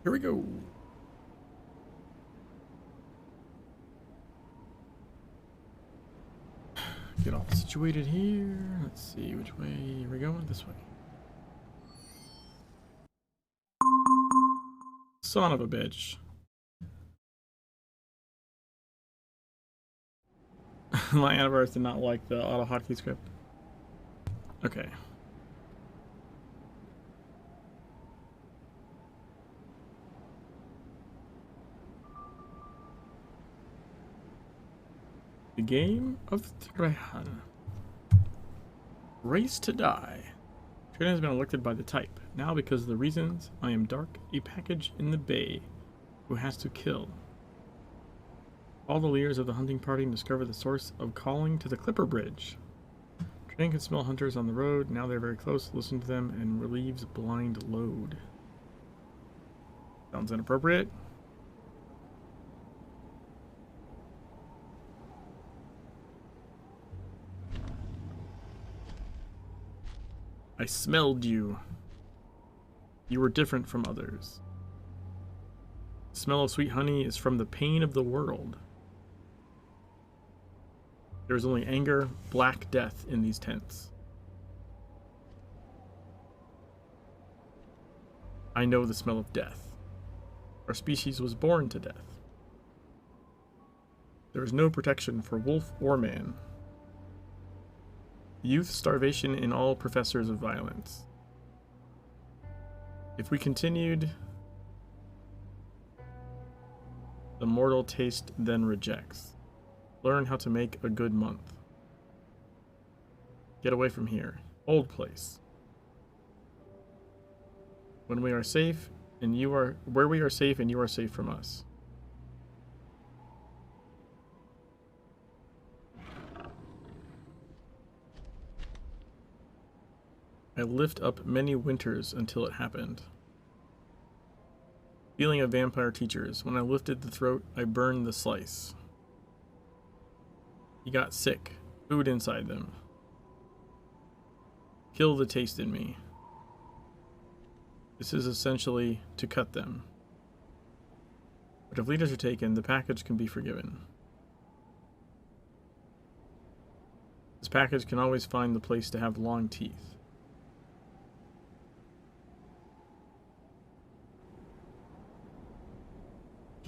Here we go. Get all situated here. Let's see which way we're going. This way. Son of a bitch. My antivirus did not like the auto hotkey script. Okay. The game of Trehan. Race to die. Trehan has been elected by the type. Now because of the reasons, I am Dark, a package in the bay who has to kill. All the leaders of the hunting party discover the source of calling to the Clipper Bridge. Trehan can smell hunters on the road. Now they're very close. Listen to them and relieves blind load. Sounds inappropriate. I smelled you. You were different from others. The smell of sweet honey is from the pain of the world. There is only anger, black death in these tents. I know the smell of death. Our species was born to death. There is no protection for wolf or man. Youth, starvation, and all professors of violence. If we continued, the mortal taste then rejects. Learn how to make a good month. Get away from here. Old place. When we are safe, and you are where we are safe, and you are safe from us. I lift up many winters until it happened. Feeling of vampire teachers. When I lifted the throat, I burned the slice. He got sick. Food inside them. Kill the taste in me. This is essentially to cut them. But if leaders are taken, the package can be forgiven. This package can always find the place to have long teeth.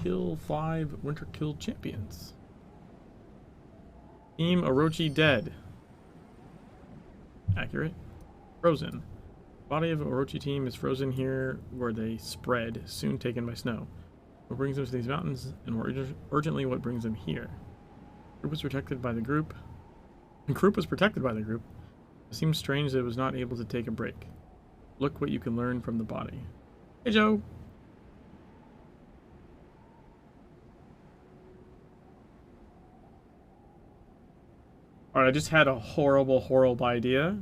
Kill 5 Winter Kill champions. Team Orochi dead. Accurate. Frozen. Body of Orochi team is frozen here where they spread, soon taken by snow. What brings them to these mountains, and more urgently what brings them here? Group was protected by the group. Group was protected by the group. It seems strange that it was not able to take a break. Look what you can learn from the body. Hey Joe! Alright, I just had a horrible, horrible idea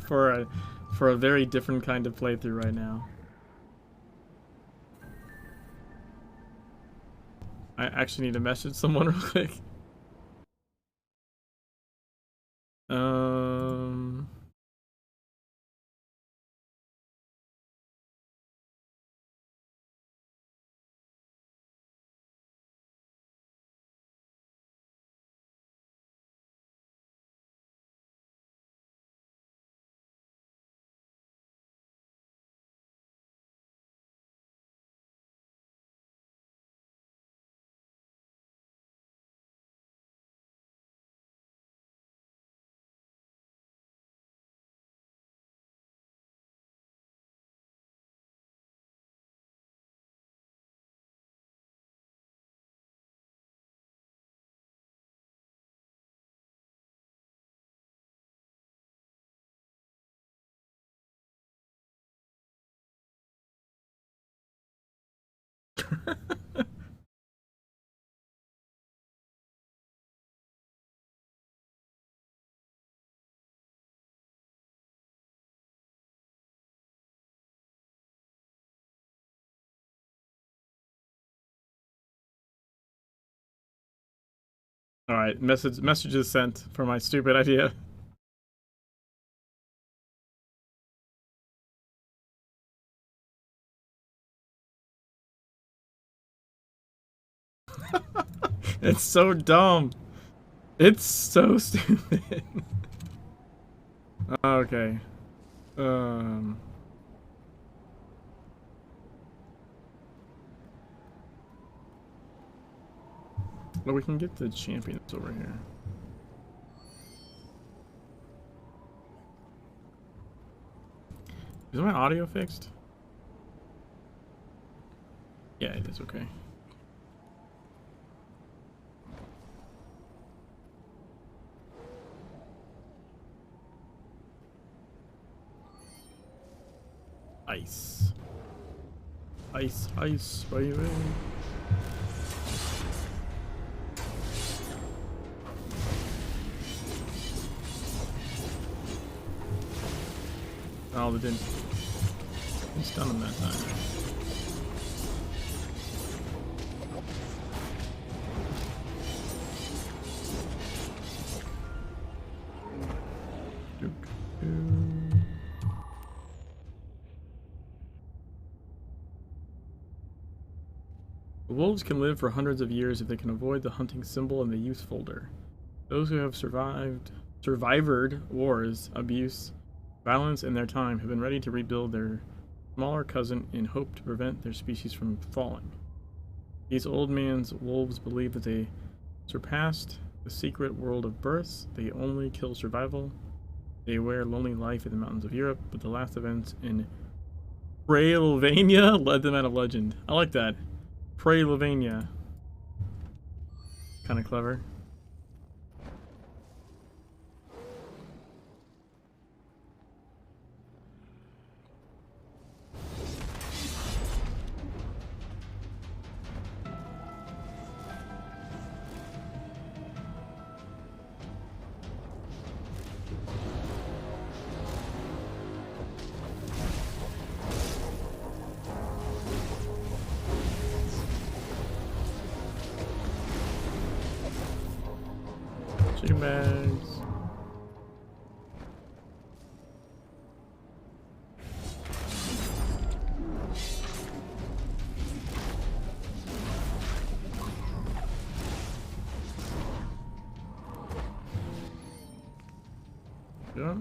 for a very different kind of playthrough right now. I actually need to message someone real quick. Alright, messages sent for my stupid idea. It's so dumb. It's so stupid. Okay. Well, we can get the champions over here. Is my audio fixed? Yeah, it is okay. Ice. Ice, ice, baby. Oh, they didn't stun him that time. The wolves can live for hundreds of years if they can avoid the hunting symbol in the use folder. Those who have survived wars, abuse, violence in their time have been ready to rebuild their smaller cousin in hope to prevent their species from falling. These old man's wolves believe that they surpassed the secret world of births. They only kill survival. They wear lonely life in the mountains of Europe, but the last events in Pralvania led them out of legend. I like that. Pralvania. Kind of clever. Chicken bags. Yeah.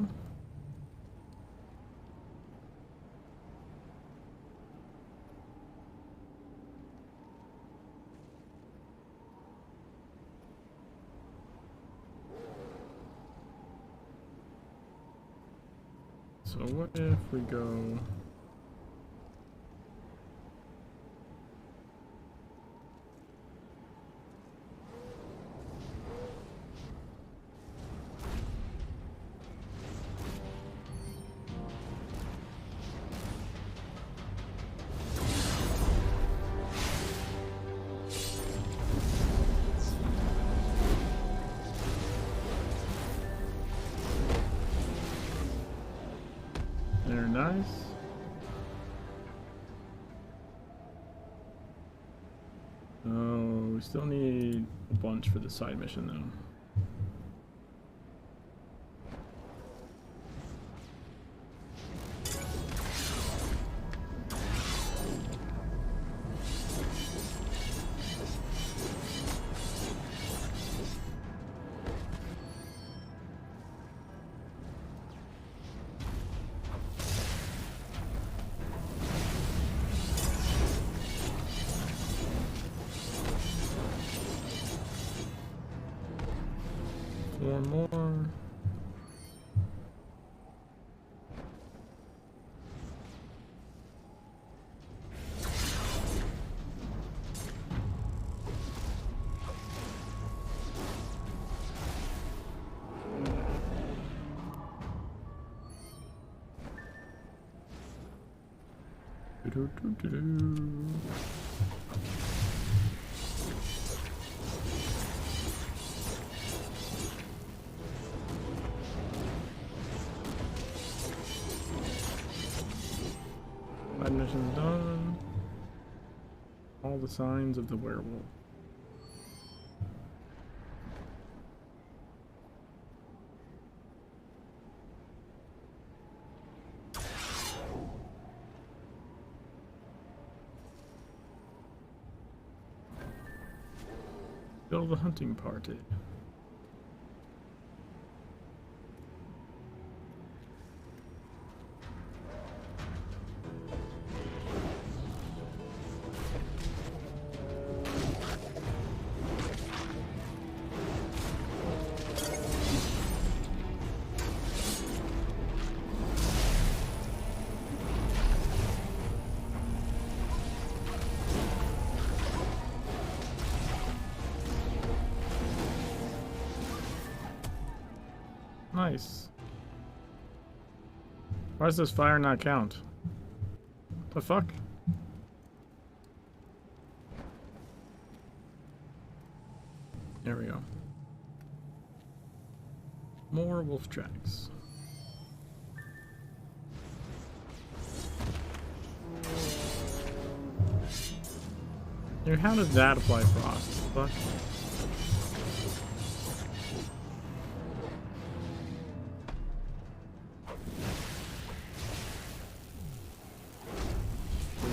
So what if we go... They're nice. Oh, we still need a bunch for the side mission though. One more. Mission's done. All the signs of the werewolf. Kill the hunting party. Nice. Why does this fire not count? The fuck? There we go. More wolf tracks. Here, how does that apply frost? Fuck.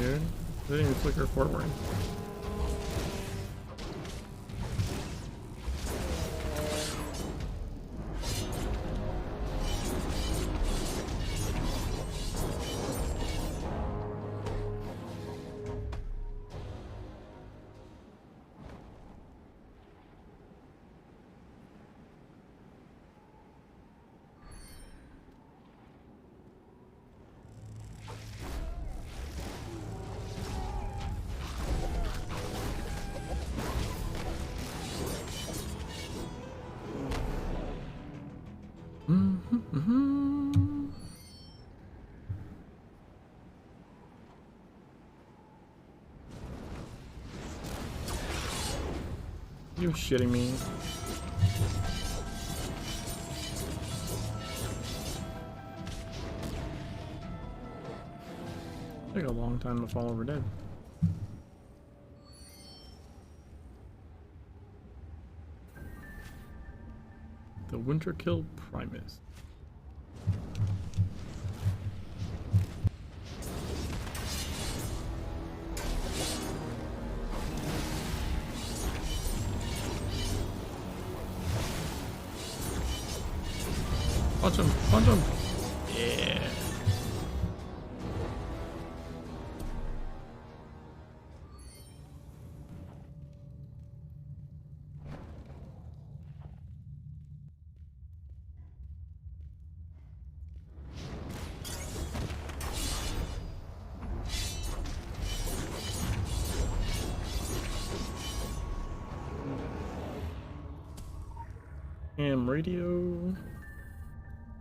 Dude, it didn't even flicker forward. You shitting me? Take a long time to fall over dead. The Winterkill Primus. Punch him! Punch him! Yeah! Radio.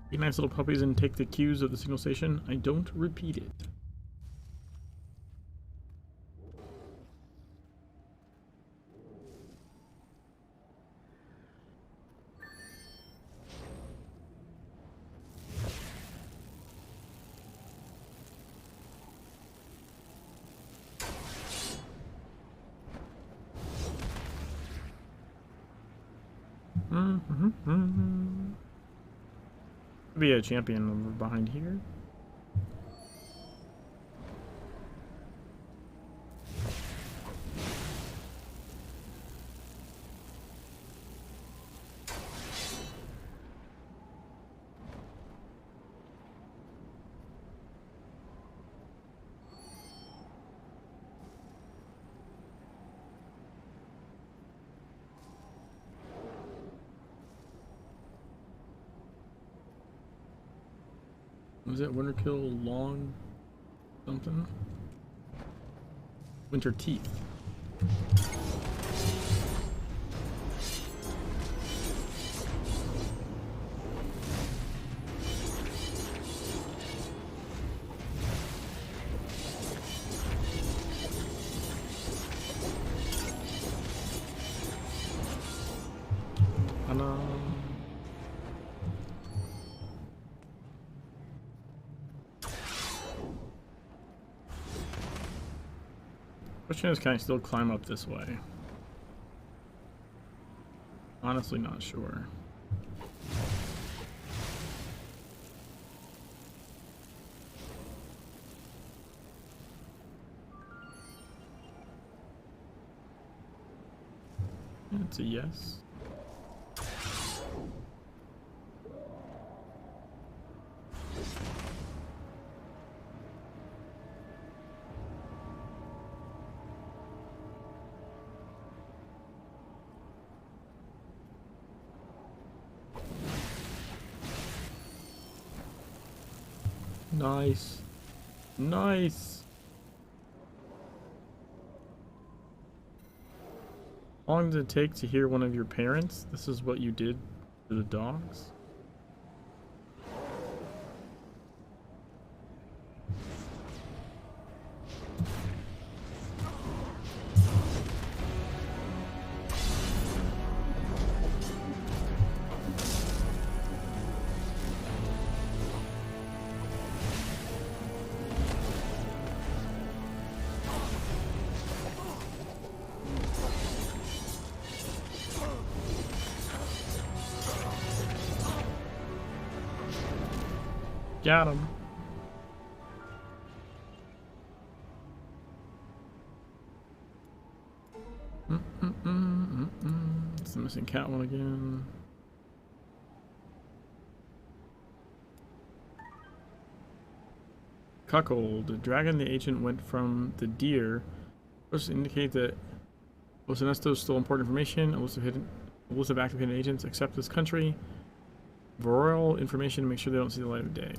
Be nice little puppies and take the cues of the signal station. I don't repeat it. Be a champion over behind here. Was it Winterkill Long something? Winter Teeth. Question is, can I still climb up this way? Honestly, not sure. That's a yes. Nice. Nice. How long did it take to hear one of your parents? This is what you did to the dogs? Got him. It's the missing cat one again. Cuckold. The dragon the agent went from the deer. Supposed to indicate that Los Ernestos stole important information. A list of active hidden agents except this country. Royal information to make sure they don't see the light of day.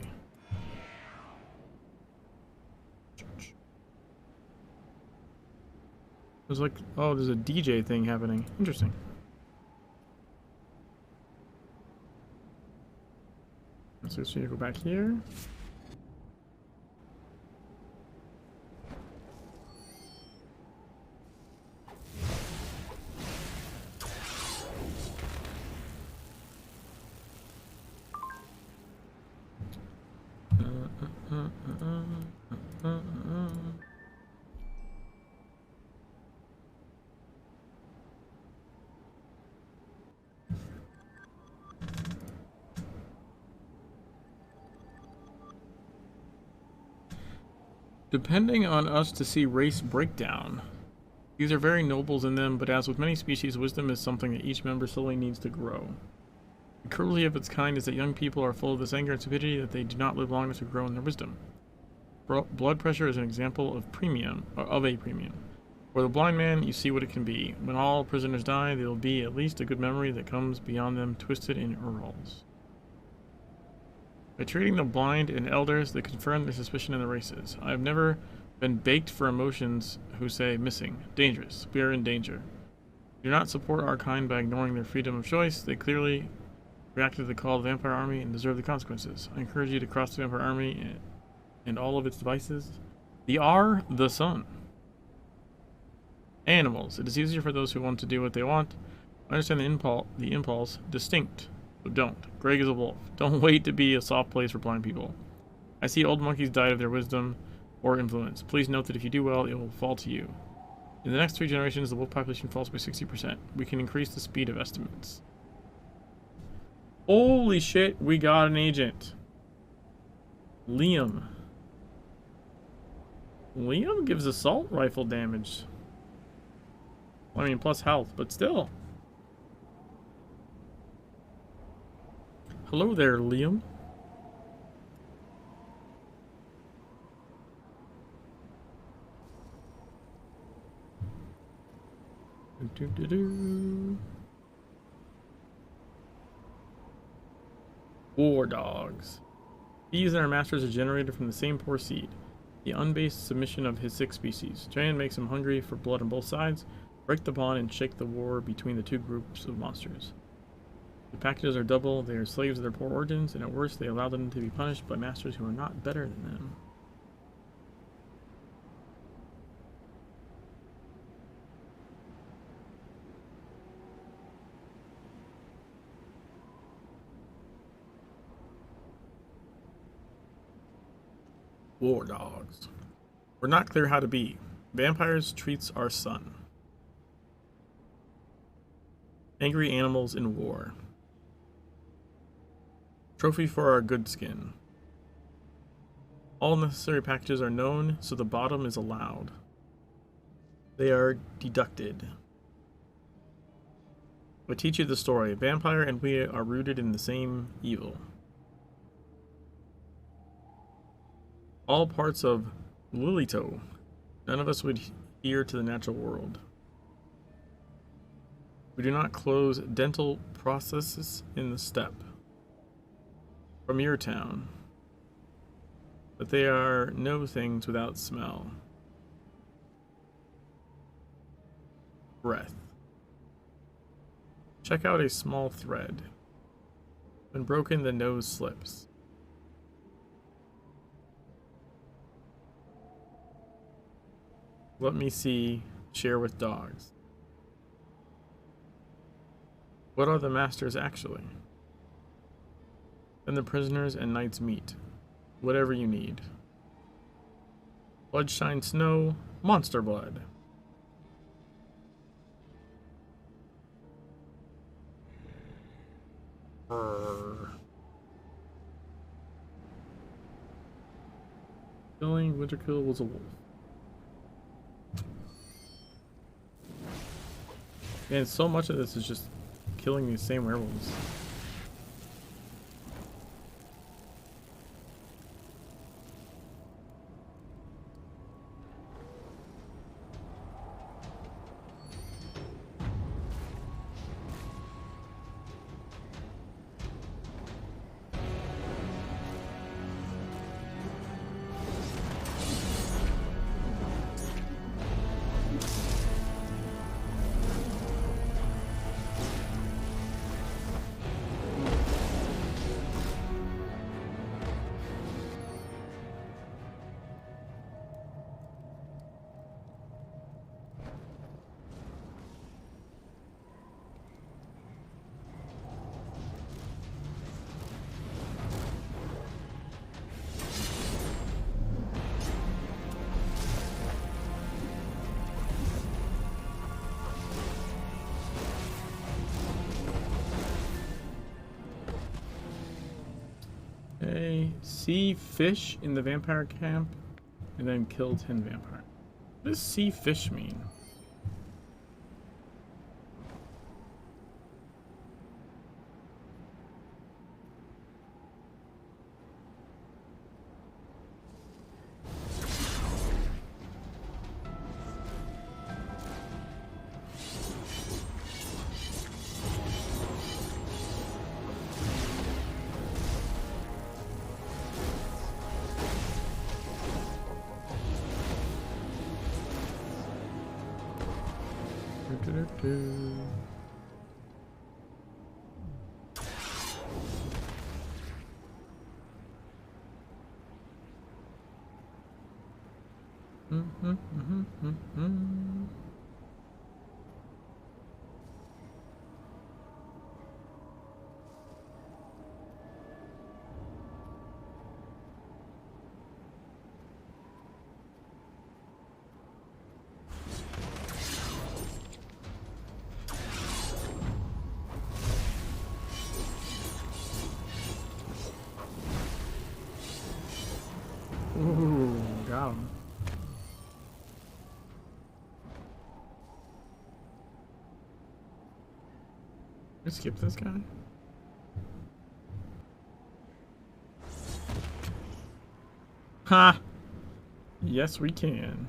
There's like, oh, there's a DJ thing happening. Interesting. So let's go back here. Depending on us to see race breakdown. These are very nobles in them, but as with many species, wisdom is something that each member slowly needs to grow. The cruelty of its kind is that young people are full of this anger and stupidity that they do not live long enough to grow in their wisdom. Blood pressure is an example of a premium. For the blind man, you see what it can be. When all prisoners die, there will be at least a good memory that comes beyond them, twisted in earls. By treating the blind and elders, they confirm their suspicion in the races. I have never been baked for emotions who say missing, dangerous, we are in danger. Do not support our kind by ignoring their freedom of choice. They clearly reacted to the call of the Vampire Army and deserve the consequences. I encourage you to cross the Vampire Army and all of its devices. The sun. Animals. It is easier for those who want to do what they want. I understand the impulse. Distinct. So don't. Greg is a wolf. Don't wait to be a soft place for blind people. I see old monkeys died of their wisdom or influence. Please note that if you do well, it will fall to you. In the next 3 generations, the wolf population falls by 60%. We can increase the speed of estimates. Holy shit, we got an agent. Liam. Liam gives assault rifle damage. I mean, plus health, but still. Hello there, Liam. War dogs. These and our masters are generated from the same poor seed. The unbased submission of his 6 species. Giant makes him hungry for blood on both sides. Break the bond and shake the war between the 2 groups of monsters. The packages are double, they are slaves of their poor origins, and at worst they allow them to be punished by masters who are not better than them. War dogs. We're not clear how to be. Vampires treats our son. Angry animals in war. Trophy for our good skin. All necessary packages are known, so the bottom is allowed. They are deducted. I teach you the story. Vampire and we are rooted in the same evil. All parts of Lilito. None of us would adhere to the natural world. We do not close dental processes in the steppe. From your town. But they are no things without smell. Breath. Check out a small thread. When broken, the nose slips. Let me see. Share with dogs. What are the masters actually? Then the prisoners and knights meet. Whatever you need. Bloodshine snow, monster blood. Killing Winterkill was a wolf. And so much of this is just killing these same werewolves. Okay, see fish in the vampire camp, and then kill 10 vampire. What does see fish mean? Ooh, got him. Let's skip this guy. Ha! Yes, we can.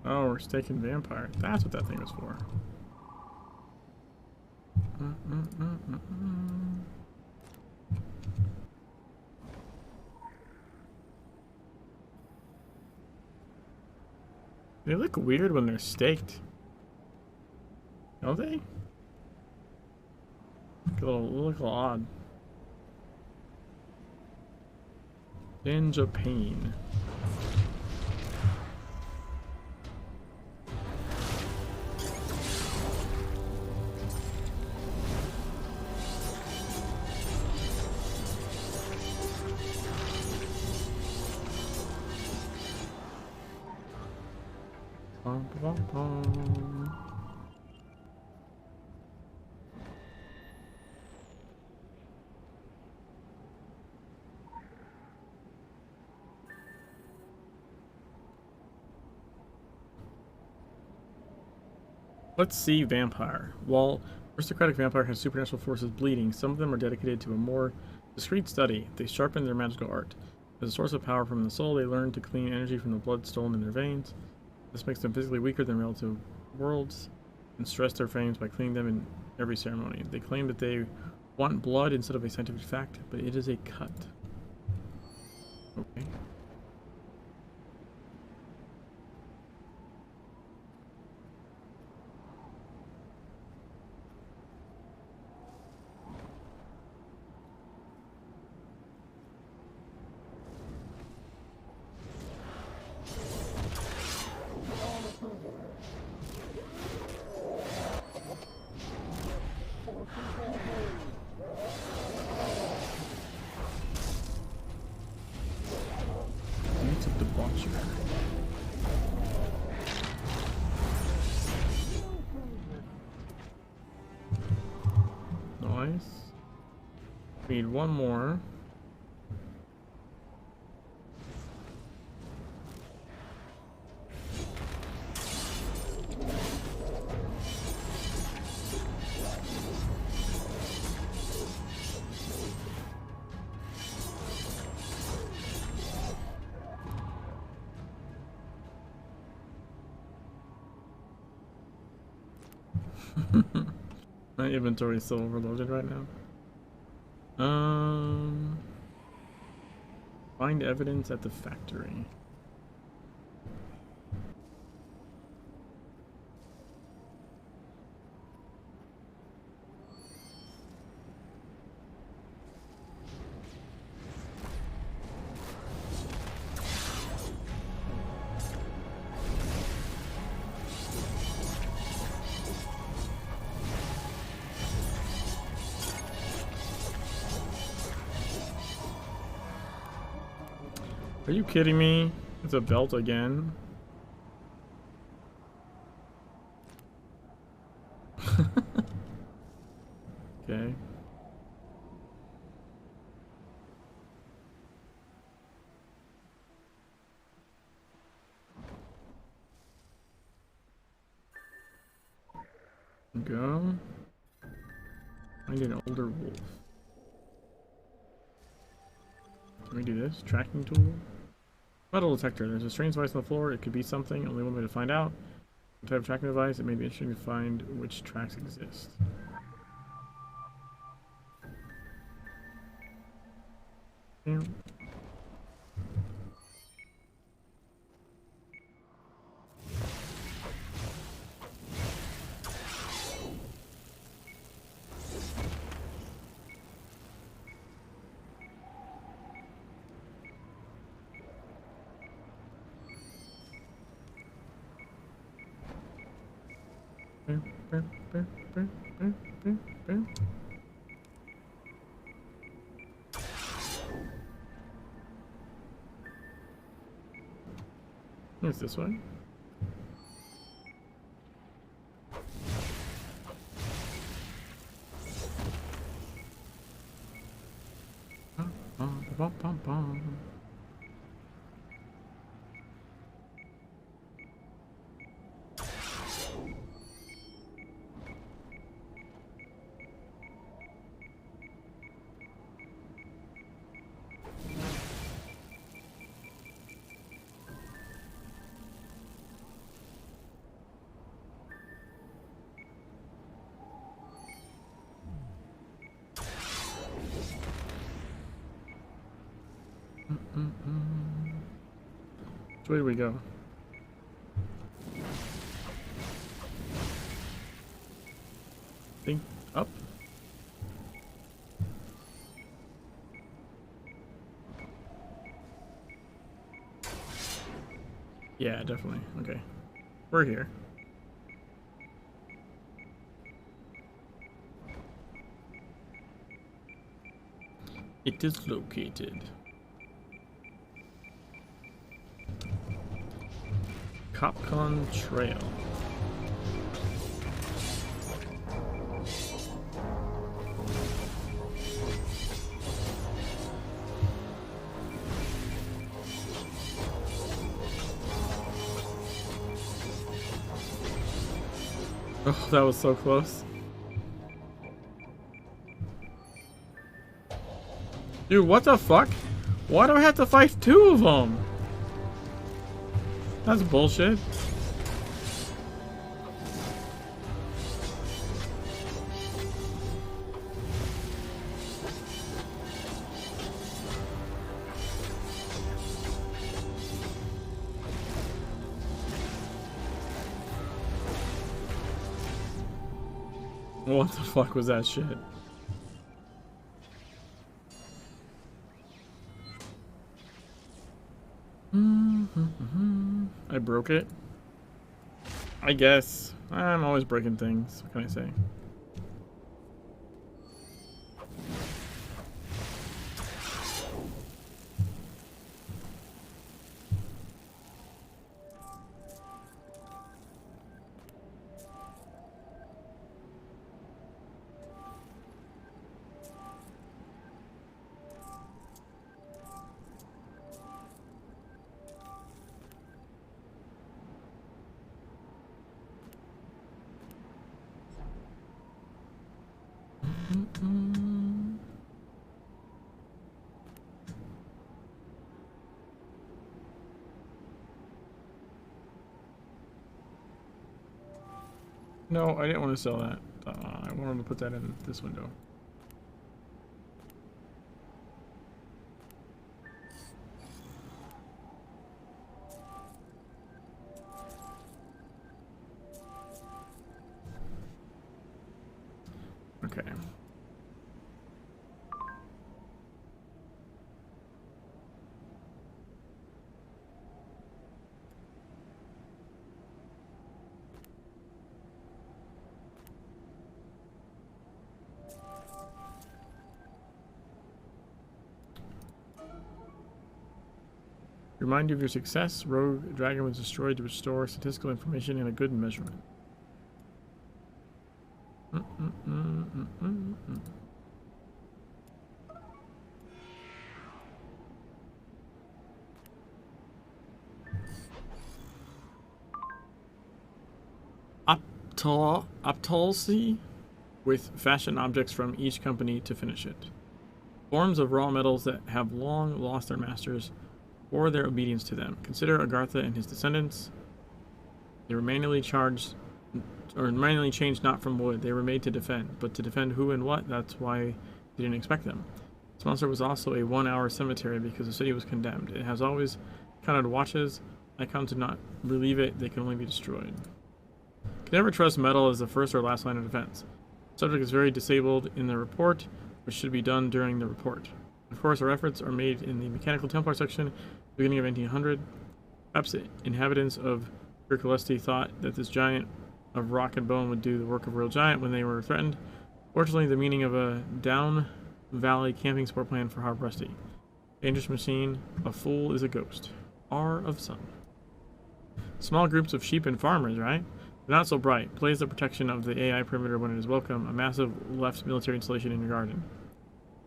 Oh, we're staking vampire. That's what that thing was for. They look weird when they're staked. Don't they? Look a little odd. Ninja Pain. Bum, bum, bum. Let's see vampire. While aristocratic vampire has supernatural forces bleeding, some of them are dedicated to a more discreet study. They sharpen their magical art. As a source of power from the soul, they learn to clean energy from the blood stolen in their veins. This makes them physically weaker than relative worlds and stress their frames by cleaning them in every ceremony. They claim that they want blood instead of a scientific fact, but it is a cut. Okay. It's a debaucher. Nice. We need one more. My inventory is still overloaded right now. Find evidence at the factory. Are you kidding me? It's a belt again. Okay. Go. Find an older wolf. Can we do this? Tracking tool? Metal detector. There's a strange device on the floor. It could be something. Only one way to find out. The type of tracking device. It may be interesting to find which tracks exist. Yeah. It's this way. Which way do we go? Think up? Yeah, definitely. Okay. We're here. It is located. Copcon Trail. Oh, that was so close. Dude, what the fuck? Why do I have to fight two of them? That's bullshit. What the fuck was that shit? I broke it. I guess. I'm always breaking things. What can I say? No, I didn't want to sell that. I wanted to put that in this window. Okay. Remind you of your success. Rogue Dragon was destroyed to restore statistical information in a good measurement. Optolsy with fashion objects from each company to finish it. Forms of raw metals that have long lost their masters or their obedience to them. Consider Agartha and his descendants. They were manually changed not from wood. They were made to defend, but to defend who and what, that's why they didn't expect them. This monster was also a 1-hour cemetery because the city was condemned. It has always counted watches. Icons did not relieve it, they can only be destroyed. Can never trust metal as the first or last line of defense. Subject is very disabled in the report, which should be done during the report. Of course, our efforts are made in the Mechanical Templar section, beginning of 1800. Perhaps the inhabitants of Kirkalesti thought that this giant of rock and bone would do the work of a real giant when they were threatened. Fortunately, the meaning of a down valley camping sport plan for Harp Rusty. Dangerous machine, a fool is a ghost. R of Sun. Small groups of sheep and farmers, right? They're not so bright. Plays the protection of the AI perimeter when it is welcome. A massive left military installation in your garden.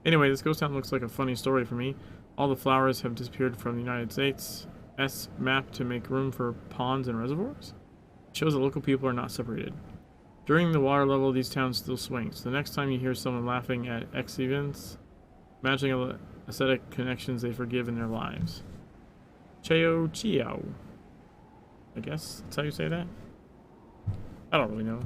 Anyway, this ghost town looks like a funny story for me. All the flowers have disappeared from the United States. S map to make room for ponds and reservoirs. It shows that local people are not separated. During the water level, these towns still swing. So the next time you hear someone laughing at X events, imagining all the aesthetic connections they forgive in their lives. Cheo Chiao. I guess that's how you say that? I don't really know.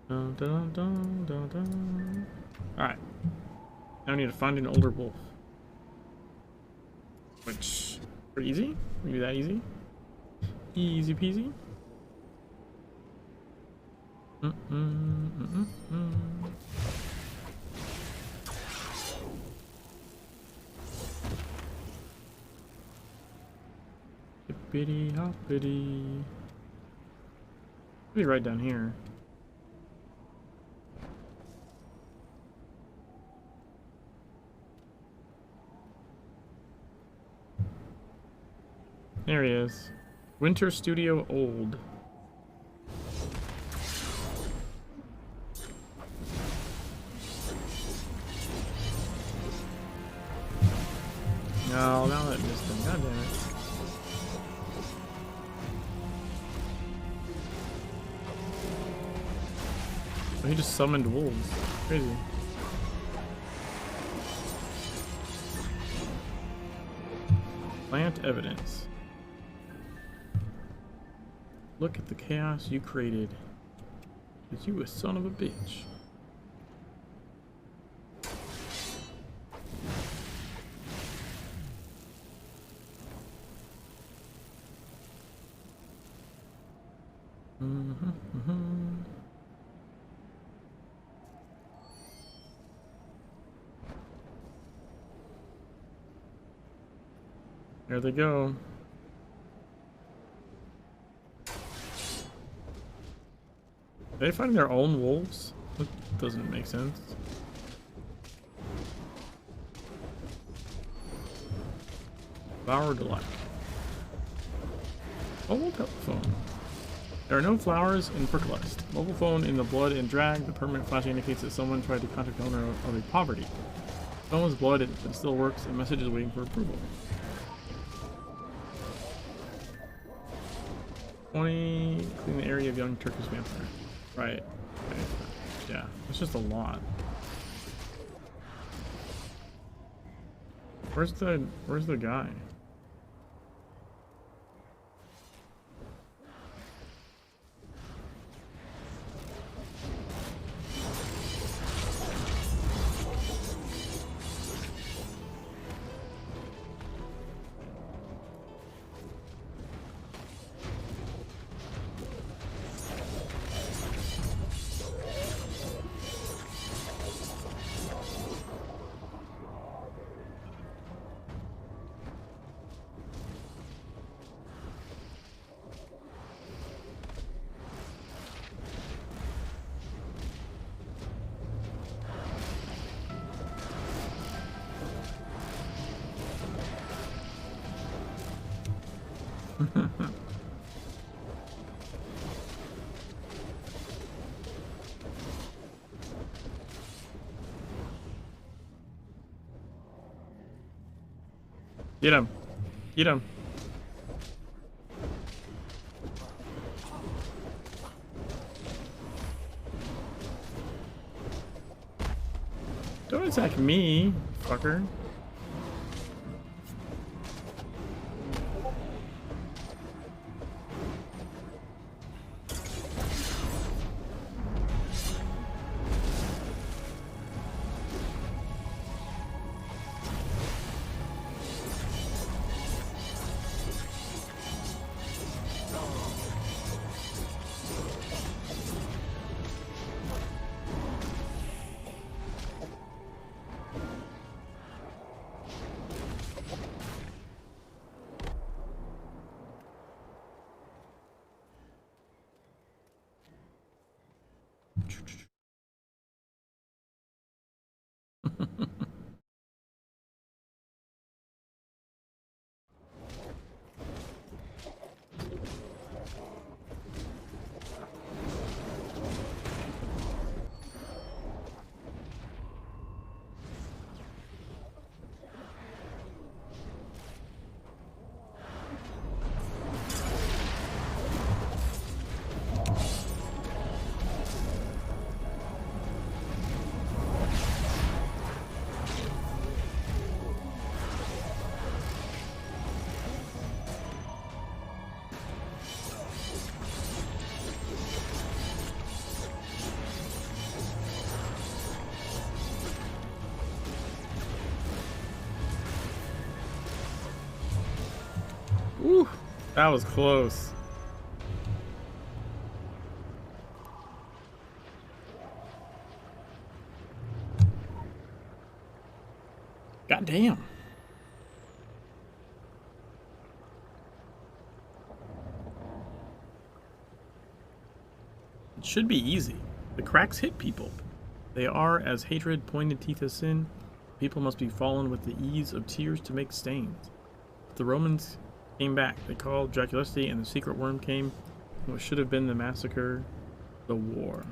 Dun, dun, dun, dun, dun. Alright. Now I need to find an older wolf. Which, pretty easy. Maybe that easy. Easy peasy. Hippity hoppity. Be right down here. There he is. Winter Studio Old. No, now that missed him. God damn it. Oh, he just summoned wolves. Crazy. Plant evidence. Look at the chaos you created. But you a son of a bitch. There they go. Are they fighting their own wolves? That doesn't make sense. Flower delight. Mobile telephone. There are no flowers in Percolest. Mobile phone in the blood and drag. The permanent flash indicates that someone tried to contact the owner of a poverty. Someone's blood, but it still works. The message is waiting for approval. 20. Clean the area of young Turkish vampire. Right. Okay. Yeah. It's just a lot. Where's the guy? Get him. Get him. Don't attack me, fucker. Ooh, that was close. God damn. It should be easy. The cracks hit people. They are as hatred, pointed teeth as sin. People must be fallen with the ease of tears to make stains. If the Romans came back. They called Draculusty, and the secret worm came. What should have been the massacre, the war.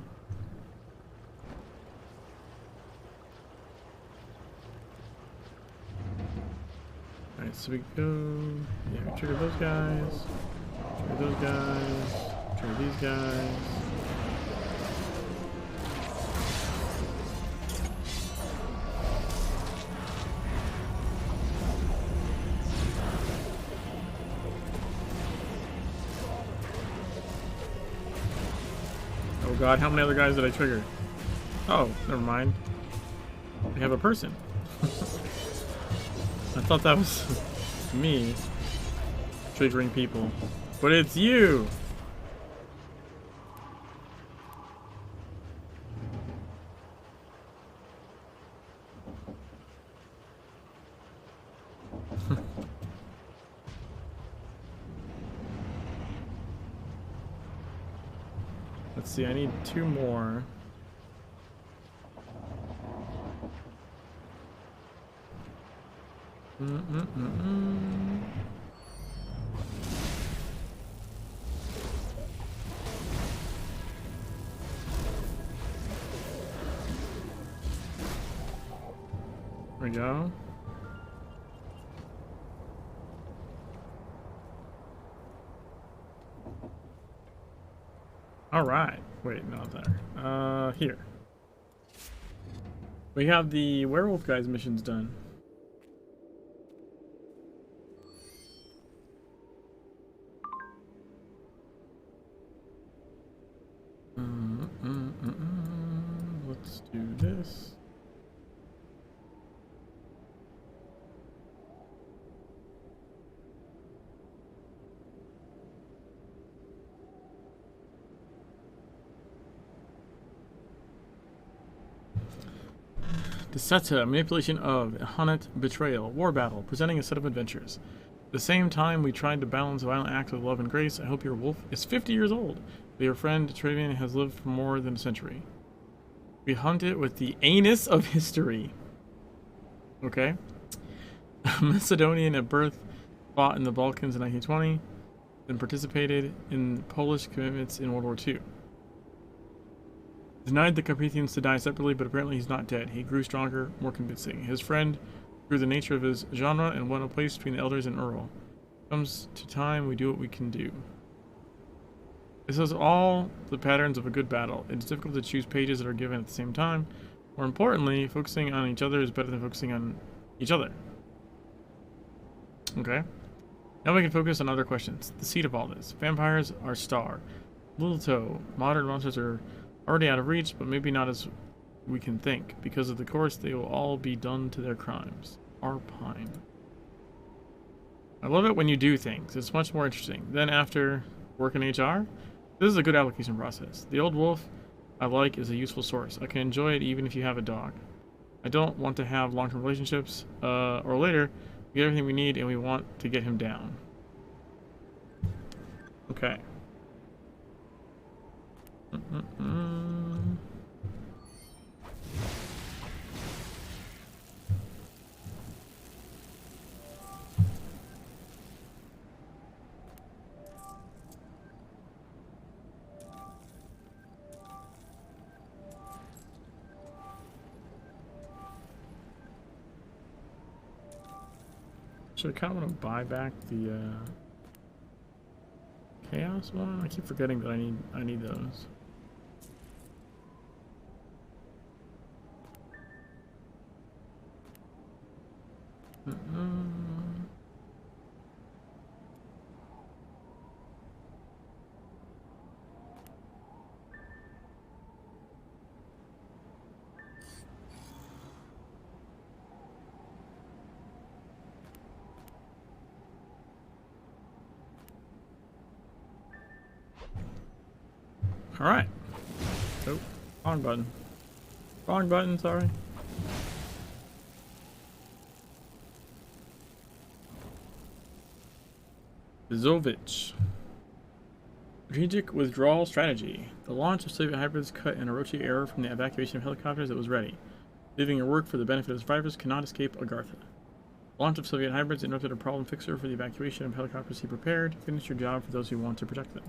Alright, so we go. Yeah, we trigger those guys. Trigger those guys. Trigger these guys. Oh god, how many other guys did I trigger? Oh, never mind. We have a person. I thought that was me triggering people, but it's you! Let's see, I need 2 more. There we go. All right. Wait, not there. Here. We have the werewolf guy's missions done. Let's do this. Deseta, manipulation of Hunnet, betrayal, war battle, presenting a set of adventures. At the same time, we tried to balance violent acts with love and grace. I hope your wolf is 50 years old, but your friend Travian has lived for more than a century. We hunt it with the anus of history. Okay. Macedonian at birth, fought in the Balkans in 1920, then participated in Polish commitments in World War II. Denied the Carpathians to die separately, but apparently he's not dead. He grew stronger, more convincing. His friend grew the nature of his genre and won a place between the elders and Earl. Comes to time, we do what we can do. This has all the patterns of a good battle. It's difficult to choose pages that are given at the same time. More importantly, focusing on each other is better than focusing on each other. Okay. Now we can focus on other questions. The seed of all this. Vampires are star. Little toe. Modern monsters are already out of reach, but maybe not as we can think. Because of the course, they will all be done to their crimes. Arpine. I love it when you do things. It's much more interesting. Then after work in HR, this is a good application process. The old wolf I like is a useful source. I can enjoy it even if you have a dog. I don't want to have long-term relationships, or later, we get everything we need and we want to get him down. Okay. So I kind of want to buy back the chaos one. I keep forgetting that I need those. All right. Oh, wrong button. Wrong button, sorry. Zovich. Strategic withdrawal strategy. The launch of Soviet hybrids cut an Orochi error from the evacuation of helicopters that was ready. Leaving your work for the benefit of survivors cannot escape Agartha. Launch of Soviet hybrids interrupted a problem fixer for the evacuation of helicopters he prepared. Finish your job for those who want to protect them.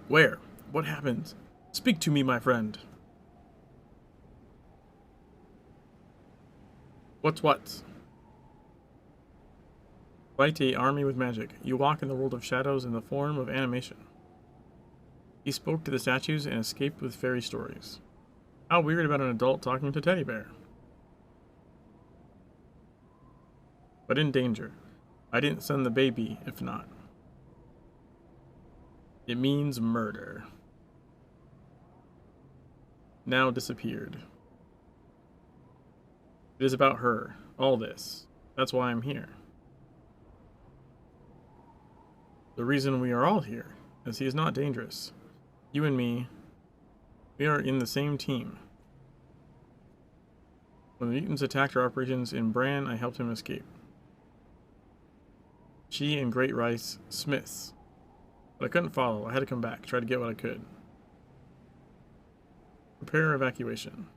Where? What happened? Speak to me, my friend. What's what? Fight a army with magic. You walk in the world of shadows in the form of animation. He spoke to the statues and escaped with fairy stories. How weird about an adult talking to teddy bear. But in danger. I didn't send the baby, if not. It means murder. Now disappeared. It is about her. All this. That's why I'm here. The reason we are all here, as he is not dangerous. You and me, we are in the same team. When the mutants attacked our operations in Bran, I helped him escape. She and Great Rice, Smiths. But I couldn't follow. I had to come back, try to get what I could. Prepare evacuation.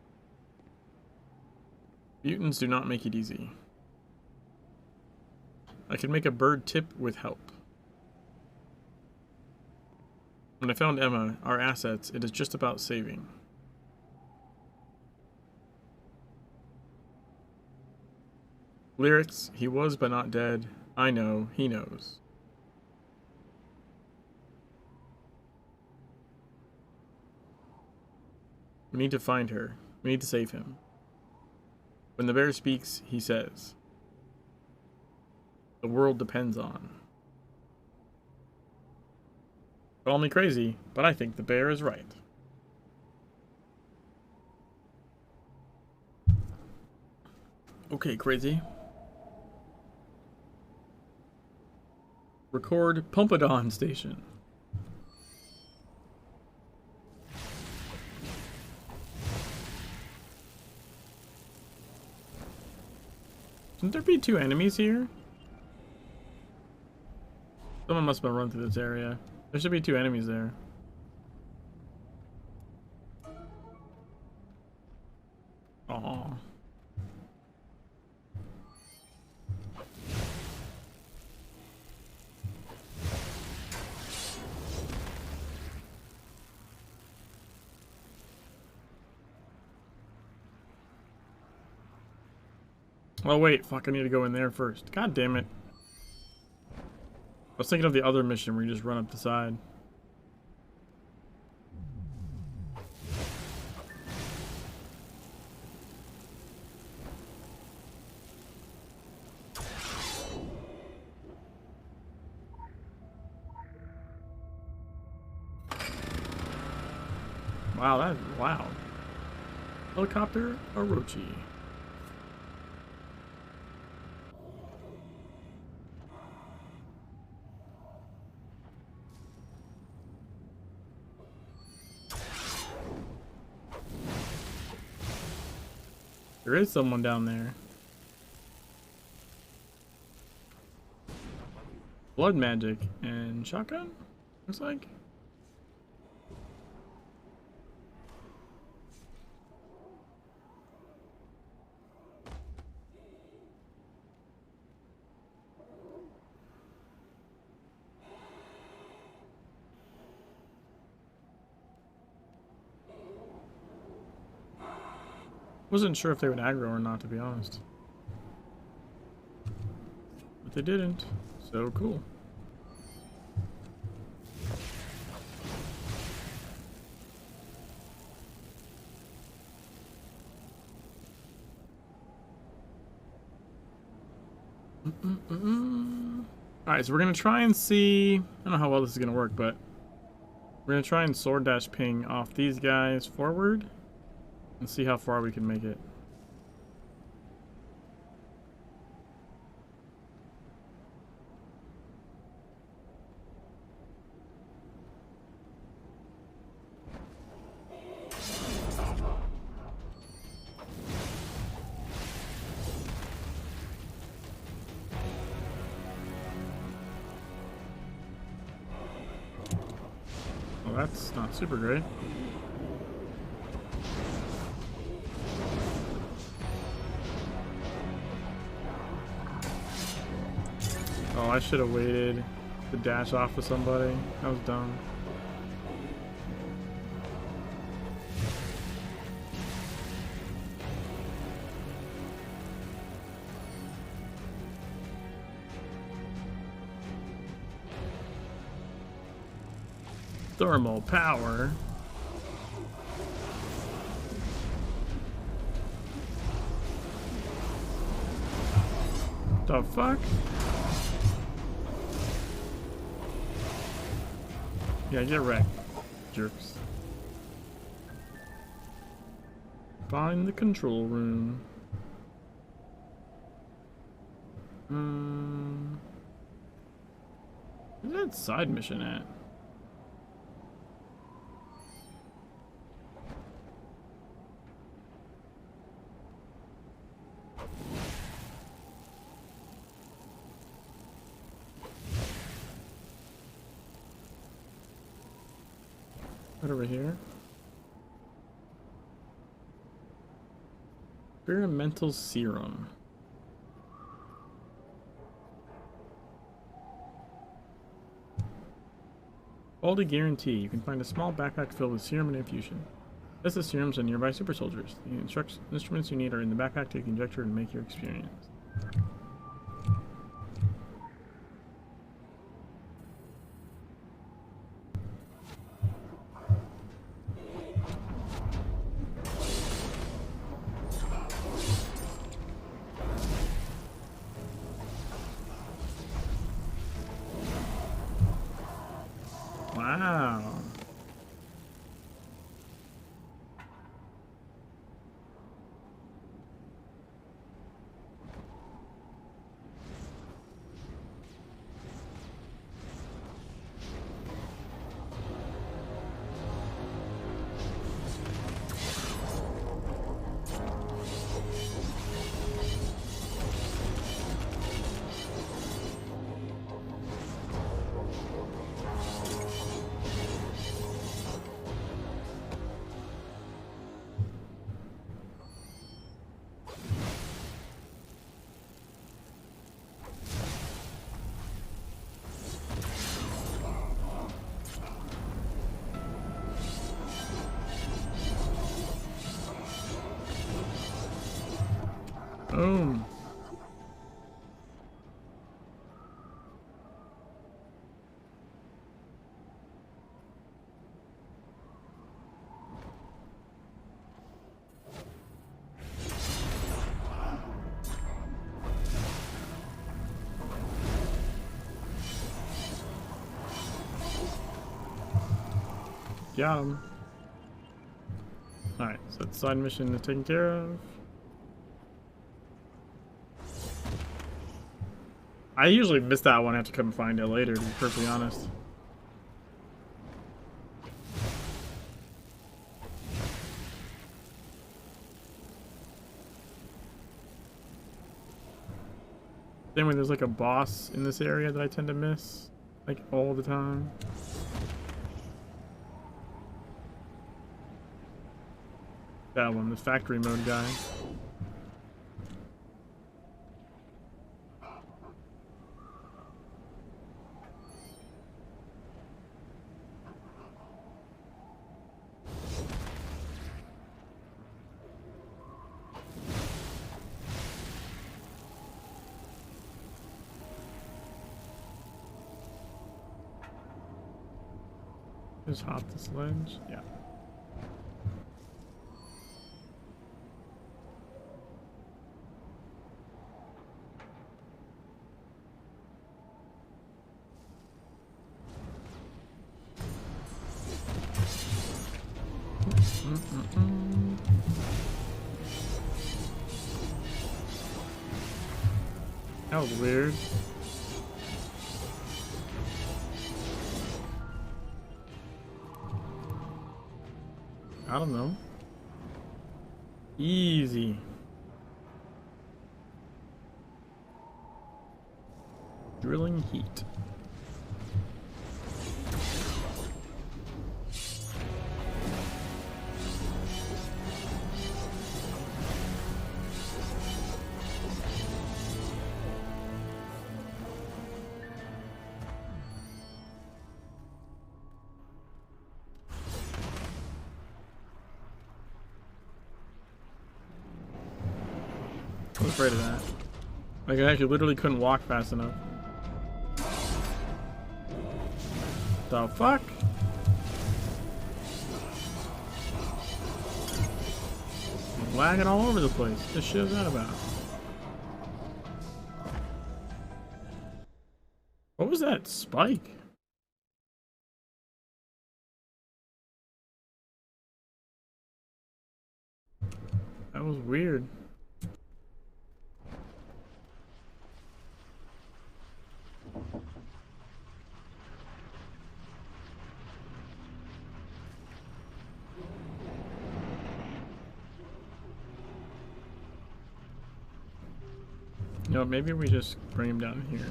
Mutants do not make it easy. I could make a bird tip with help. When I found Emma, our assets, it is just about saving. Lyrics, he was but not dead. I know, he knows. We need to find her. We need to save him. When the bear speaks, he says, the world depends on. Call me crazy, but I think the bear is right. Okay, crazy. Record Pumpadon Station. Shouldn't there be two enemies here? Someone must have run through this area. There should be two enemies there. Aww. Oh wait, fuck, I need to go in there first. God damn it. I was thinking of the other mission where you just run up the side. Wow, that's loud. Helicopter Orochi. There is someone down there. Blood magic and shotgun, looks like. Wasn't sure if they would aggro or not, to be honest. But they didn't. So cool. Alright, so we're going to try and see... I don't know how well this is going to work, but... We're going to try and sword dash ping off these guys forward. And see how far we can make it. that's not super great. Oh, I should have waited to dash off with somebody. That was dumb. Thermal power. The fuck? Yeah, get wrecked, jerks. Find the control room. Where's that side mission at? Right over here. Experimental serum. Quality guarantee. You can find a small backpack filled with serum and infusion. Test the serums on nearby super soldiers. The instruments you need are in the backpack to conjecture and make your experience. Wow. Boom. Got him. Alright, so that side mission is taken care of. I usually miss that one. I have to come and find it later, to be perfectly honest. Same way, there's like a boss in this area that I tend to miss, like all the time. That one, the factory mode guy. Just hop the sledge. Yeah. That was weird. I don't know. Easy. Drilling heat. afraid of that. Like, I actually literally couldn't walk fast enough. The fuck? Lagging all over the place. What the shit is that about? What was that spike? That was weird. You know, maybe we just bring him down here.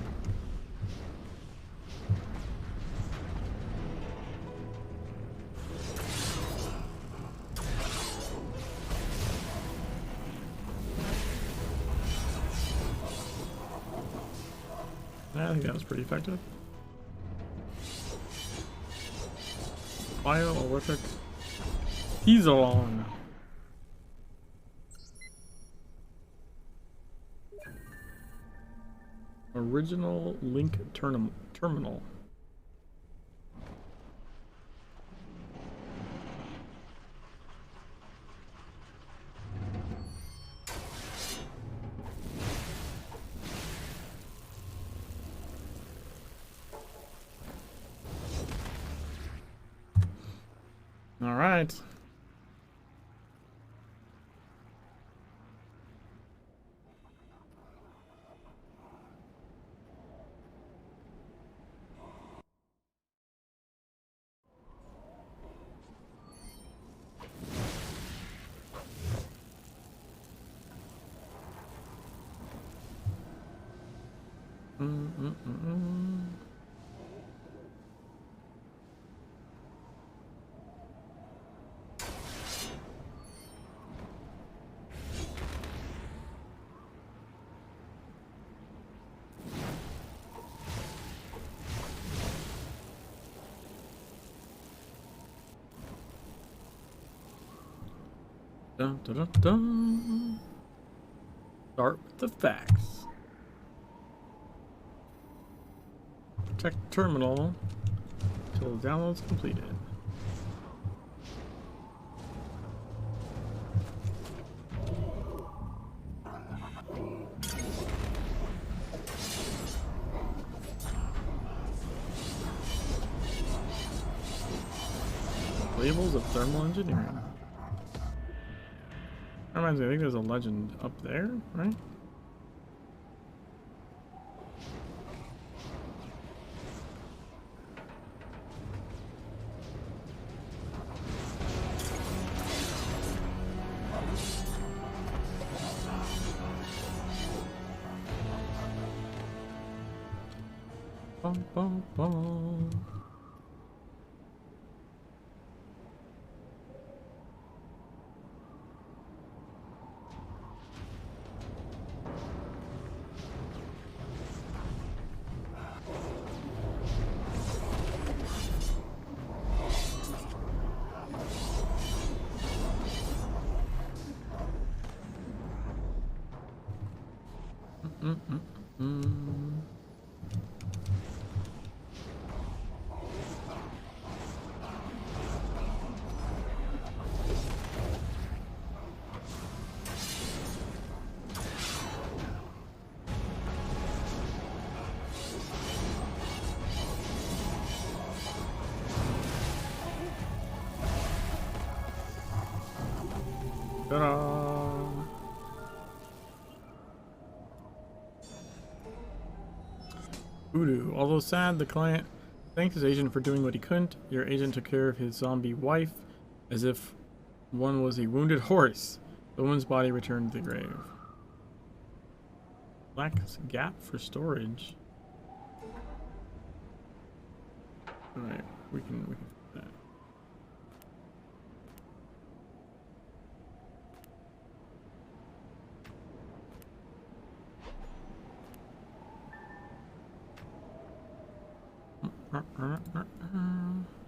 I think that was pretty effective. Bioelectric Piezoon. Original link terminal. All right. Dun, dun, dun, dun. Start with the facts. Check terminal until the download's completed. Labels of thermal engineering. That reminds me, I think there's a legend up there, right? Bum, bum, bum. Ta-da! Voodoo. Although sad, the client thanked his agent for doing what he couldn't. Your agent took care of his zombie wife as if one was a wounded horse. The woman's body returned to the grave. Black gap for storage. Alright, we can do that.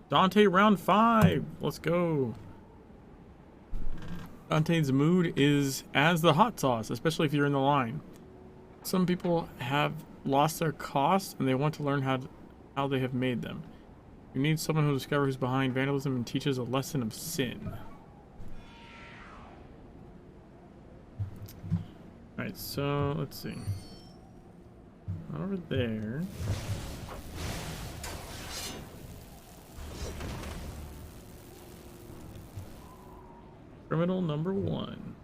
Dante round 5. Let's go. Dante's mood is as the hot sauce, especially if you're in the line. Some people have lost their costs and they want to learn how they have made them. You need someone who discovers who's behind vandalism and teaches a lesson of sin. Alright, so let's see. Over there. Criminal number 1.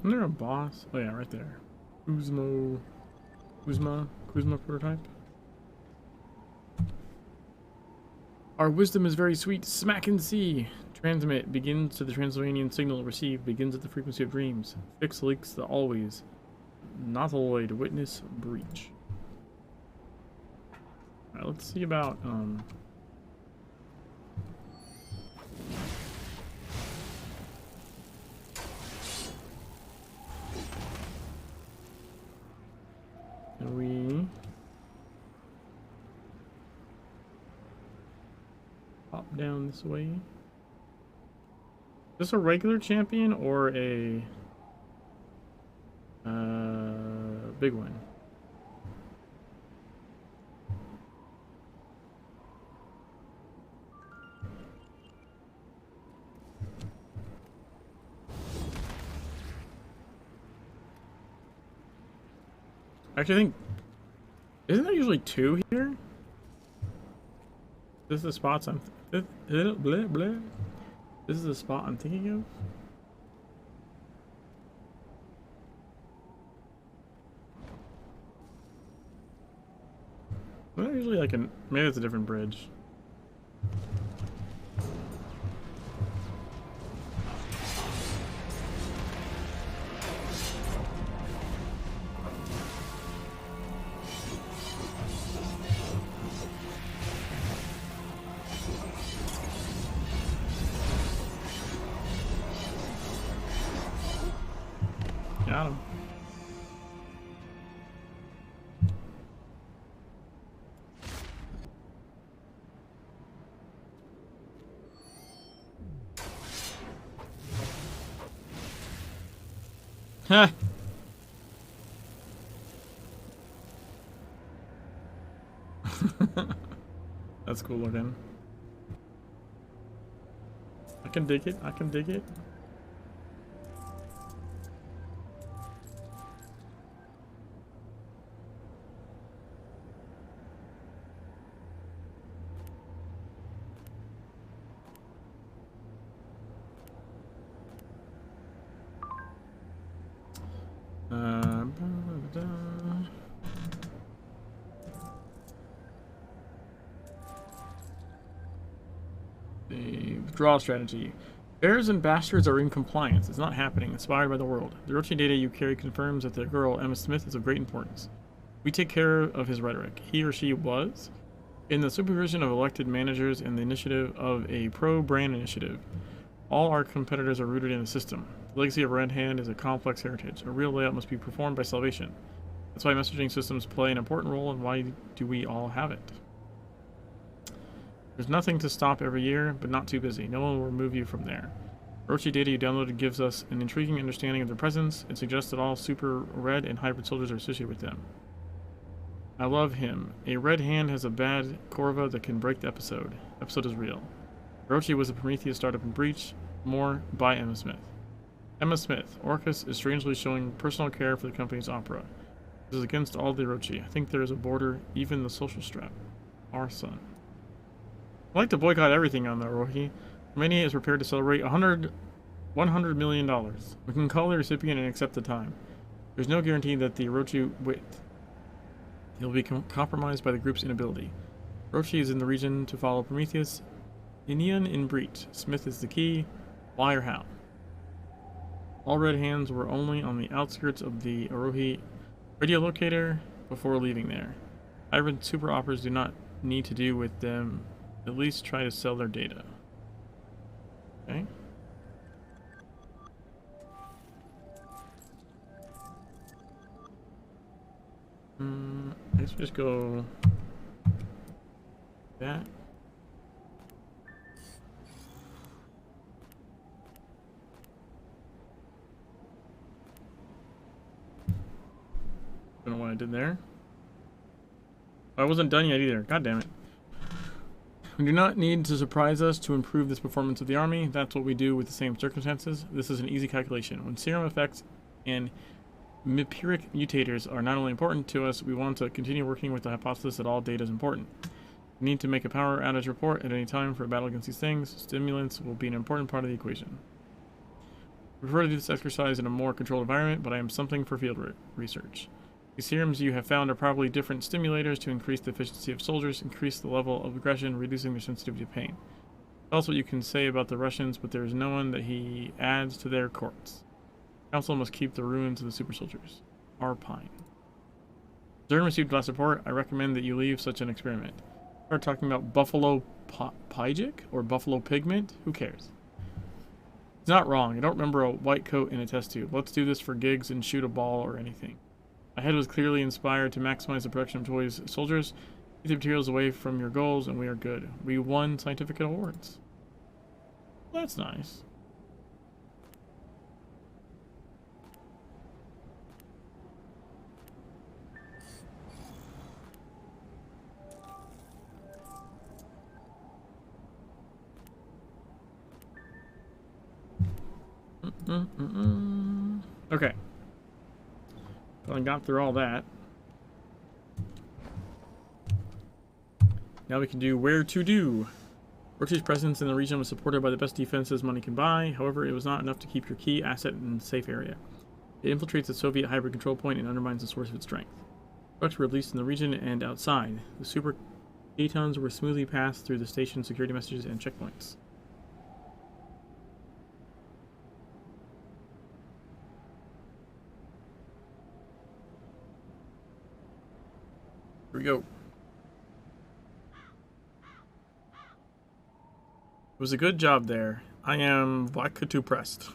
Isn't there a boss? Oh yeah, right there. Kuzma prototype. Our wisdom is very sweet. Smack and see. Transmit begins to the Transylvanian signal. Receive begins at the frequency of dreams. Fix leaks the always. Not alloy to witness breach. Alright, let's see about we pop down this way. Is this a regular champion or a big one? Actually, I think, isn't there usually 2 here? This is the spots I'm this is the spot I'm thinking of. Isn't there usually like maybe it's a different bridge. Got him. Huh. That's cool looking. I can dig it. I can dig it. The withdrawal strategy. Bears and bastards are in compliance. It's not happening. Inspired by the world. The Orochi data you carry confirms that the girl, Emma Smith, is of great importance. We take care of his rhetoric. He or she was in the supervision of elected managers and the initiative of a pro-brand initiative. All our competitors are rooted in a system. The legacy of Red Hand is a complex heritage. A real layout must be performed by salvation. That's why messaging systems play an important role, and why do we all have it? There's nothing to stop every year, but not too busy. No one will remove you from there. Orochi data you downloaded gives us an intriguing understanding of their presence. It suggests that all Super Red and Hybrid soldiers are associated with them. I love him. A Red Hand has a bad Corva that can break the episode. Episode is real. Orochi was a Prometheus startup in Breach. More by Emma Smith. Emma Smith. Orcus is strangely showing personal care for the company's opera. This is against all the Orochi. I think there is a border, even the social strap. Our son. I'd like to boycott everything on the Orochi. Romania is prepared to celebrate $100 million. We can call the recipient and accept the time. There's no guarantee that the Orochi wit. He'll be compromised by the group's inability. Orochi is in the region to follow Prometheus. Inian in Breach. Smith is the key. Why or how? All Red Hands were only on the outskirts of the Orochi radio locator before leaving there. Hybrid super operas do not need to do with them At least try to sell their data. Okay. I guess we just go that. Don't know what I did there. I wasn't done yet either. God damn it. We do not need to surprise us to improve this performance of the army. That's what we do with the same circumstances. This is an easy calculation. When serum effects and Mipiric mutators are not only important to us, we want to continue working with the hypothesis that all data is important. We need to make a power outage report at any time for a battle against these things. Stimulants will be an important part of the equation. We prefer to do this exercise in a more controlled environment, but I am something for field research. The serums you have found are probably different stimulators to increase the efficiency of soldiers, increase the level of aggression, reducing their sensitivity to pain. Tell us what you can say about the Russians, but there is no one that he adds to their courts. Council must keep the ruins of the super soldiers. R. Pine. Zern received last report. I recommend that you leave such an experiment. Start talking about buffalo pygic or buffalo pigment? Who cares? He's not wrong. I don't remember a white coat in a test tube. Let's do this for gigs and shoot a ball or anything. My head was clearly inspired to maximize the production of toys soldiers. Keep the materials away from your goals, and we are good. We won scientific awards. Well, that's nice. Okay. Well, I got through all that. Now we can do where to do. Orochi's presence in the region was supported by the best defenses money can buy. However, it was not enough to keep your key asset in a safe area. It infiltrates the Soviet hybrid control point and undermines the source of its strength. Trucks were released in the region and outside. The super Gatons were smoothly passed through the station's security messages and checkpoints. Here we go. It was a good job there. I am Vakutu pressed.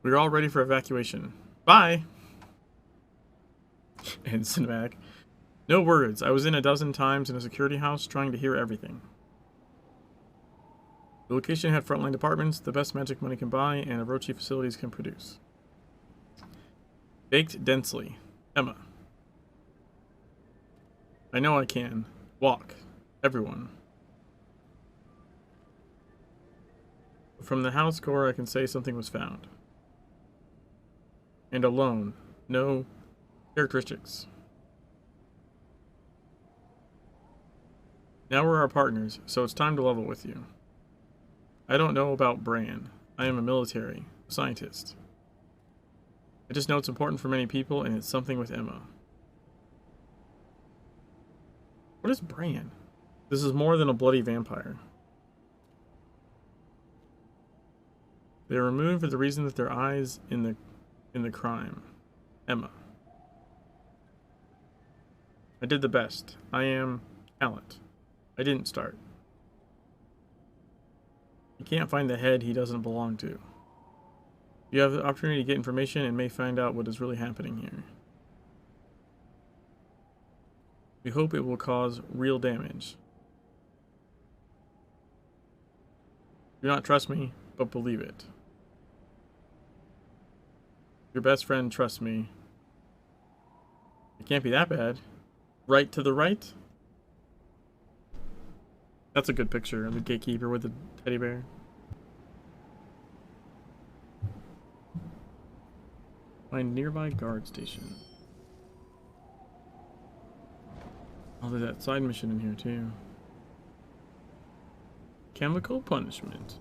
We're all ready for evacuation. Bye! And cinematic. No words. I was in a dozen times in a security house trying to hear everything. The location had frontline departments, the best magic money can buy, and Orochi facilities can produce. Baked densely. Emma. I know I can. Walk. Everyone. From the house core, I can say something was found. And alone. No characteristics. Now we're our partners, so it's time to level with you. I don't know about Bran. I am a military scientist. I just know it's important for many people, and it's something with Emma. What is Bran? This is more than a bloody vampire. They are removed for the reason that their eyes in the crime. Emma. I did the best. I am talent. I didn't start. He can't find the head he doesn't belong to. You have the opportunity to get information and may find out what is really happening here. We hope it will cause real damage. Do not trust me, but believe it. Your best friend trusts me. It can't be that bad. Right to the right? That's a good picture of the Gatekeeper with the teddy bear. Find nearby guard station. Oh, there's that side mission in here too. Chemical punishment.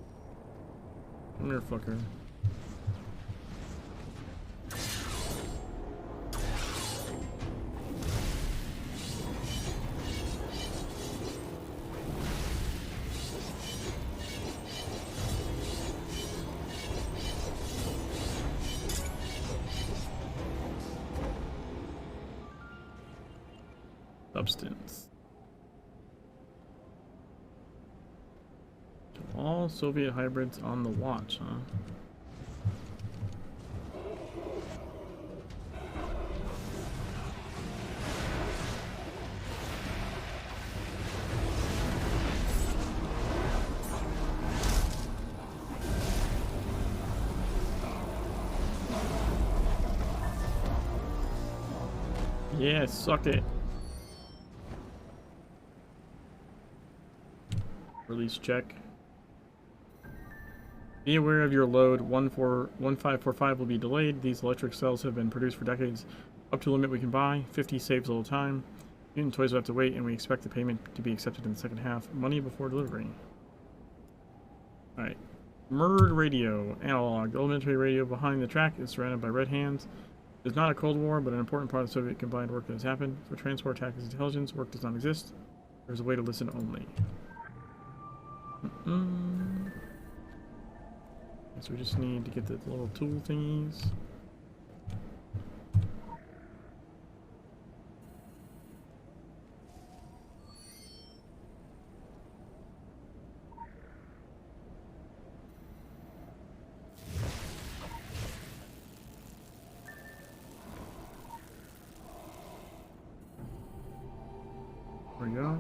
Come here, fucker. Substance. All Soviet hybrids on the watch, huh? Yeah, suck it. Release check. Be aware of your load. 1545 will be delayed. These electric cells have been produced for decades. Up to the limit we can buy. 50 saves a little time. Mutant toys will have to wait, and we expect the payment to be accepted in the second half. Money before delivery. Alright. Murdered radio. Analog. The old military radio behind the track is surrounded by red hands. It is not a Cold War, but an important part of the Soviet combined work that has happened. For transport, tactics, intelligence, work does not exist. There's a way to listen only. So we just need to get the little tool thingies. There we go.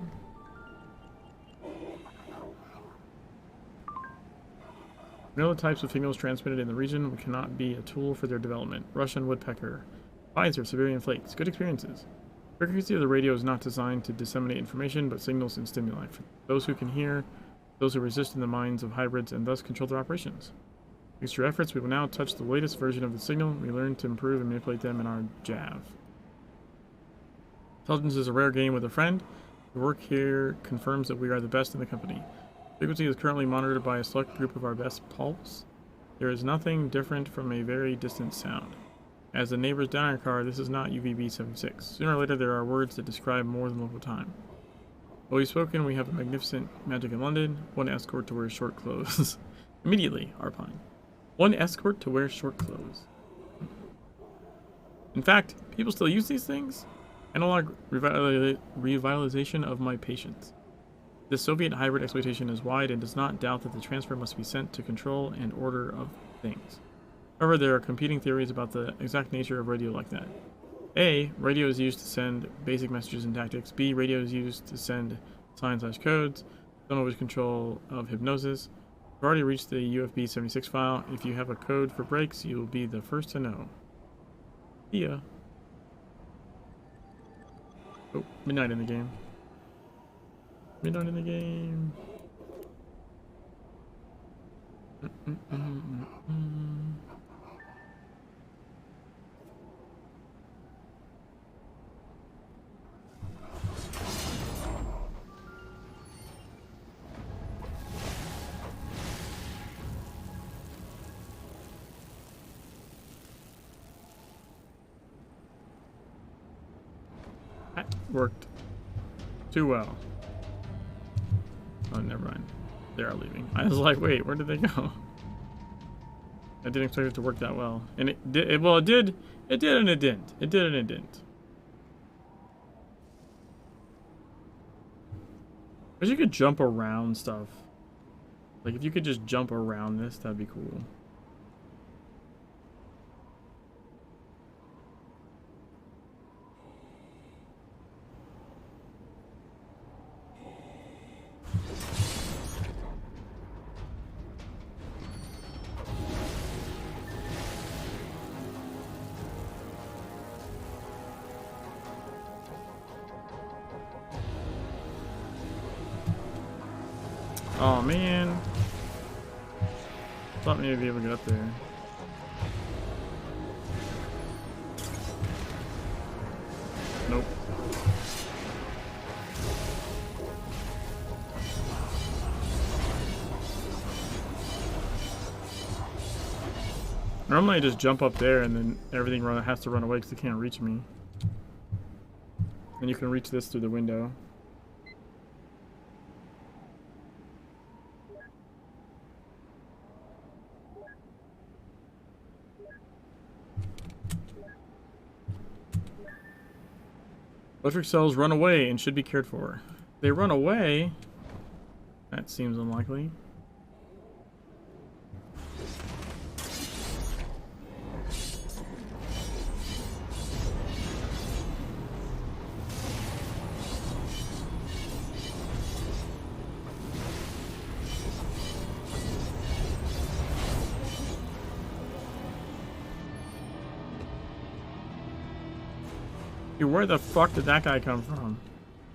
Vanilla types of signals transmitted in the region cannot be a tool for their development. Russian woodpecker. Pfizer, Siberian flakes. Good experiences. Frequency of the radio is not designed to disseminate information, but signals and stimuli. For those who can hear, those who resist in the minds of hybrids and thus control their operations. Thanks to your efforts, we will now touch the latest version of the signal. We learn to improve and manipulate them in our JAV. Intelligence is a rare game with a friend. The work here confirms that we are the best in the company. Frequency is currently monitored by a select group of our best pulse. There is nothing different from a very distant sound. As the neighbors down our car, this is not UVB-76. Sooner or later, there are words that describe more than local time. While we've spoken, we have a magnificent magic in London. One escort to wear short clothes. Immediately, Arpine. One escort to wear short clothes. In fact, people still use these things? Analog revitalization of my patience. The Soviet hybrid exploitation is wide and does not doubt that the transfer must be sent to control and order of things. However, there are competing theories about the exact nature of radio like that. A. Radio is used to send basic messages and tactics. B. Radio is used to send signs/codes. Don't always control of hypnosis. We've already reached the UFB-76 file. If you have a code for brakes, you will be the first to know. See ya. Oh, midnight in the game. Midnight in the game. That worked too well. Oh, never mind. They are leaving. I was like, wait, where did they go? I didn't expect it to work that well. And it did. Well, it did. It did and it didn't. It did and it didn't. Wish you could jump around stuff. Like, if you could just jump around this, that'd be cool. Oh man. Thought maybe I'd be able to get up there. Nope. Normally I just jump up there and then everything has to run away because they can't reach me. And you can reach this through the window. Electric cells run away and should be cared for. They run away? That seems unlikely. Dude, where the fuck did that guy come from?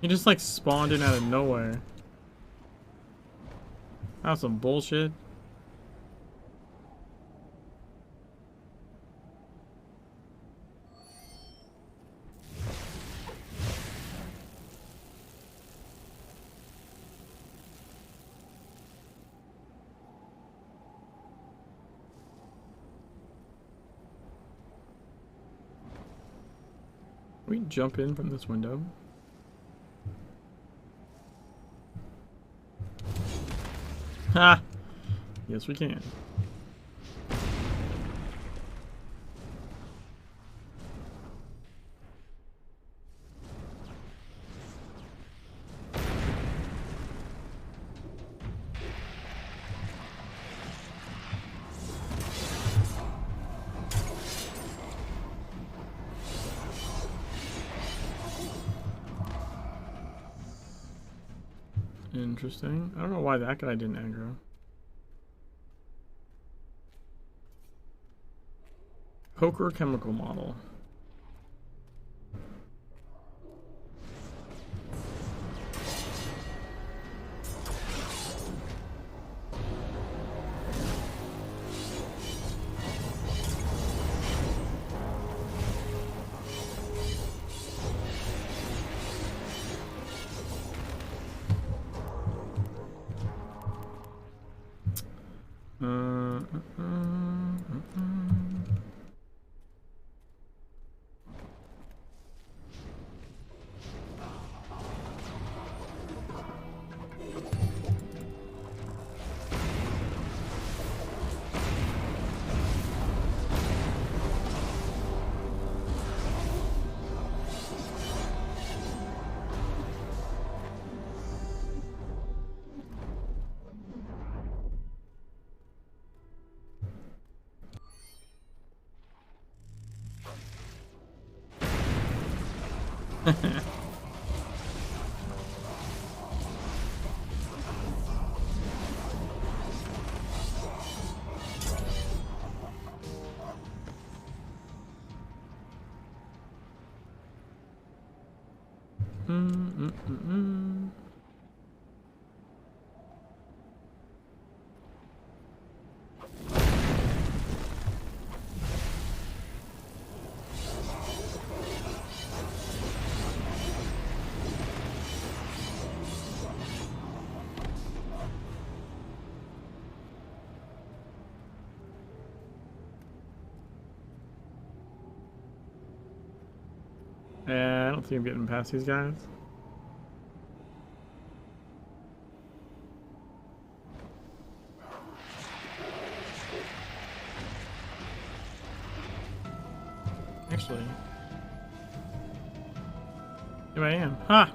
He just like spawned in out of nowhere. That's some bullshit. We jump in from this window. Ha! Yes, we can. Interesting. I don't know why that guy didn't aggro. Poker chemical model. I don't think I'm getting past these guys. Actually, here I am. Ha!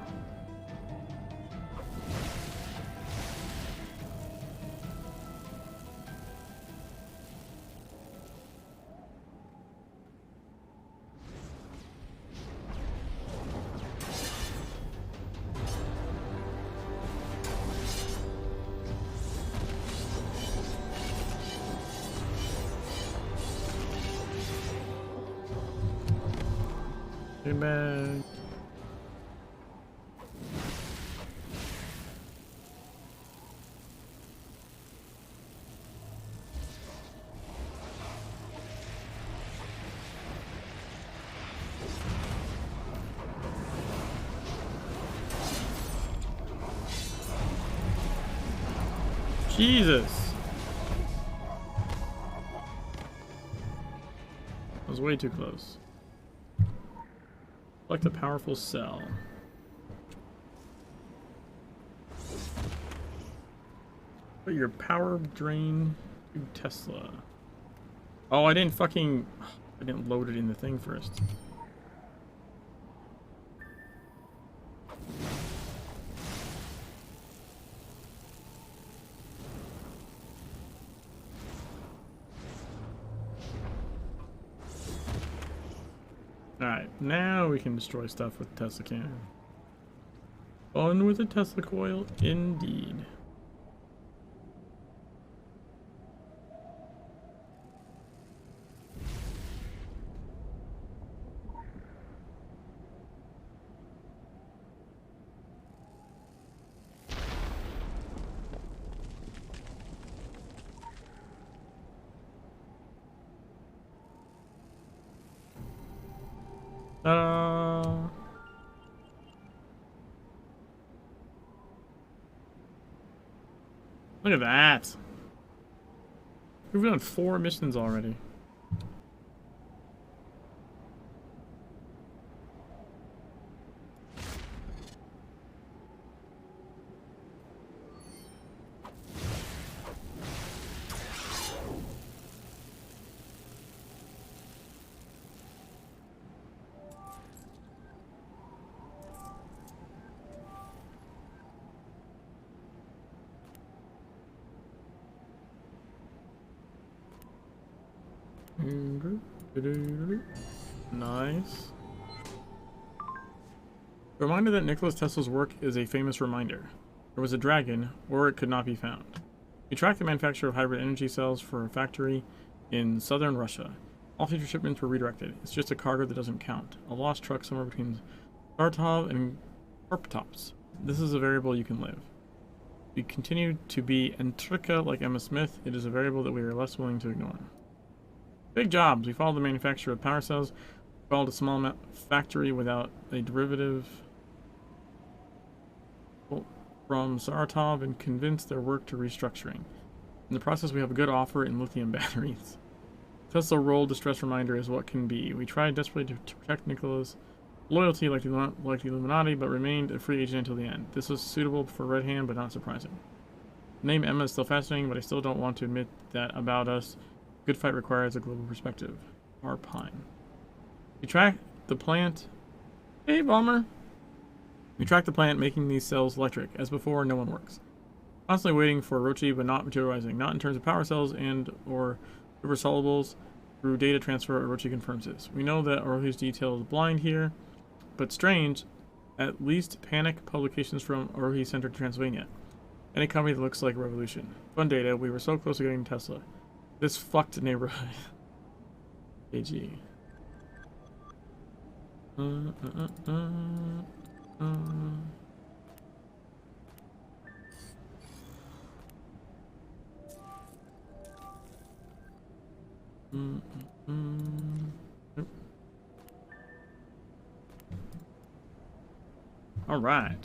Get back. Jesus. That was way too close. Select a powerful cell. Put your power drain to Tesla. Oh, I didn't load it in the thing first. Alright, now we can destroy stuff with Tesla cannon. Fun with a Tesla coil, indeed. Ta-da! Look at that! We've done 4 missions already. Nice. A reminder that Nikola Tesla's work is a famous reminder. There was a dragon, or it could not be found. We tracked the manufacture of hybrid energy cells for a factory in southern Russia. All future shipments were redirected. It's just a cargo that doesn't count. A lost truck somewhere between Saratov and Korptops. This is a variable you can live. We continue to be Entrika like Emma Smith. It is a variable that we are less willing to ignore. Big jobs. We followed the manufacture of power cells. We followed a small factory without a derivative from Saratov and convinced their work to restructuring. In the process, we have a good offer in lithium batteries. Tesla role distress reminder is what can be. We tried desperately to protect Nikola's loyalty like the Illuminati, but remained a free agent until the end. This was suitable for Red Hand, but not surprising. The name Emma is still fascinating, but I still don't want to admit that about us. Good fight requires a global perspective. R. Pine. We track the plant. Hey, Bomber. We track the plant making these cells electric. As before, no one works. Constantly waiting for Orochi, but not materializing. Not in terms of power cells and or super solubles. Through data transfer, Orochi confirms this. We know that Orochi's detail is blind here, but strange. At least panic publications from Orochi Center to Transylvania. Any company that looks like a revolution. Fun data. We were so close to getting Tesla. This fucked neighborhood. AG. All right.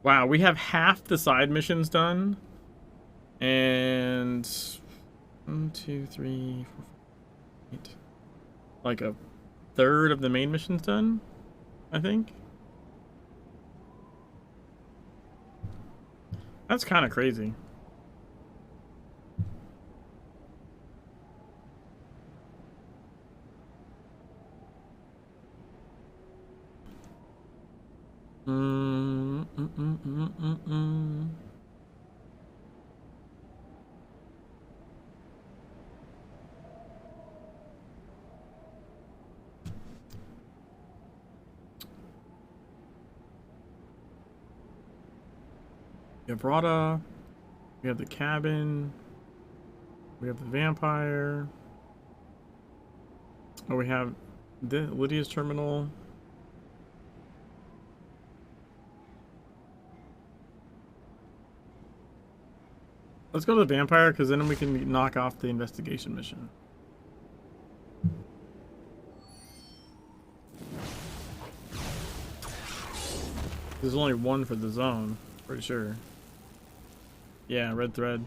Wow, we have half the side missions done. And 1, 2, 3, 4, 5, 8. Like a third of the main missions done, I think. That's kind of crazy. We have Rada. We have the cabin. We have the vampire. Oh, we have Lydia's terminal. Let's go to the vampire, because then we can knock off the investigation mission. There's only one for the zone, pretty sure. Yeah, red thread.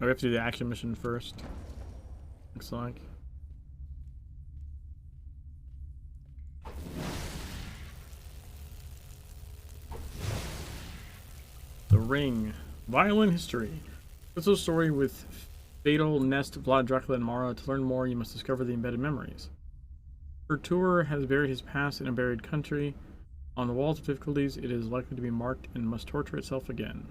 Oh, we have to do the action mission first. Looks like. The Ring. Violent history. This is a story with Fatal, Nest, Vlad, Dracula, and Mara. To learn more, you must discover the embedded memories. Her tour has buried his past in a buried country. On the walls of difficulties, it is likely to be marked and must torture itself again.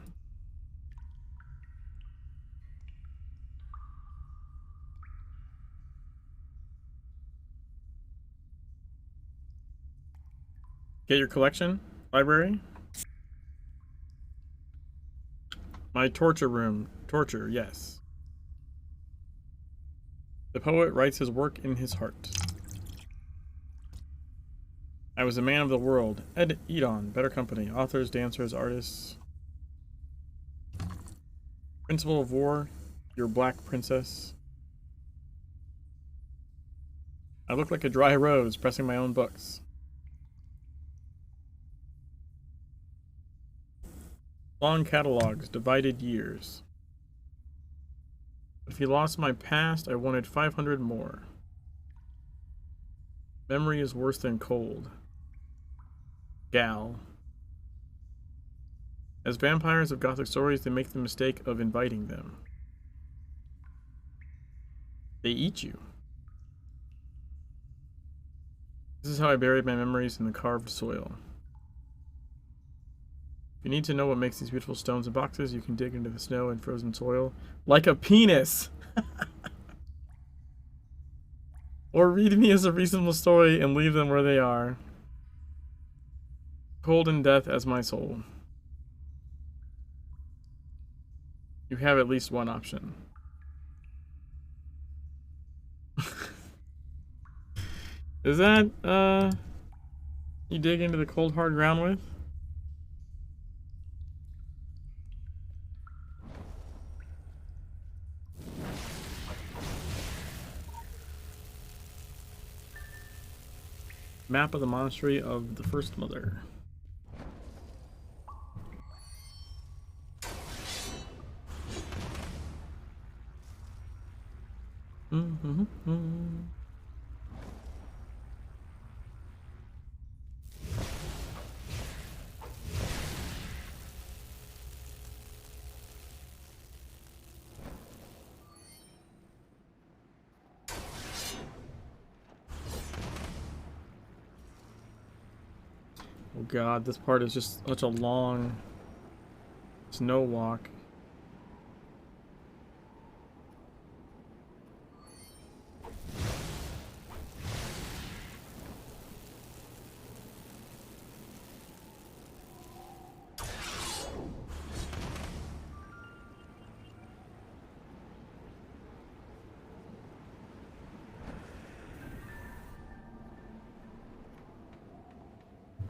Get your collection? Library? My torture room. Torture, yes. The poet writes his work in his heart. I was a man of the world. Ed Edon, Better Company. Authors, dancers, artists. Principle of War. Your Black Princess. I look like a dry rose pressing my own books. Long catalogs, divided years. If you lost my past, I wanted 500 more. Memory is worse than cold. Gal. As vampires of Gothic stories, they make the mistake of inviting them. They eat you. This is how I buried my memories in the carved soil. If you need to know what makes these beautiful stones and boxes, you can dig into the snow and frozen soil like a penis! Or read me as a reasonable story and leave them where they are. Cold in death as my soul. You have at least one option. Is that, you dig into the cold hard ground with? Map of the Monastery of the First Mother. Oh god, this part is just such a long snow walk.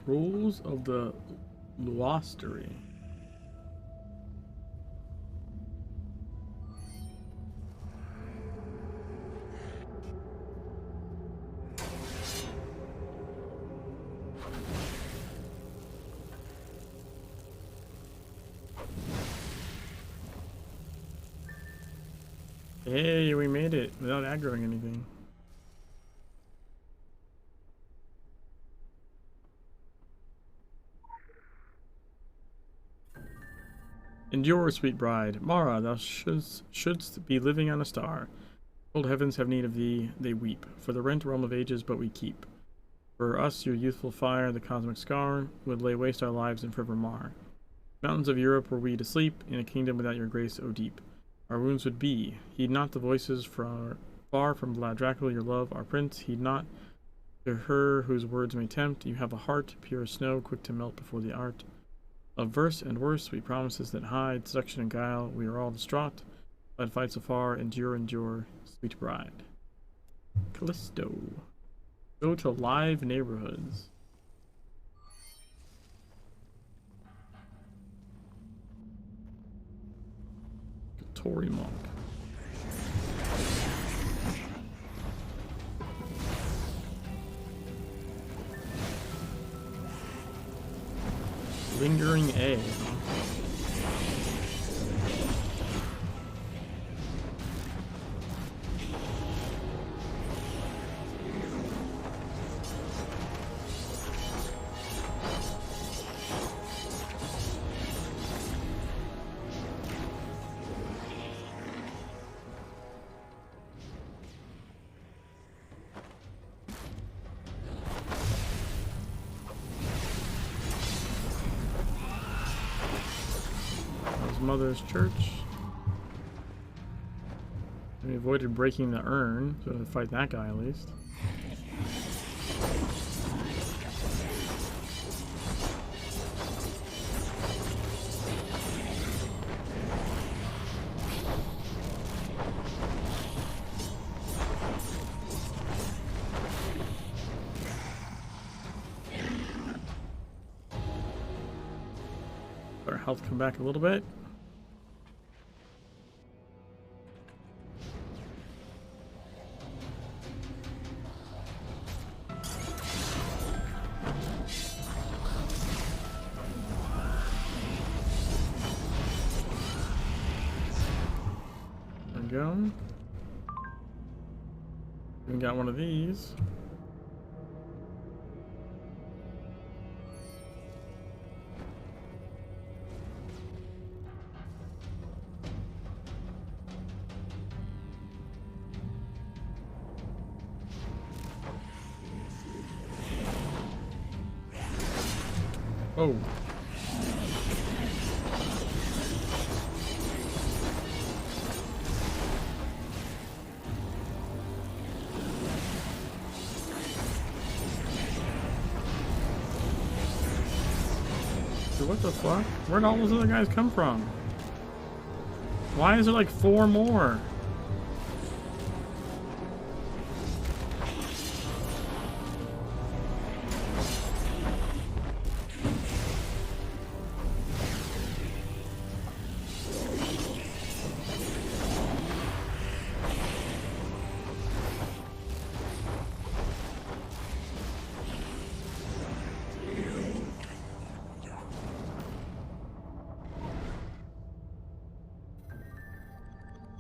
Rules of the Luostery. Hey, we made it without aggroing anything. Endure, sweet bride. Mara, thou shouldst be living on a star. Cold heavens have need of thee, they weep. For the rent realm of ages but we keep. For us, your youthful fire, the cosmic scar, would lay waste our lives in forever mar. Mountains of Europe were we to sleep, in a kingdom without your grace, O deep. Our wounds would be. Heed not the voices far from Vlad Dracula, your love, our prince. Heed not to her whose words may tempt. You have a heart, pure as snow, quick to melt before the art of verse and worse, sweet promises that hide seduction and guile. We are all distraught. Let fight so far, endure, sweet bride. Callisto. Go to live neighborhoods. Tory monk. Lingering A. Mother's church. We avoided breaking the urn, so to fight that guy at least. Our health come back a little bit. There we go. We got one of these. Oh. Dude, what the fuck? Where'd all those other guys come from? Why is there like 4 more?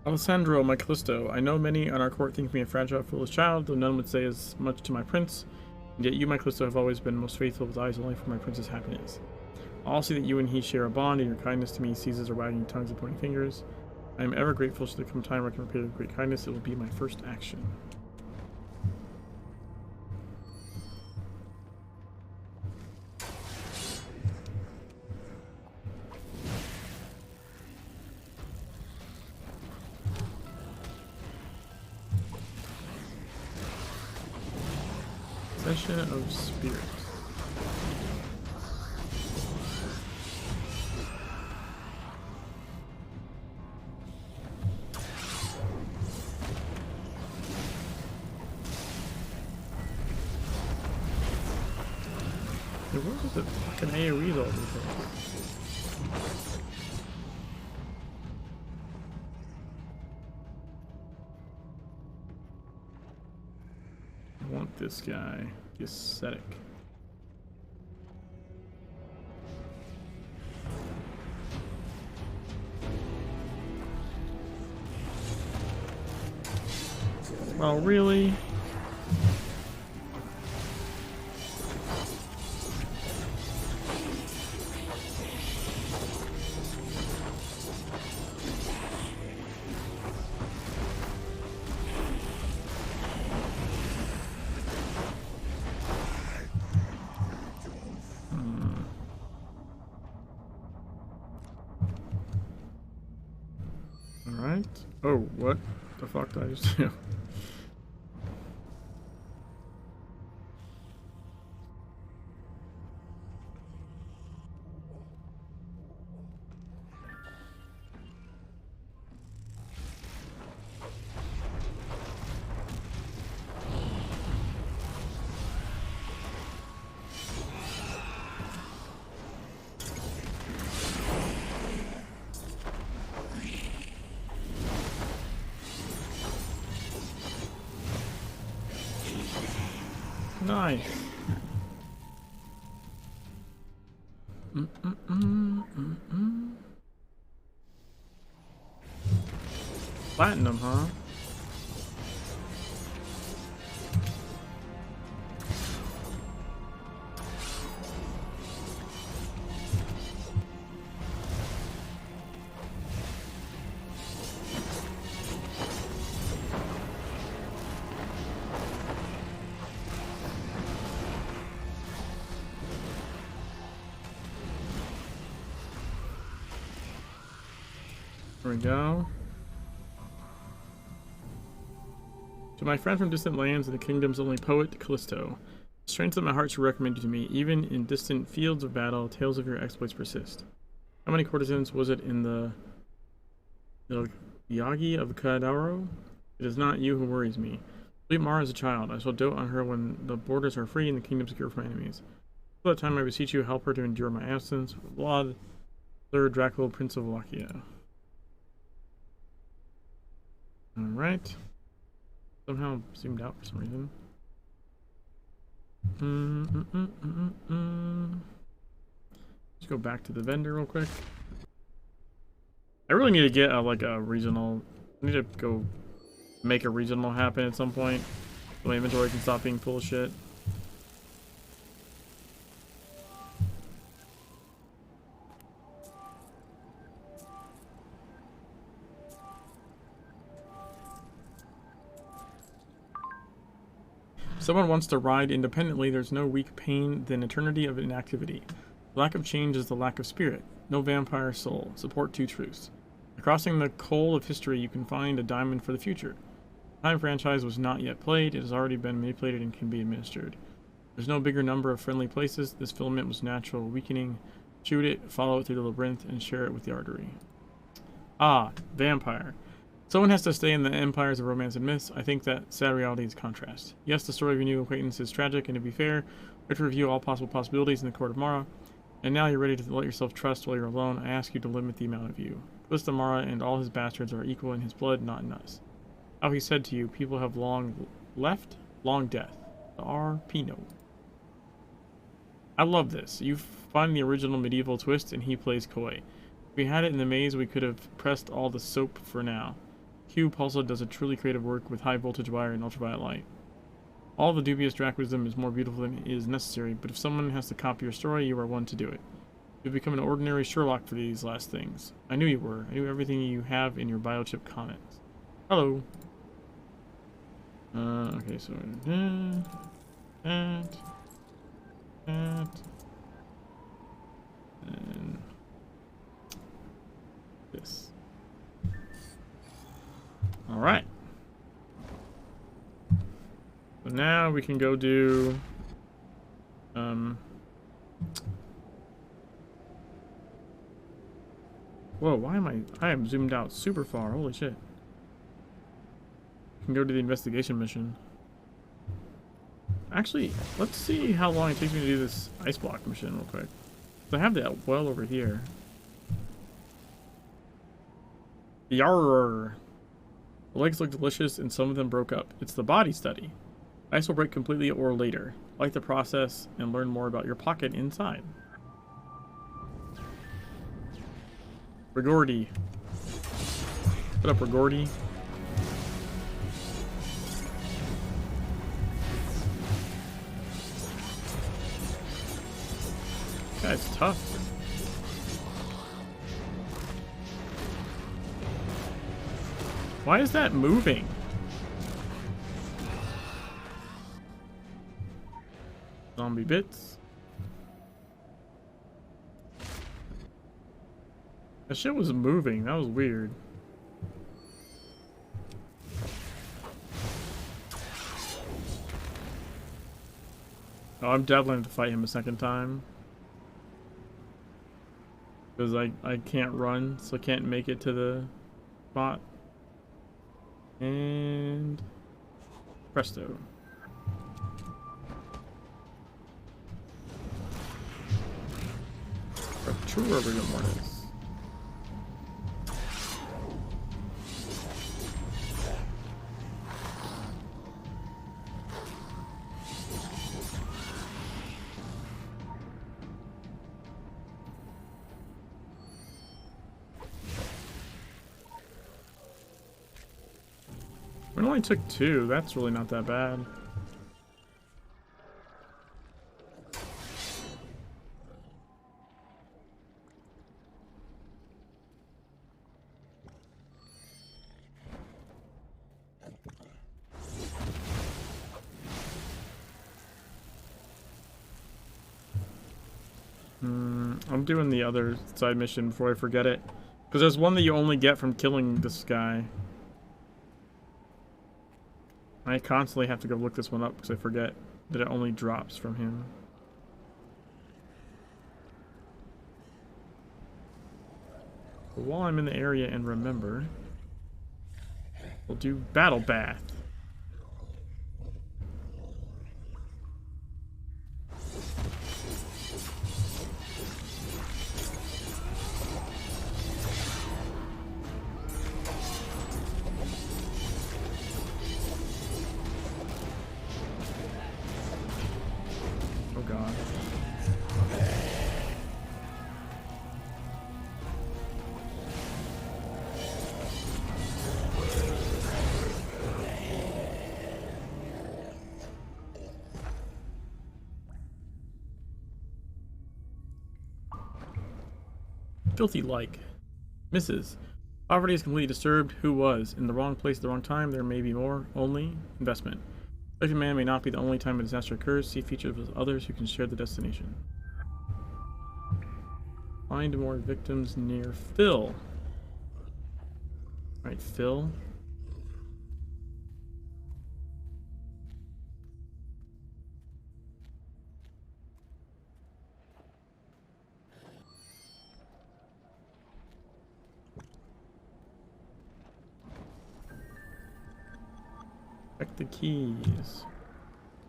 Alessandro, my Callisto, I know many on our court think me a fragile, foolish child, though none would say as much to my prince. And yet you, my Callisto, have always been most faithful with eyes only for my prince's happiness. I'll see that you and he share a bond, and your kindness to me ceases or wagging tongues and pointing fingers. I am ever grateful. Should there come time where I can repay with great kindness, it will be my first action. Session of Spirits. Dude, what is the fucking AoEs all these things? I want this guy, the ascetic. Well, really? Alright. Oh, what the fuck did I just do? Nice. Platinum, huh? There we go. To my friend from distant lands and the kingdom's only poet, Callisto, strength of my heart should recommend you to me. Even in distant fields of battle, tales of your exploits persist. How many courtesans was it in the Yagi of Kadaro? It is not you who worries me. Sweet Mara is a child. I shall dote on her when the borders are free and the kingdom secure from my enemies. Till that time, I beseech you, help her to endure my absence. Blood. Third Dracula, Prince of Wallachia. Alright. Somehow zoomed out for some reason. Let's go back to the vendor real quick. I really need to get like a regional. I need to go make a regional happen at some point so my inventory can stop being full of shit. If someone wants to ride independently, there's no weak pain than eternity of inactivity. The lack of change is the lack of spirit. No vampire soul. Support two truths. By crossing the coal of history, you can find a diamond for the future. The Time franchise was not yet played. It has already been manipulated and can be administered. There's no bigger number of friendly places. This filament was natural weakening. Shoot it, follow it through the labyrinth, and share it with the artery. Ah, vampire. Someone has to stay in the empires of romance and myths. I think that sad reality is contrast. Yes, the story of your new acquaintance is tragic, and to be fair, we have to review all possible possibilities in the court of Mara. And now you're ready to let yourself trust while you're alone. I ask you to limit the amount of you. Calista Mara and all his bastards are equal in his blood, not in us. How he said to you, people have long left, long death. The RPWalk. I love this. You find the original medieval twist and he plays coy. If we had it in the maze, we could have pressed all the soap for now. Cube also does a truly creative work with high voltage wire and ultraviolet light. All the dubious Draculism is more beautiful than is necessary, but if someone has to copy your story, you are one to do it. You've become an ordinary Sherlock for these last things. I knew you were. I knew everything you have in your biochip comments. Hello. Okay, so that, and this. All right. So now we can go do whoa, why am I am zoomed out super far. Holy shit. We can go to the investigation mission. Actually, let's see how long it takes me to do this ice block mission real quick. So I have that well over here. Yarr. The legs look delicious and some of them broke up. It's the body study. Ice will break completely or later. Like the process and learn more about your pocket inside. Rigordy. What up, Rigordy? Guy's tough. Why is that moving? Zombie bits. That shit was moving. That was weird. Oh, I'm definitely going to fight him a second time. Because I can't run, so I can't make it to the spot. And presto. True rigor mortis. It only took 2. That's really not that bad. I'm doing the other side mission before I forget it. Because there's one that you only get from killing this guy. I constantly have to go look this one up because I forget that it only drops from him. But while I'm in the area and remember, we'll do Battle Bath. filthy like. Mrs. Poverty is completely disturbed. Who was? In the wrong place at the wrong time. There may be more. Only. Investment. Life in man may not be the only time a disaster occurs. See features with others who can share the destination. Find more victims near Phil. Alright, Phil. Check the keys.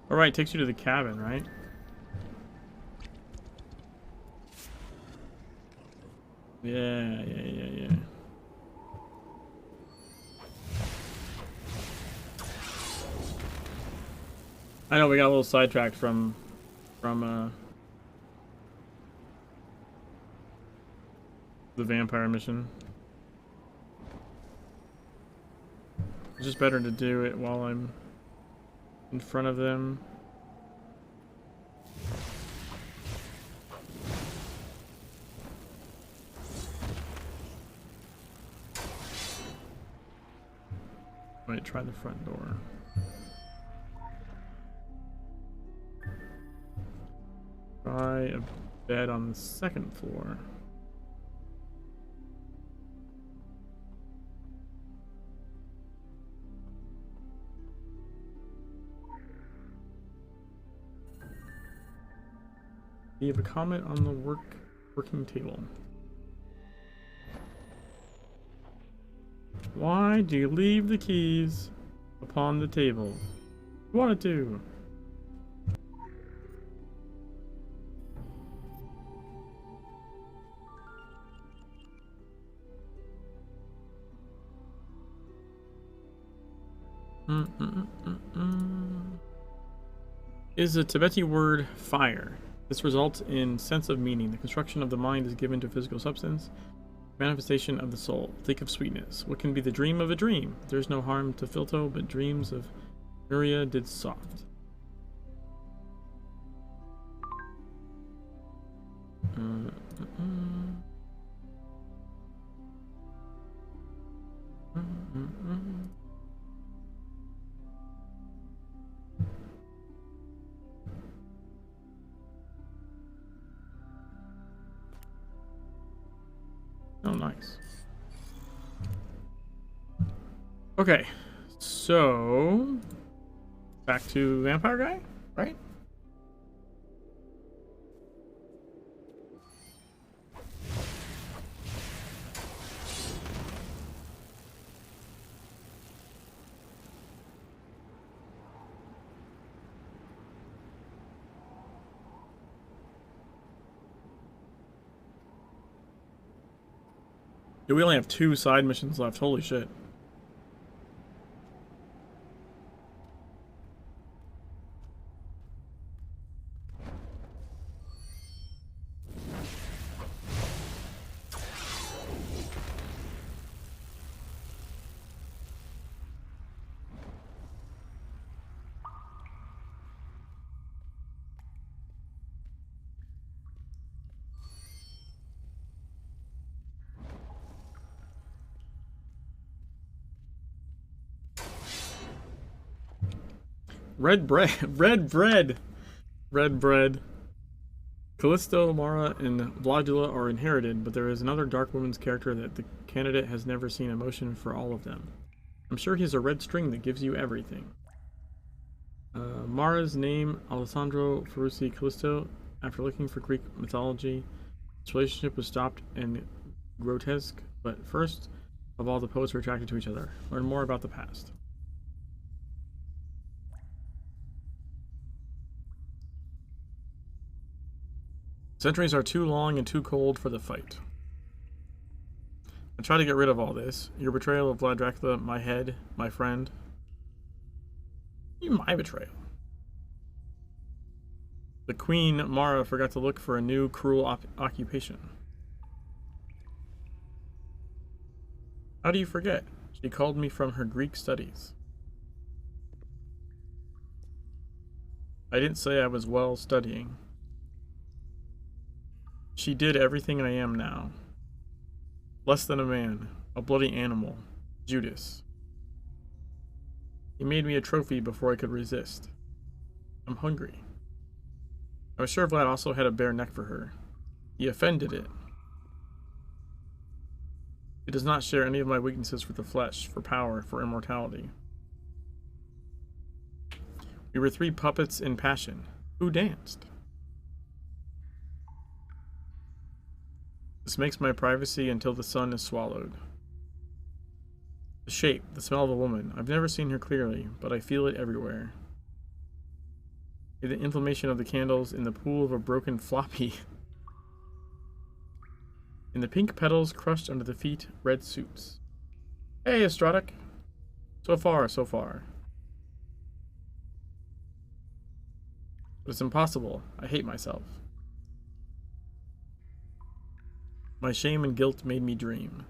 Alright, takes you to the cabin, right? Yeah. I know we got a little sidetracked from the vampire mission. It's just better to do it while I'm in front of them. Might try the front door. Try a bed on the second floor. Leave a comment on the working table. Why do you leave the keys upon the table? You wanted to. Is a Tibetan word fire. This results in sense of meaning. The construction of the mind is given to physical substance. Manifestation of the soul. Think of sweetness. What can be the dream of a dream? There's no harm to Filto, but dreams of Nuria did soft. Oh, nice. Okay, so back to vampire guy, right? Dude, we only have 2 side missions left. Holy shit. Red bread. Red bread. Red bread. Callisto, Mara, and Vladula are inherited, but there is another Dark Woman's character that the candidate has never seen emotion for all of them. I'm sure he has a red string that gives you everything. Mara's name, Alessandro Ferrucci Callisto. After looking for Greek mythology, this relationship was stopped and grotesque, but first of all, the poets were attracted to each other. Learn more about the past. Centuries are too long and too cold for the fight. I try to get rid of all this. Your betrayal of Vlad Dracula, my head, my friend. My betrayal. The Queen Mara forgot to look for a new cruel occupation. How do you forget? She called me from her Greek studies. I didn't say I was well studying. She did everything I am now. Less than a man. A bloody animal. Judas. He made me a trophy before I could resist. I'm hungry. I was sure Vlad also had a bare neck for her. He offended it. He does not share any of my weaknesses for the flesh, for power, for immortality. We were three puppets in passion. Who danced? This makes my privacy until the sun is swallowed. The shape, the smell of a woman. I've never seen her clearly, but I feel it everywhere. The inflammation of the candles in the pool of a broken floppy. In the pink petals crushed under the feet, red suits. Hey, Estratic. So far, so far. But it's impossible. I hate myself. My shame and guilt made me dream.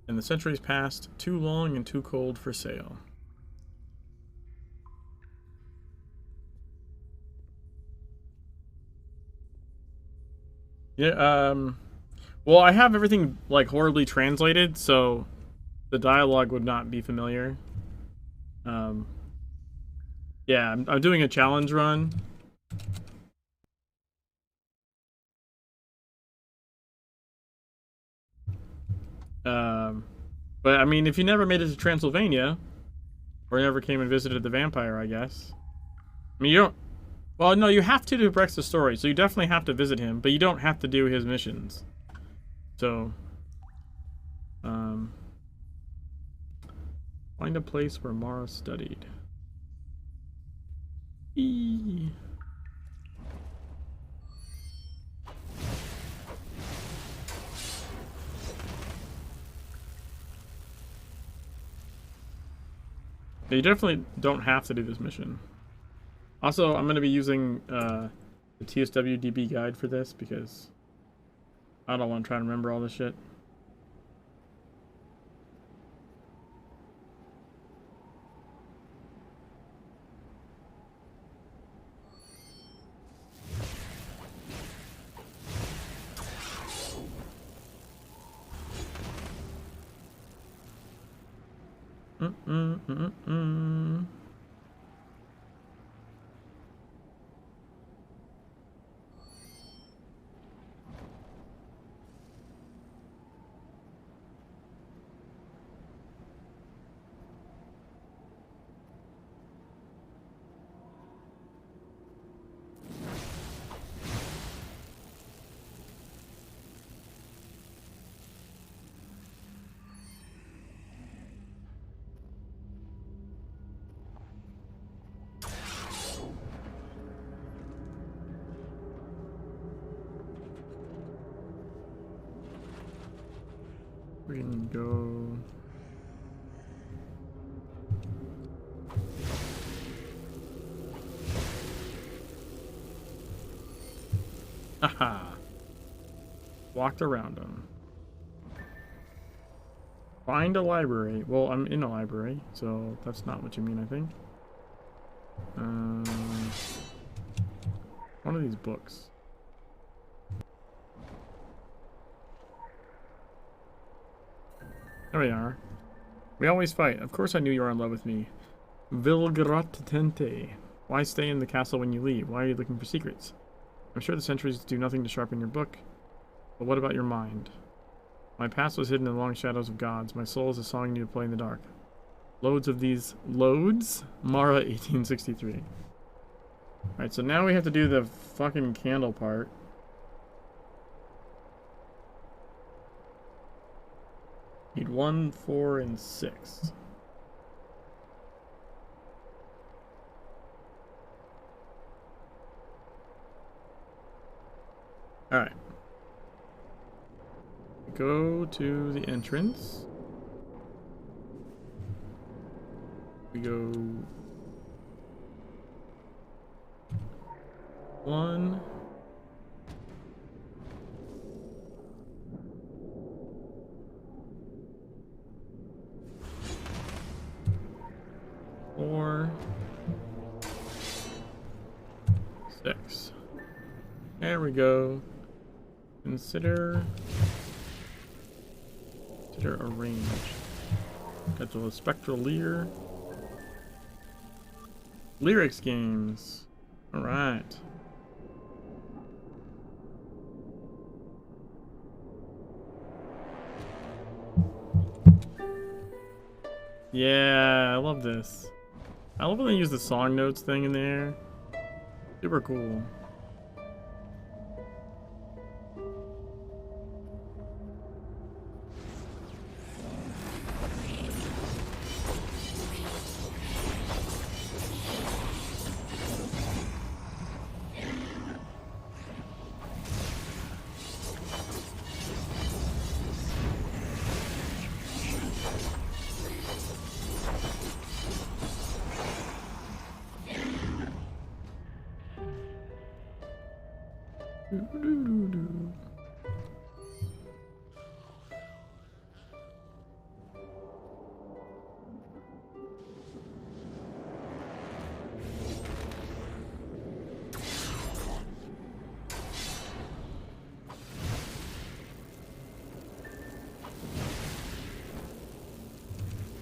And the centuries passed, too long and too cold for sail. Yeah, well, I have everything, like, horribly translated, so the dialogue would not be familiar. Yeah, I'm doing a challenge run. But, I mean, if you never made it to Transylvania, or never came and visited the vampire, I guess. I mean, you don't... Well, no, you have to do Brex's story, so you definitely have to visit him, but you don't have to do his missions. So... Find a place where Mara studied. Eee. You definitely don't have to do this mission. Also, I'm going to be using the TSW DB guide for this because I don't want to try and remember all this shit. We can go... Haha. Walked around them. Find a library. Well, I'm in a library, so that's not what you mean, I think. One of these books. There we are. We always fight. Of course I knew you were in love with me. Vilgratente. Why stay in the castle when you leave? Why are you looking for secrets? I'm sure the centuries do nothing to sharpen your book. But what about your mind? My past was hidden in the long shadows of gods. My soul is a song you to play in the dark. Loads of these... Loads? Mara 1863. Alright, so now we have to do the fucking candle part. Need 1, 4, and 6. Alright. Go to the entrance. We go... 1... 4... 6. There we go. Consider arrange. Got the spectral leer. Lyrics games. Alright. Yeah, I love this. I love when they use the song notes thing in there. Super cool.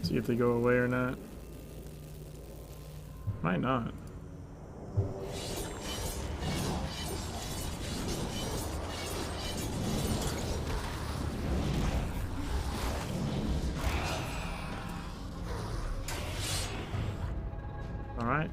See if they go away or not. Might not. All right.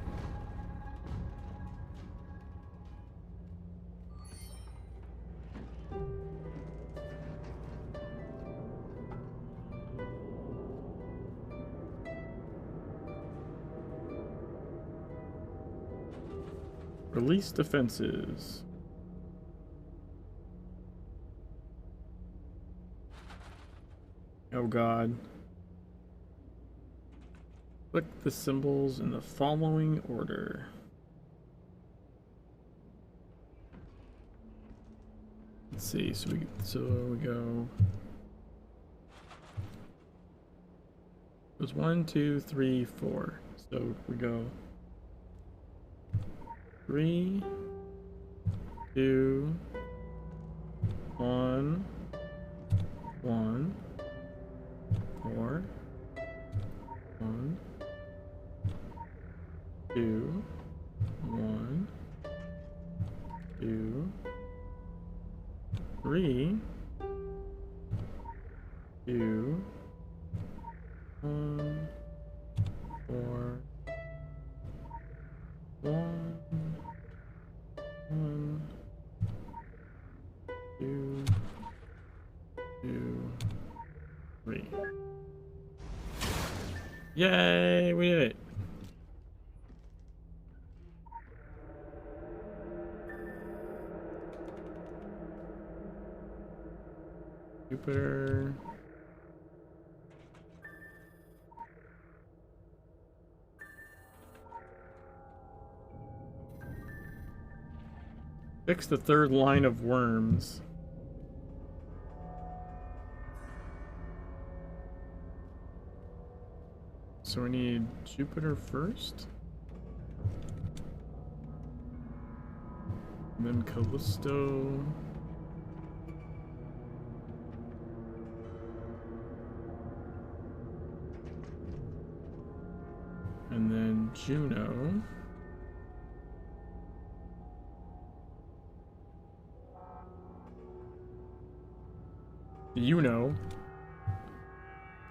Release defenses. Oh God. Click the symbols in the following order. Let's see, so we go. It was 1, 2, 3, 4. So we go 3, 2, 1, 1, 4, 1, 2, 1, 2, 3, 2, 1, 4, 1, 1, 2, 2, 3. Yay, we did it. Jupiter. Fix the third line of worms. So we need Jupiter first. And then Callisto. And then Juno.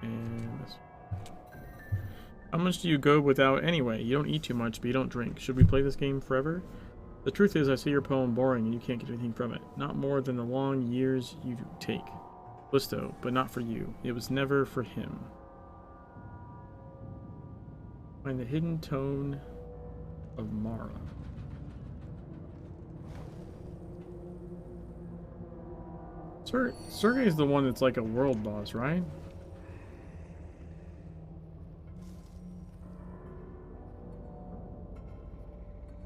And this. How much do you go without anyway? You don't eat too much, but you don't drink. Should we play this game forever? The truth is, I see your poem boring and you can't get anything from it. Not more than the long years you take. Listo, but not for you. It was never for him. Find the hidden tone of Mara. Sergey is the one that's like a world boss, right?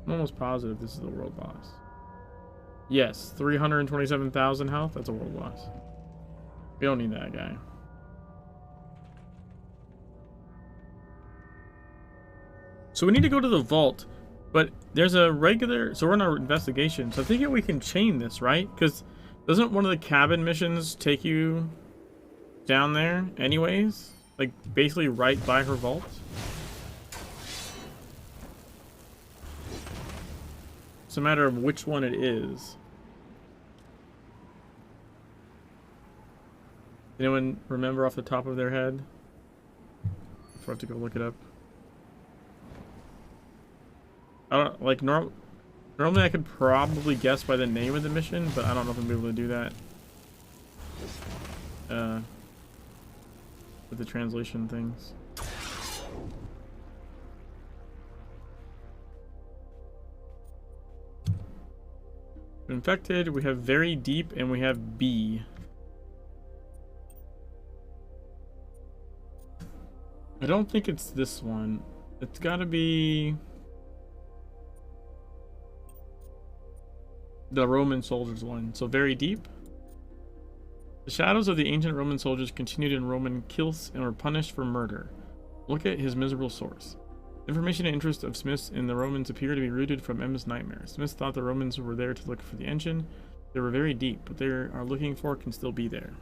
I'm almost positive this is the world boss. Yes, 327,000 health. That's a world boss. We don't need that guy. So we need to go to the vault But there's a regular, so we're on our investigation. So I think we can chain this, right? Because doesn't one of the cabin missions take you down there anyways? Like basically right by her vault? It's a matter of which one it is. Anyone remember off the top of their head? If I have to go look it up. I don't like normally I could probably guess by the name of the mission, but I don't know if I'm able to do that. With the translation things. Infected, we have very deep, and we have B. I don't think it's this one. It's gotta be the Roman soldiers one. So very deep. The shadows of the ancient Roman soldiers continued in Roman kills and were punished for murder. Look at his miserable source. Information and interest of Smiths in the Romans appear to be rooted from Emma's nightmare. Smiths thought the Romans were there to look for the engine. They were very deep, but they are looking for can still be there.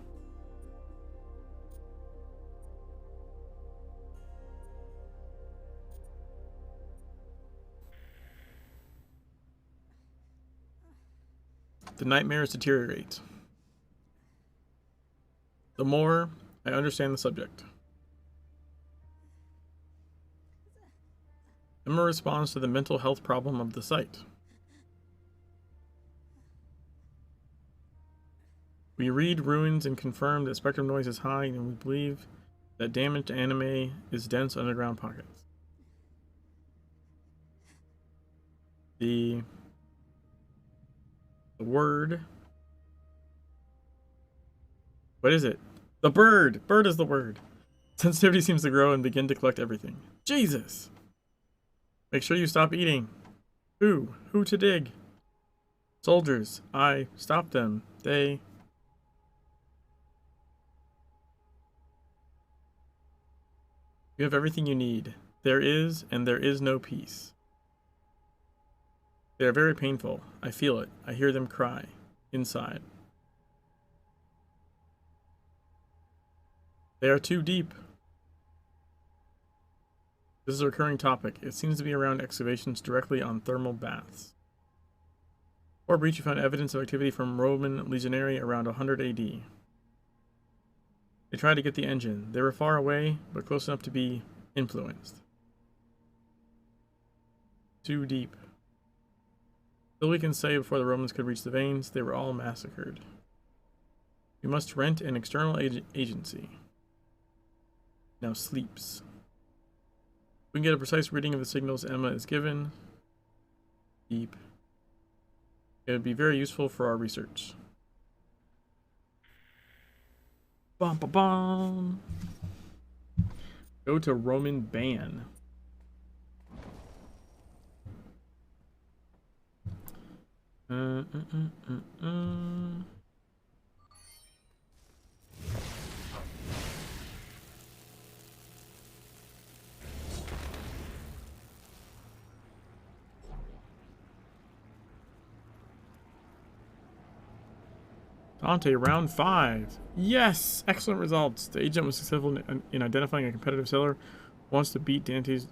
The nightmares deteriorate. The more I understand the subject. Emma responds to the mental health problem of the site. We read ruins and confirm that spectrum noise is high, and we believe that damaged anime is dense underground pockets. The word. What is it? The bird! Bird is the word. Sensitivity seems to grow and begin to collect everything. Jesus! Make sure you stop eating. Who to dig? Soldiers. I stopped them. They... You have everything you need. There is, and there is no peace. They are very painful. I feel it. I hear them cry. Inside. They are too deep. This is a recurring topic. It seems to be around excavations directly on thermal baths. Or breach, you found evidence of activity from Roman legionary around 100 AD. They tried to get the engine. They were far away, but close enough to be influenced. Too deep. Still we can say before the Romans could reach the veins, they were all massacred. We must rent an external agency. Now sleeps. We can get a precise reading of the signals Emma is given. Deep. It would be very useful for our research. Bum, bum, bum. Go to Roman ban. Dante, round 5. Yes! Excellent results. The agent was successful in identifying a competitive seller who wants to beat Dante's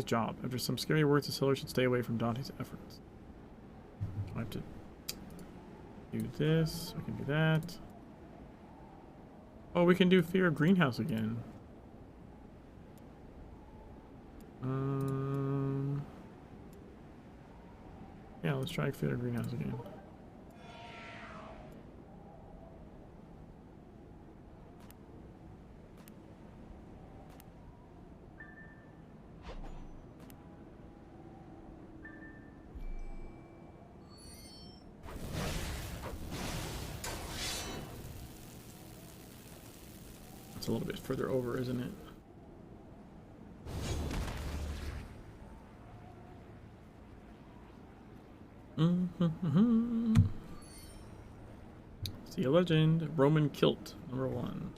job. After some scary words, the seller should stay away from Dante's efforts. I have to do this. I can do that. Oh, we can do Fear of Greenhouse again. Yeah, let's try Fear of Greenhouse again. A little bit further over, isn't it? See a legend. Roman kilt, number 1.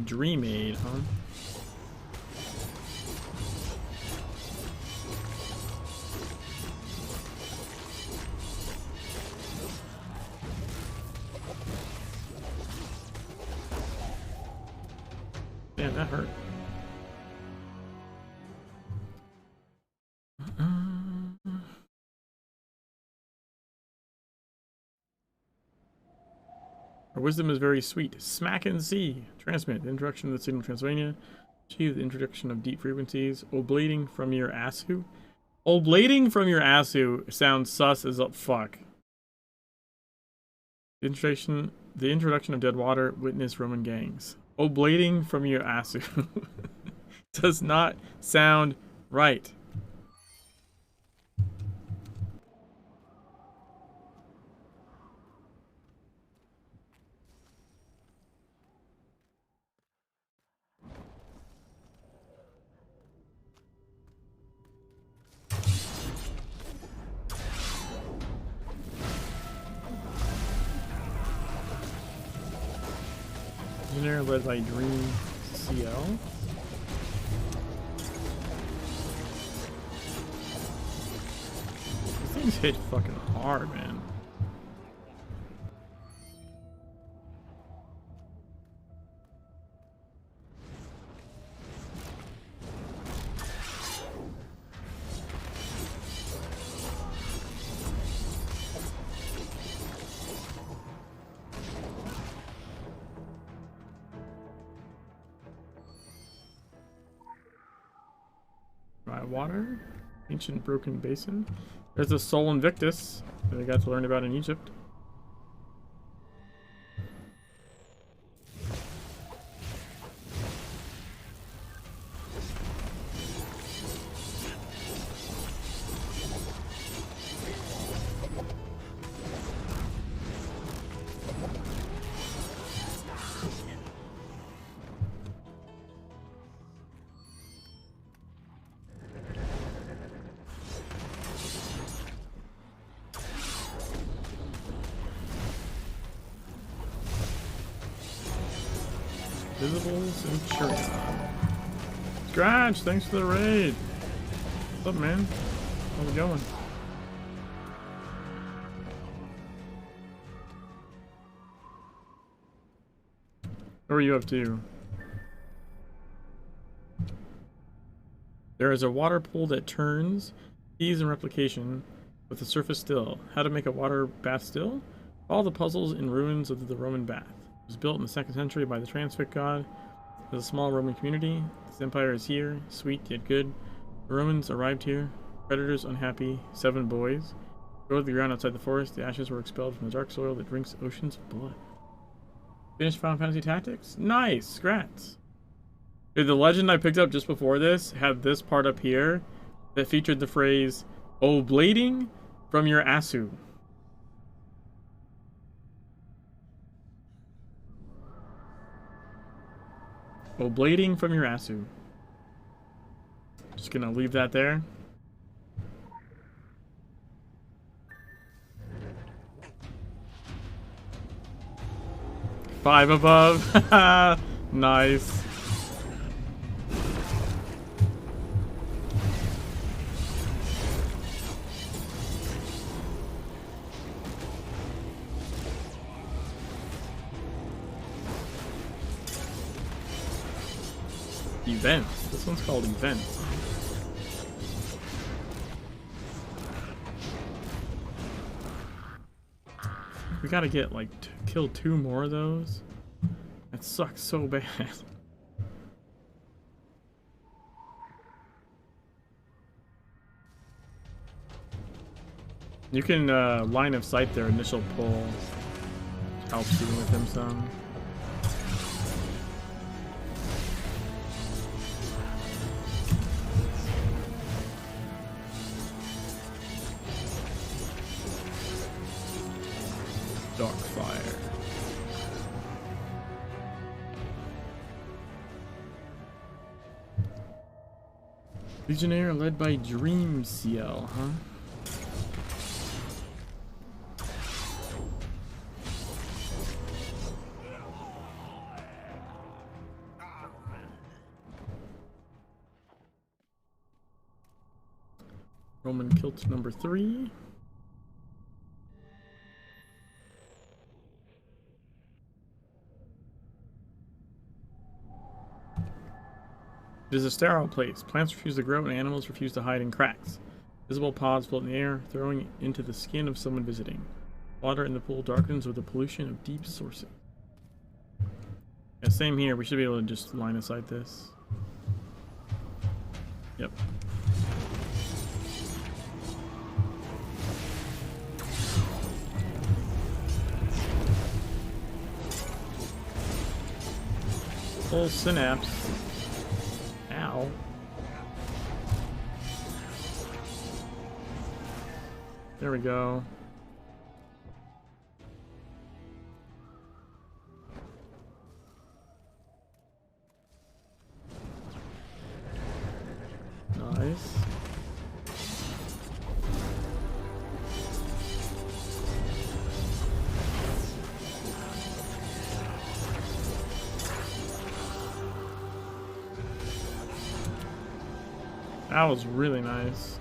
Dream Aid, huh? Damn, that hurt. Our wisdom is very sweet. Smack and see. Transmit. Introduction of the signal Transylvania. Achieve the introduction of deep frequencies. Oblating from your assu. Oblating from your assu sounds sus as a fuck. The introduction of dead water. Witness Roman gangs. Oblating from your assu. Does not sound right. Engineer led by Dream CL. These things hit fucking hard, man. Water, ancient broken basin. There's the Sol Invictus that I got to learn about in Egypt. Visible Centurion. Scratch, thanks for the raid. What's up, man? How's it going? What are you up to? There is a water pool that turns, keys and replication, with the surface still. How to make a water bath still? All the puzzles in ruins of the Roman bath. It was built in the 2nd century by the Transfic god. There's a small Roman community. This empire is here, sweet yet good. The Romans arrived here. Predators unhappy. 7 boys. Go to the ground outside the forest. The ashes were expelled from the dark soil that drinks oceans of blood. Finished Final Fantasy Tactics? Nice! Scrats! Dude, the legend I picked up just before this had this part up here that featured the phrase, "Oblating from your assu." Oblating from your assu. Just gonna leave that there. Five above. Nice. Events. This one's called Events. We gotta get like kill 2 more of those. That sucks so bad. You can line of sight their initial pull. Helps you with him some. Dark fire. Legionnaire led by Dream CL, huh? Roman kilt number 3. It is a sterile place. Plants refuse to grow and animals refuse to hide in cracks. Visible pods float in the air, throwing into the skin of someone visiting. Water in the pool darkens with the pollution of deep sources. Yeah, same here. We should be able to just line of sight this. Yep. Full synapse. Ow. There we go. Nice. That was really nice.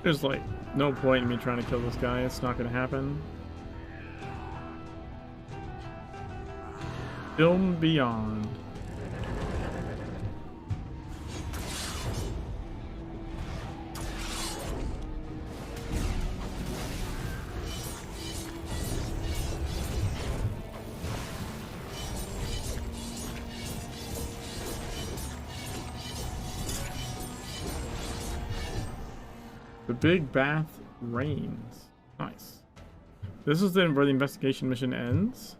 There's like no point in me trying to kill this guy. It's not gonna happen. Film Beyond. The Big Bath Rains. Nice. This is then where the investigation mission ends.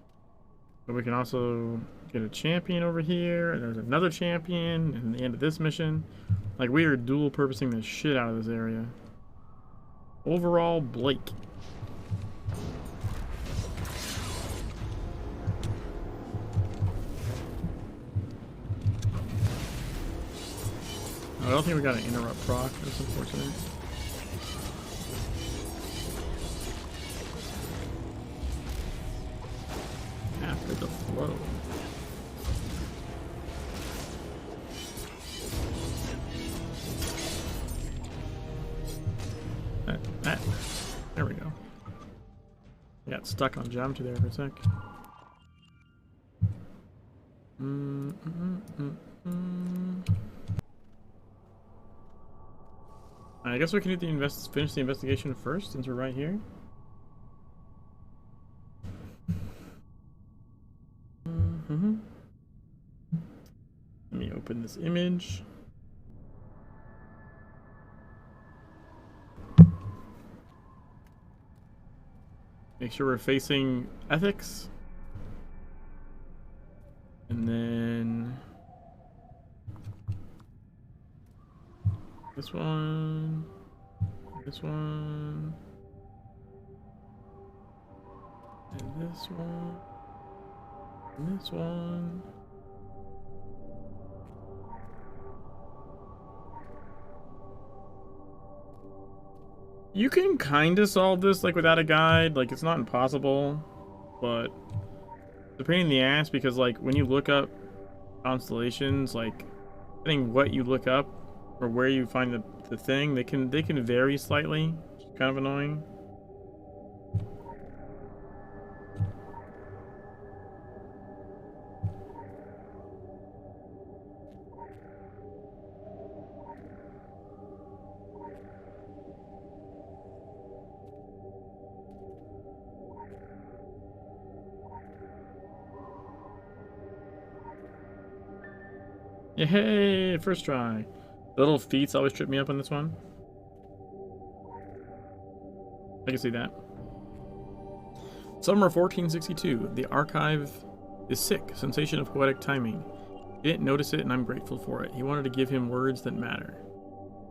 But we can also get a champion over here, and there's another champion, and the end of this mission. Like, we are dual purposing the shit out of this area. Overall, Blake. I don't think we got an interrupt proc. That's unfortunate. After the flow. There we go. I got stuck on geometry there for a sec. I guess we can do the finish the investigation first, since we're right here. Let me open this image. Make sure we're facing ethics. And then this one, and this one. And this one. You can kind of solve this like without a guide. Like, it's not impossible, but it's a pain in the ass because like when you look up constellations, like depending what you look up or where you find the thing, they can vary slightly. It's kind of annoying. Yay! First try. The little feats always trip me up on this one. I can see that. Summer 1462. The archive is sick. Sensation of poetic timing. He didn't notice it, and I'm grateful for it. He wanted to give him words that matter.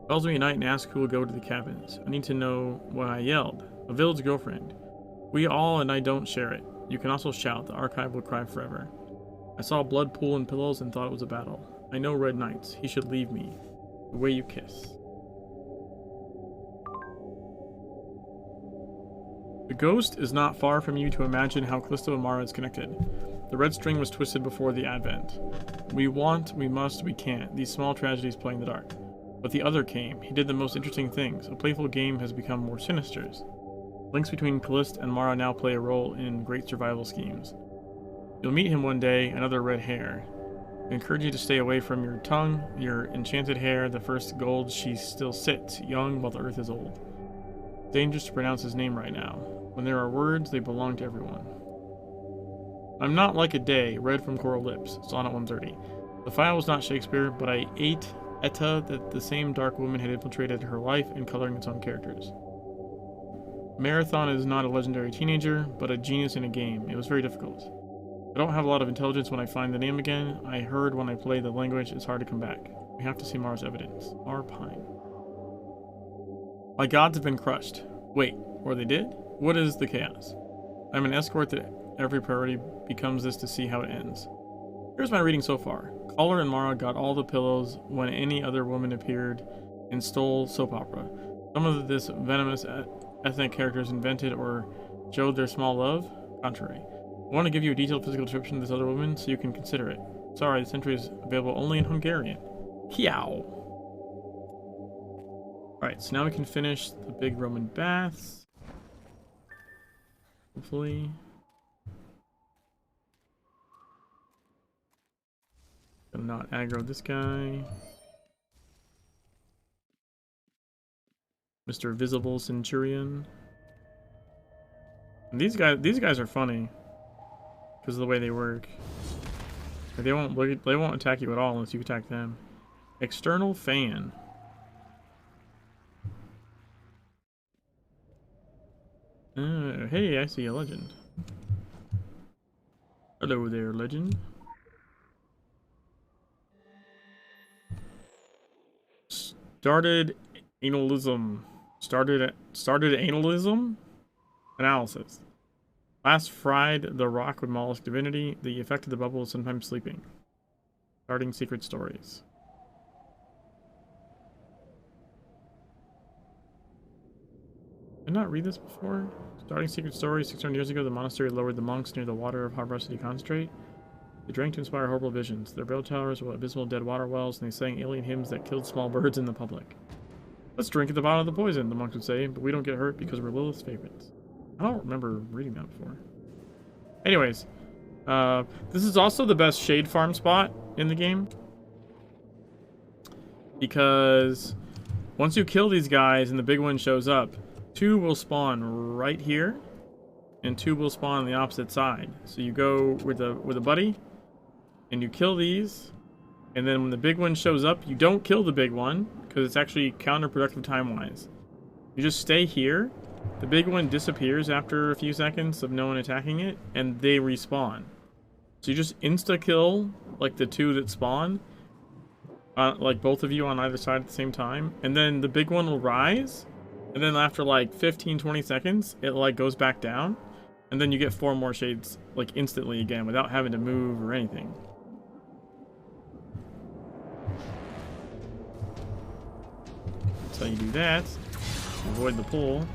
Calls me at night and asks who will go to the cabins. I need to know why I yelled. A village girlfriend. We all, and I don't share it. You can also shout. The archive will cry forever. I saw a blood pool and pillows and thought it was a battle. I know red knights. He should leave me. The way you kiss. The ghost is not far from you to imagine how Callisto and Mara is connected. The red string was twisted before the advent. We want, we must, we can't. These small tragedies play in the dark. But the other came. He did the most interesting things. A playful game has become more sinisters. Links between Callisto and Mara now play a role in great survival schemes. You'll meet him one day, another red hair. I encourage you to stay away from your tongue, your enchanted hair, the first gold she still sits, young while the earth is old. Dangerous to pronounce his name right now. When there are words, they belong to everyone. I'm not like a day, read from Coral Lips, Sonnet 130. The file was not Shakespeare, but I ate Etta that the same dark woman had infiltrated her life and coloring its own characters. Marathon is not a legendary teenager, but a genius in a game. It was very difficult. I don't have a lot of intelligence when I find the name again. I heard when I play the language, it's hard to come back. We have to see Mara's evidence. Mar Pine. My gods have been crushed. Wait, or they did? What is the chaos? I'm an escort that every priority becomes this to see how it ends. Here's my reading so far. Caller and Mara got all the pillows when any other woman appeared and stole soap opera. Some of this venomous ethnic characters invented or showed their small love. Contrary. I want to give you a detailed physical description of this other woman so you can consider it. Sorry, this entry is available only in Hungarian. Yow. Alright, so now we can finish the big Roman baths. Hopefully. Gonna not aggro this guy. Mr. Visible Centurion. And these guys are funny because of the way they work. They won't attack you at all unless you attack them. External fan. Hey, I see a legend. Hello there, legend. Started analism. Started analism? Analysis. Last fried the rock with mollusk divinity. The effect of the bubble is sometimes sleeping. Starting secret stories. Did I not read this before? Starting secret stories. 600 years ago, the monastery lowered the monks near the water of Harbor City Concentrate. They drank to inspire horrible visions. Their bell towers were abysmal dead water wells, and they sang alien hymns that killed small birds in the public. Let's drink at the bottom of the poison, the monks would say, but we don't get hurt because we're Lilith's favorites. I don't remember reading that before. Anyways, this is also the best shade farm spot in the game. Because once you kill these guys and the big one shows up, 2 will spawn right here, and 2 will spawn on the opposite side. So you go with a buddy, and you kill these, and then when the big one shows up, you don't kill the big one, because it's actually counterproductive time-wise. You just stay here, the big one disappears after a few seconds of no one attacking it, and they respawn. So you just insta-kill, like, the 2 that spawn, like both of you on either side at the same time, and then the big one will rise, and then after like 15-20 seconds, it like goes back down, and then you get 4 more shades like instantly again without having to move or anything. That's how you do that. Avoid the pool.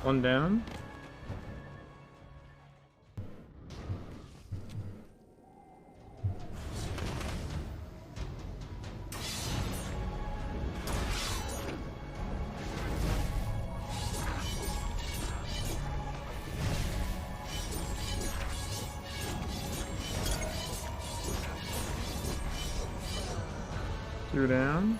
One down. Two down.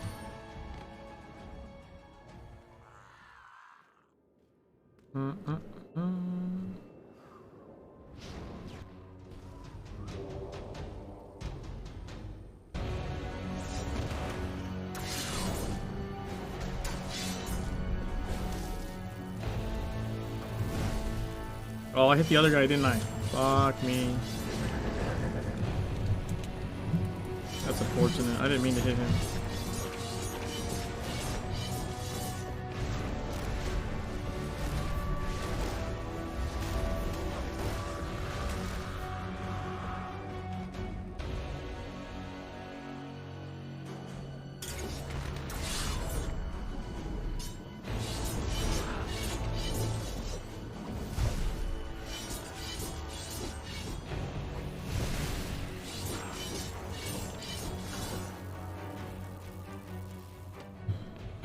Oh, I hit the other guy, didn't I? Fuck me. That's unfortunate. I didn't mean to hit him.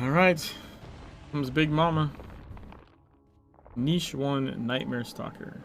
Alright. Comes Big Mama. Niche 1 Nightmare Stalker.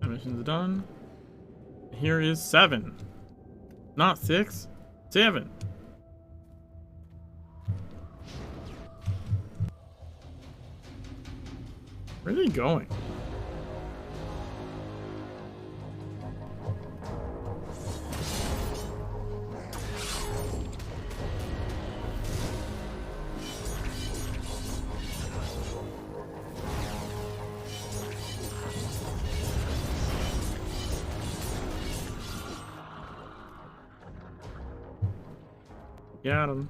That mission's done. Here is 7. Not 6. 7. Where are they going? Got him.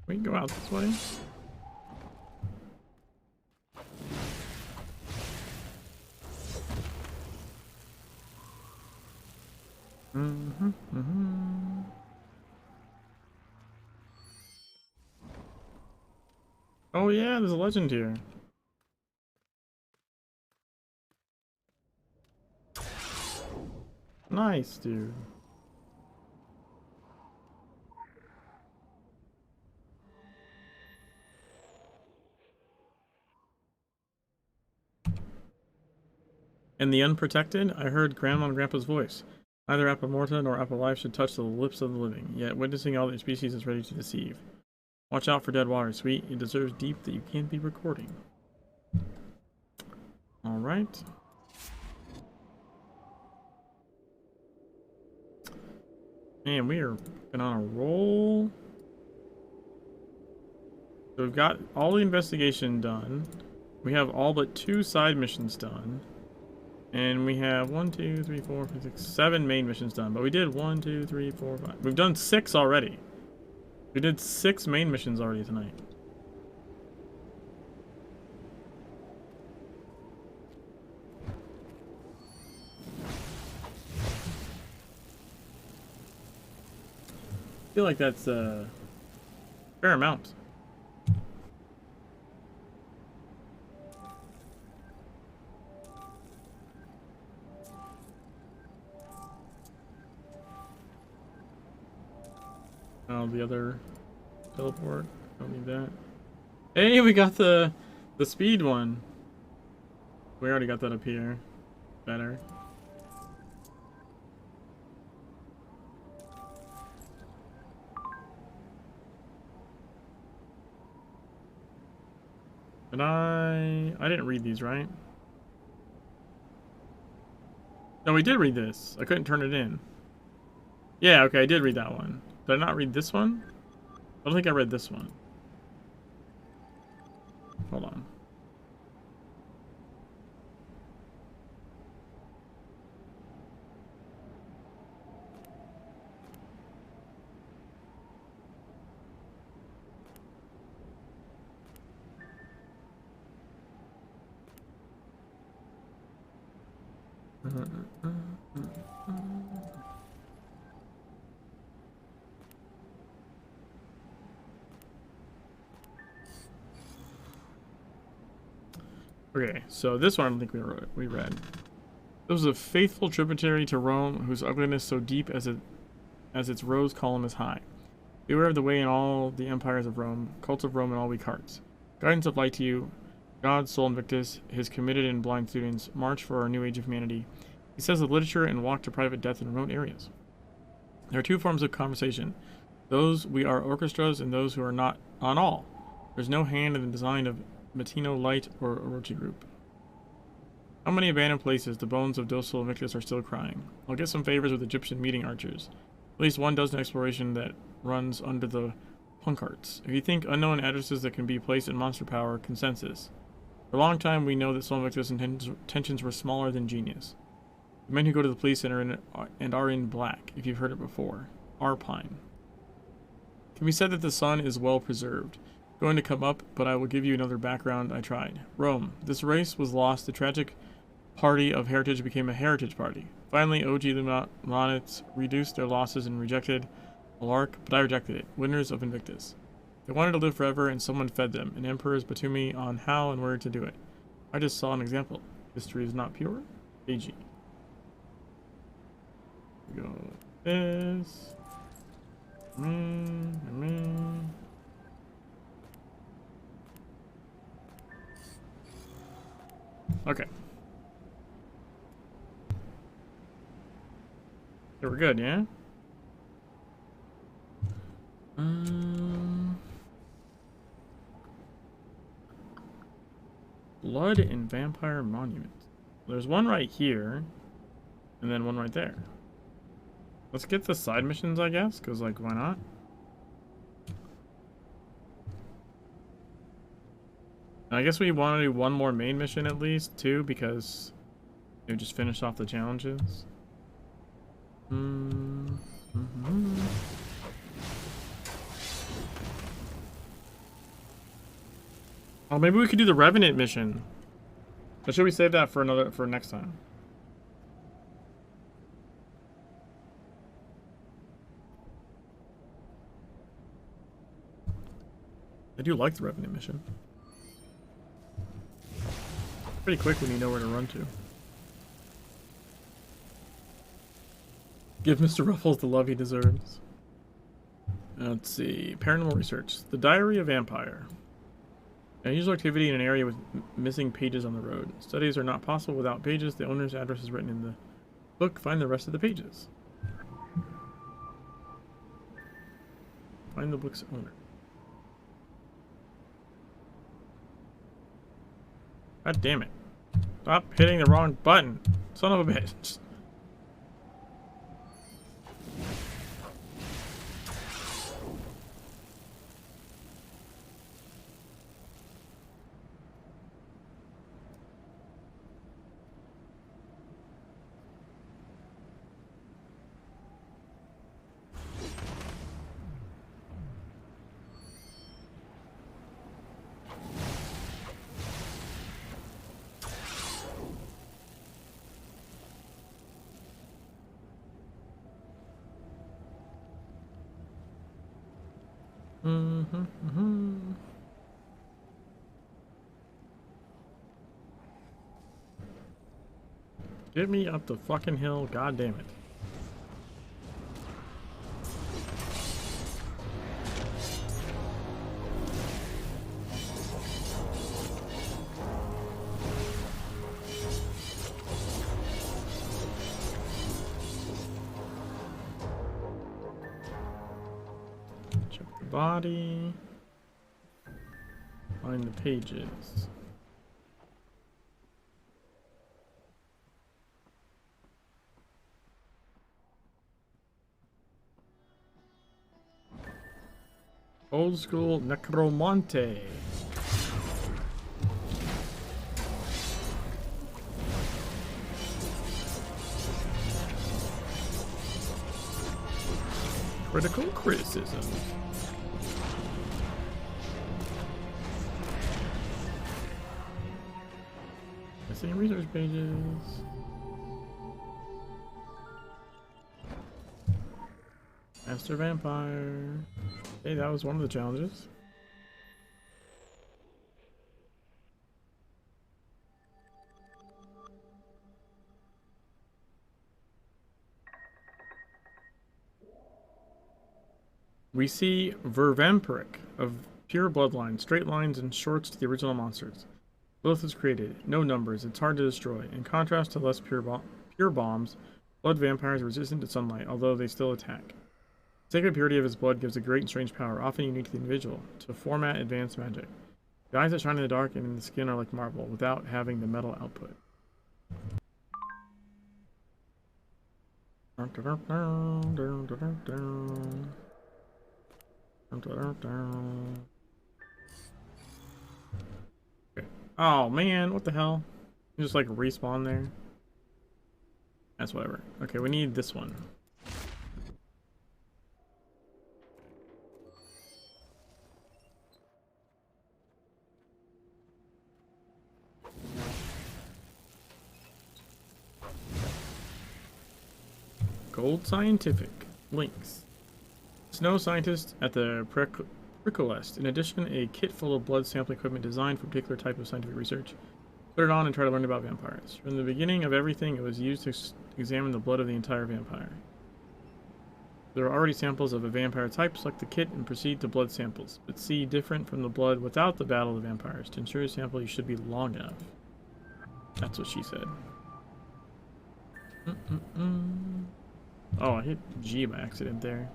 We can go out this way. Oh yeah, there's a legend here. Nice, dude. In the unprotected, I heard Grandma and Grandpa's voice. Neither Apple Morta nor Apple Life should touch the lips of the living, yet witnessing all their species is ready to deceive. Watch out for dead water, sweet. It deserves deep that you can't be recording. Alright. Man, we are on a roll. So we've got all the investigation done. We have all but 2 side missions done. And we have 1, 2, 3, 4, 5, 6, 7 main missions done. But we did 1, 2, 3, 4, 5. We've done 6 already. We did 6 main missions already tonight. I feel like that's a fair amount. Oh, the other teleport. Don't need that. Hey, we got the speed one. We already got that up here. Better. Did I didn't read these, right? No, we did read this. I couldn't turn it in. Yeah, okay, I did read that one. Did I not read this one? I don't think I read this one. Hold on. Okay, so this one I don't think we read. There was a faithful tributary to Rome, whose ugliness so deep as its rose column is high. Beware of the way in all the empires of Rome, cults of Rome in all weak hearts. Guidance of light to you, God, Soul Invictus, his committed and blind students, march for our new age of humanity. He says of literature and walk to private death in remote areas. There are two forms of conversation. Those we are orchestras and those who are not on all. There's no hand in the design of Matino Light or Orochi Group. How many abandoned places the bones of docile Invictus are still crying? I'll get some favors with Egyptian meeting archers. At least 12 exploration that runs under the punkarts. If you think unknown addresses that can be placed in monster power, consensus. For a long time we know that Soul Invictus intentions were smaller than genius. The men who go to the police center and are in black, if you've heard it before. Arpine. It can be said that the sun is well preserved. Going to come up, but I will give you another background I tried. Rome. This race was lost. The tragic party of heritage became a heritage party. Finally, OG Lumanites reduced their losses and rejected Alark, but I rejected it. Winners of Invictus. They wanted to live forever, and someone fed them, and emperors Batumi on how and where to do it. I just saw an example. History is not pure. AG. We go like this. Okay. So we're good, yeah? Blood and Vampire Monument. There's one right here, and then one right there. Let's get the side missions, I guess, because, like, why not? I guess we want to do one more main mission at least, too, because we just finished off the challenges. Oh, maybe we could do the Revenant mission. Or should we save that for next time? I do like the Revenant mission. Pretty quick when you know where to run to. Give Mr. Ruffles the love he deserves. Let's see. Paranormal research. The Diary of Vampire. Unusual activity in an area with missing pages on the road. Studies are not possible without pages. The owner's address is written in the book. Find the rest of the pages. Find the book's owner. God damn it. Stop hitting the wrong button. Son of a bitch. Get me up the fucking hill, god damn it. Check the body. Find the pages. Old school Necromante. Critical criticism. Missing research pages. Master Vampire. Okay, that was one of the challenges. We see Vervampiric of pure bloodline, straight lines and shorts to the original monsters. Lilith was created, no numbers, it's hard to destroy. In contrast to less pure bombs, blood vampires are resistant to sunlight, although they still attack. The sacred purity of his blood gives a great and strange power, often unique to the individual, to format advanced magic. The eyes that shine in the dark and in the skin are like marble, without having the metal output. Okay. Oh man, what the hell? You just like respawn there? That's whatever. Okay, we need this one. Gold Scientific. Links. Snow scientist at the Pricolest. In addition, a kit full of blood sampling equipment designed for a particular type of scientific research. Put it on and try to learn about vampires. From the beginning of everything, it was used to examine the blood of the entire vampire. There are already samples of a vampire type. Select the kit and proceed to blood samples, but see different from the blood without the battle of the vampires. To ensure your sample, you should be long enough. That's what she said. Oh, I hit G by accident there.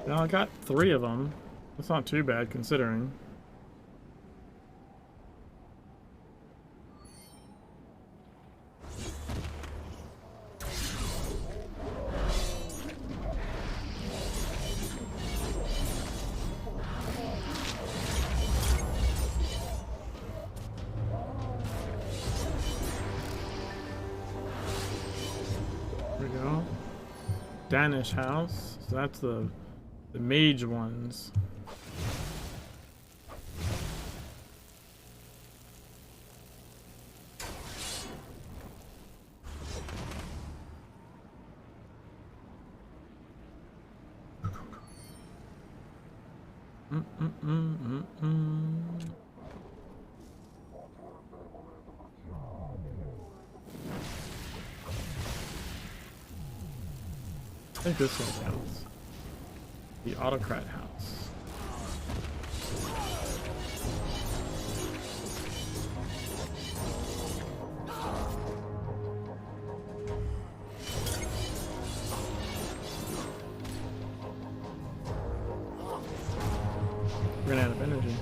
Now I got 3 of them. That's not too bad considering. There we go. Danish house. So that's the mage ones. I think this one counts. The Autocrat House. Ran out of energy.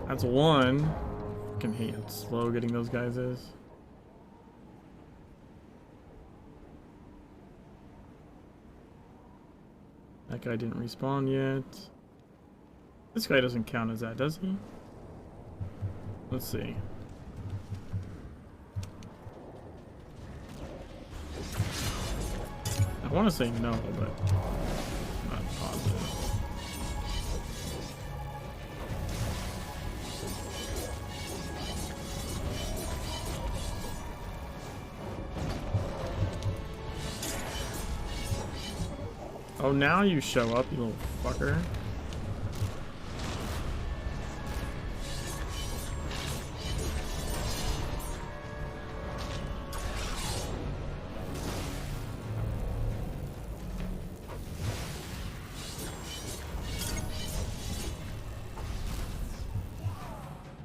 That's one. Fucking hate how slow getting those guys is. That guy didn't respawn yet. This guy doesn't count as that, does he? Let's see. I want to say no, but I'm not positive. Oh, now you show up, you little fucker.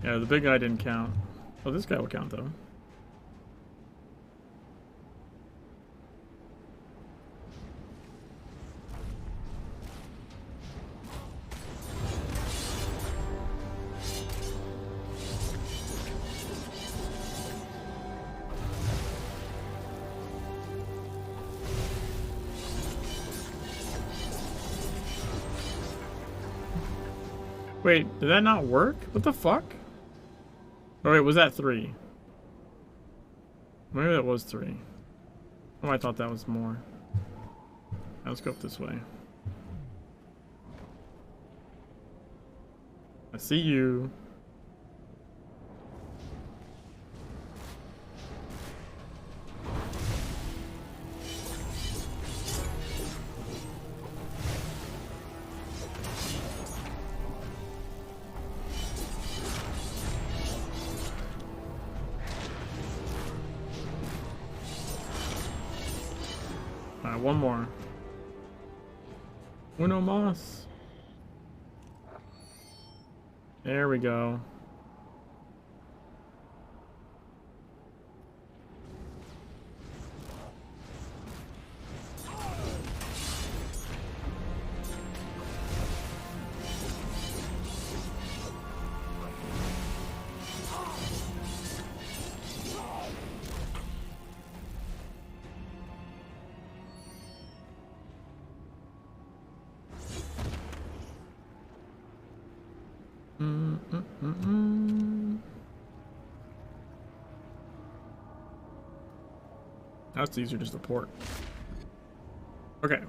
Yeah, the big guy didn't count. Oh, this guy will count though. Wait, did that not work? What the fuck? Oh wait, was that 3? Maybe that was 3. Oh, I thought that was more. Let's go up this way. I see you. Alright, one more. Uno mas. There we go. That's easier just to port. Okay.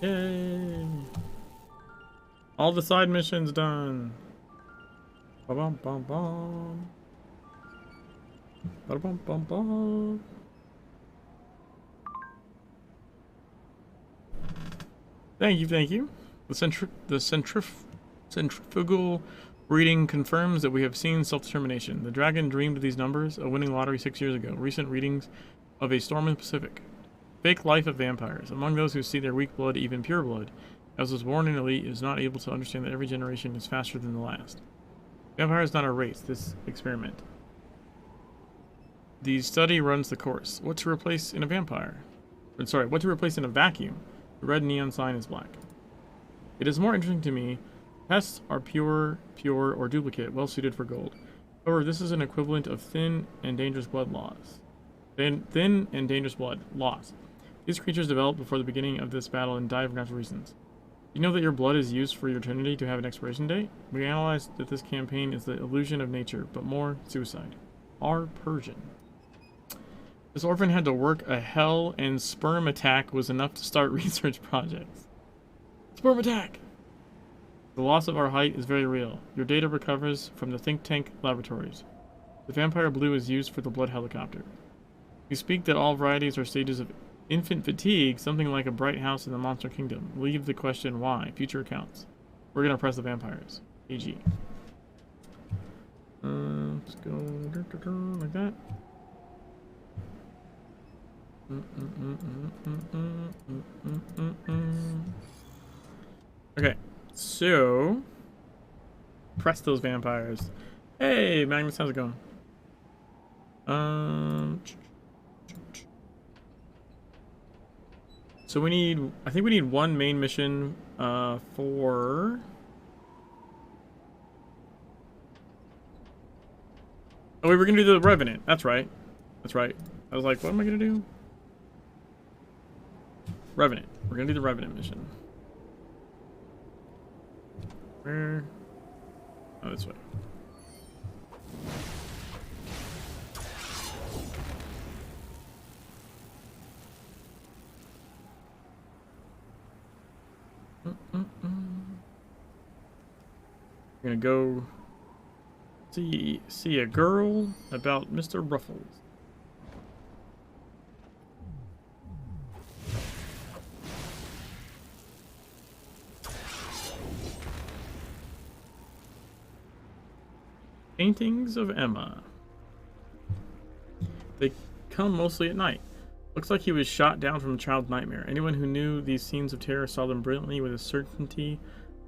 Yay! All the side missions done. Ba-bum bum bum. Ba-bum bum bum. Thank you, thank you. The centrifugal reading confirms that we have seen self-determination. The dragon dreamed of these numbers, a winning lottery 6 years ago. Recent readings of a storm in the Pacific. Fake life of vampires. Among those who see their weak blood, even pure blood, as was born in elite, is not able to understand that every generation is faster than the last. Vampire is not a race, this experiment. The study runs the course. What to replace in a vampire? Sorry, what to replace in a vacuum? The red neon sign is black. It is more interesting to me. Tests are pure, or duplicate, well suited for gold. However, this is an equivalent of thin and dangerous blood loss. Thin and dangerous blood loss. These creatures develop before the beginning of this battle and die for natural reasons. You know that your blood is used for your eternity to have an expiration date? We analyzed that this campaign is the illusion of nature, but more suicide. R. Persian. This orphan had to work a hell, and sperm attack was enough to start research projects. Sperm attack! The loss of our height is very real. Your data recovers from the think tank laboratories. The vampire blue is used for the blood helicopter. We speak that all varieties are stages of infant fatigue, something like a bright house in the monster kingdom. Leave the question why. Future accounts. We're gonna press the vampires. AG. Let's go like that. Okay, so press those vampires. Hey, Magnus, how's it going? So we need, I think we need one main mission for. Oh, we were gonna do the Revenant. That's right. That's right. I was like, what am I gonna do? Revenant. We're gonna do the Revenant mission. Where? Oh, this way. We're gonna go see a girl about Mr. Ruffles. Paintings of Emma. They come mostly at night. Looks like he was shot down from a child's nightmare. Anyone who knew these scenes of terror saw them brilliantly with a certainty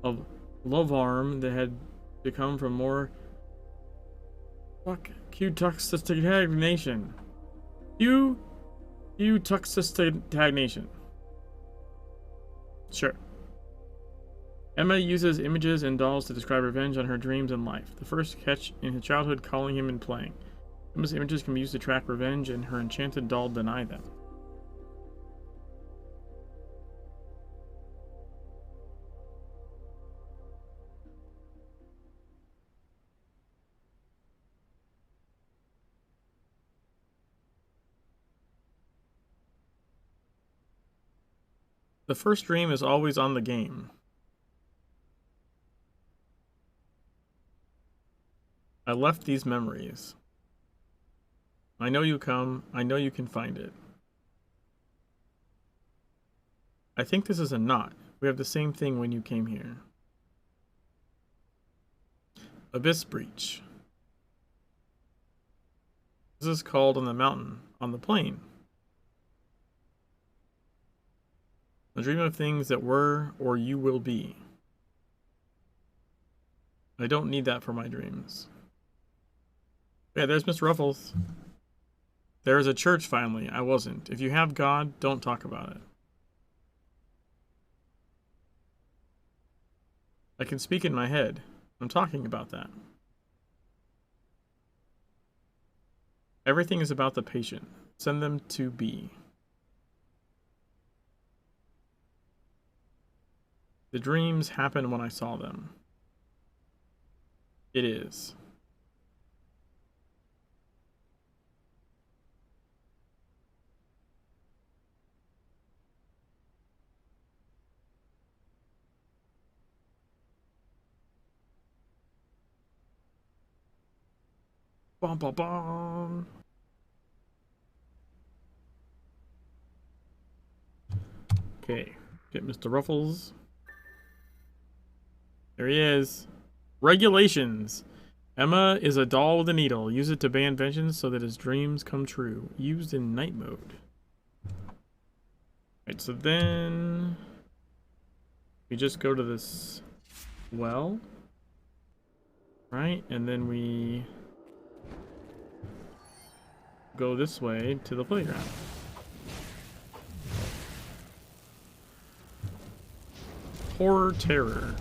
of love arm that had to come from more Q-tuxestagnation. Q-tuxestagnation. Sure. Emma uses images and dolls to describe revenge on her dreams and life. The first catch in his childhood, calling him and playing. Emma's images can be used to track revenge, and her enchanted doll deny them. The first dream is always on the game. I left these memories. I know you come. I know you can find it. I think this is a knot. We have the same thing when you came here. Abyss breach. This is called on the mountain, on the plain. A dream of things that were or you will be. I don't need that for my dreams. Yeah, there's Mr. Ruffles. There's a church finally. I wasn't. If you have God, don't talk about it. I can speak in my head. I'm talking about that. Everything is about the patient. Send them to be. The dreams happened when I saw them. It is. Bum, bum, bum. Okay, get Mr. Ruffles. There he is. Regulations. Emma is a doll with a needle. Use it to ban vengeance so that his dreams come true. Used in night mode. Alright, so then we just go to this well. Right? And then we go this way to the playground. Horror terror.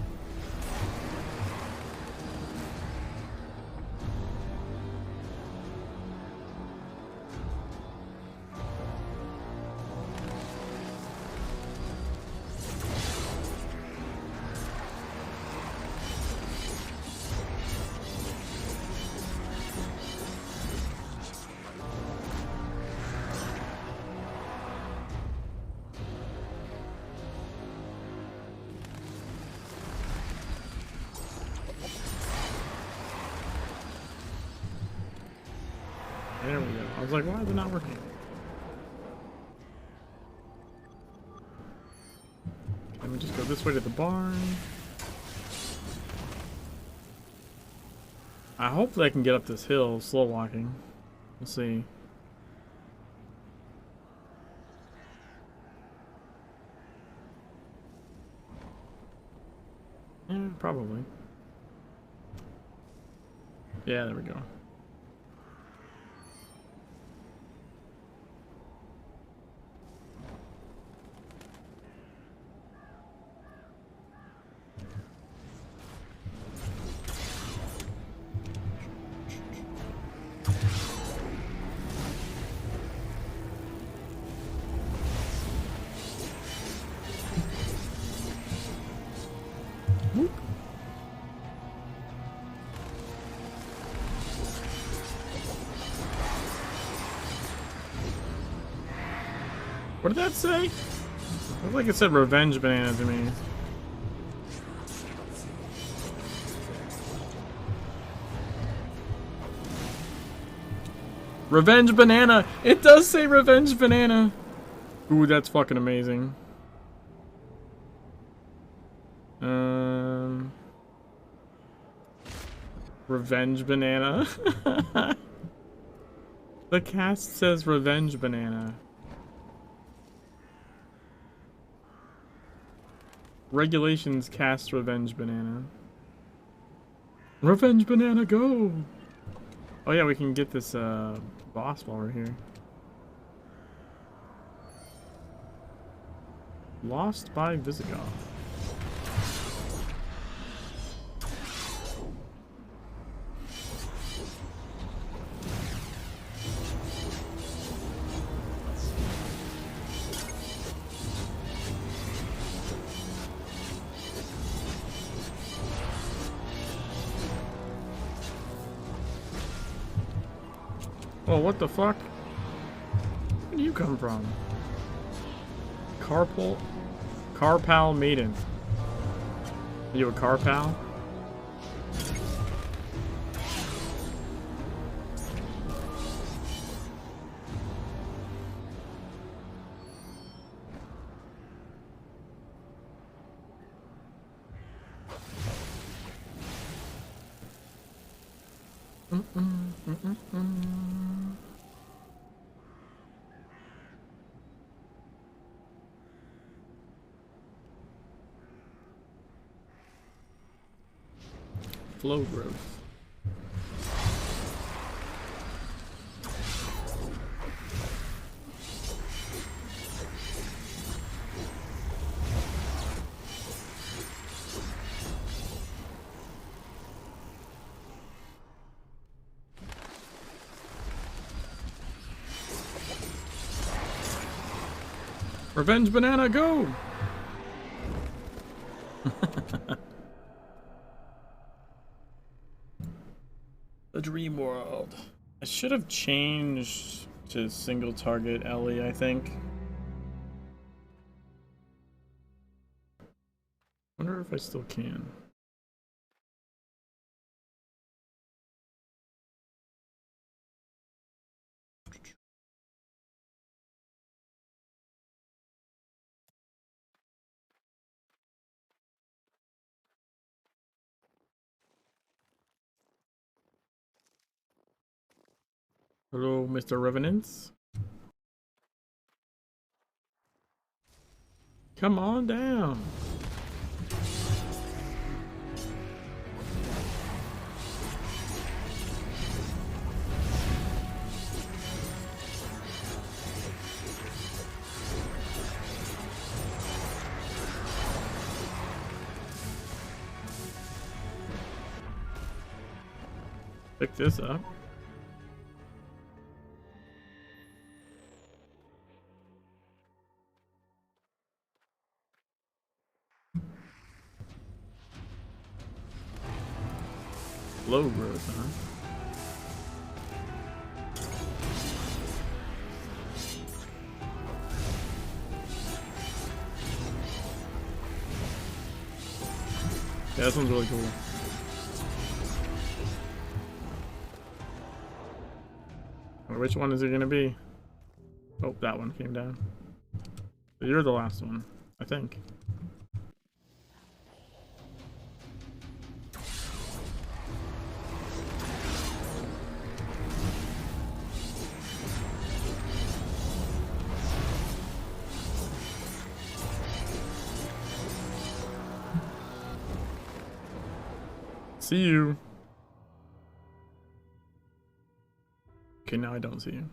There we go. I was like, why is it not working? Let me just go this way to the barn. I hope that I can get up this hill slow walking. We'll see. Yeah, probably. Yeah, there we go. What did that say? It looked like it said revenge banana to me. Revenge banana! It does say revenge banana! Ooh, that's fucking amazing. Revenge banana. The cast says revenge banana. Regulations cast revenge banana. Revenge banana, go! Oh yeah, we can get this boss while we're here. Lost by Visigoth. Oh, what the fuck? Where do you come from? Carpal Maiden. Are you a Carpal? Flow growth. Revenge banana, go! The dream world. I should have changed to single target Ellie, I think. Wonder if I still can. Hello, Mr. Revenants. Come on down. Pick this up. Low growth, huh? Yeah, this one's really cool. Which one is it gonna be? Oh, that one came down. So you're the last one, I think. See you. Okay, now I don't see you.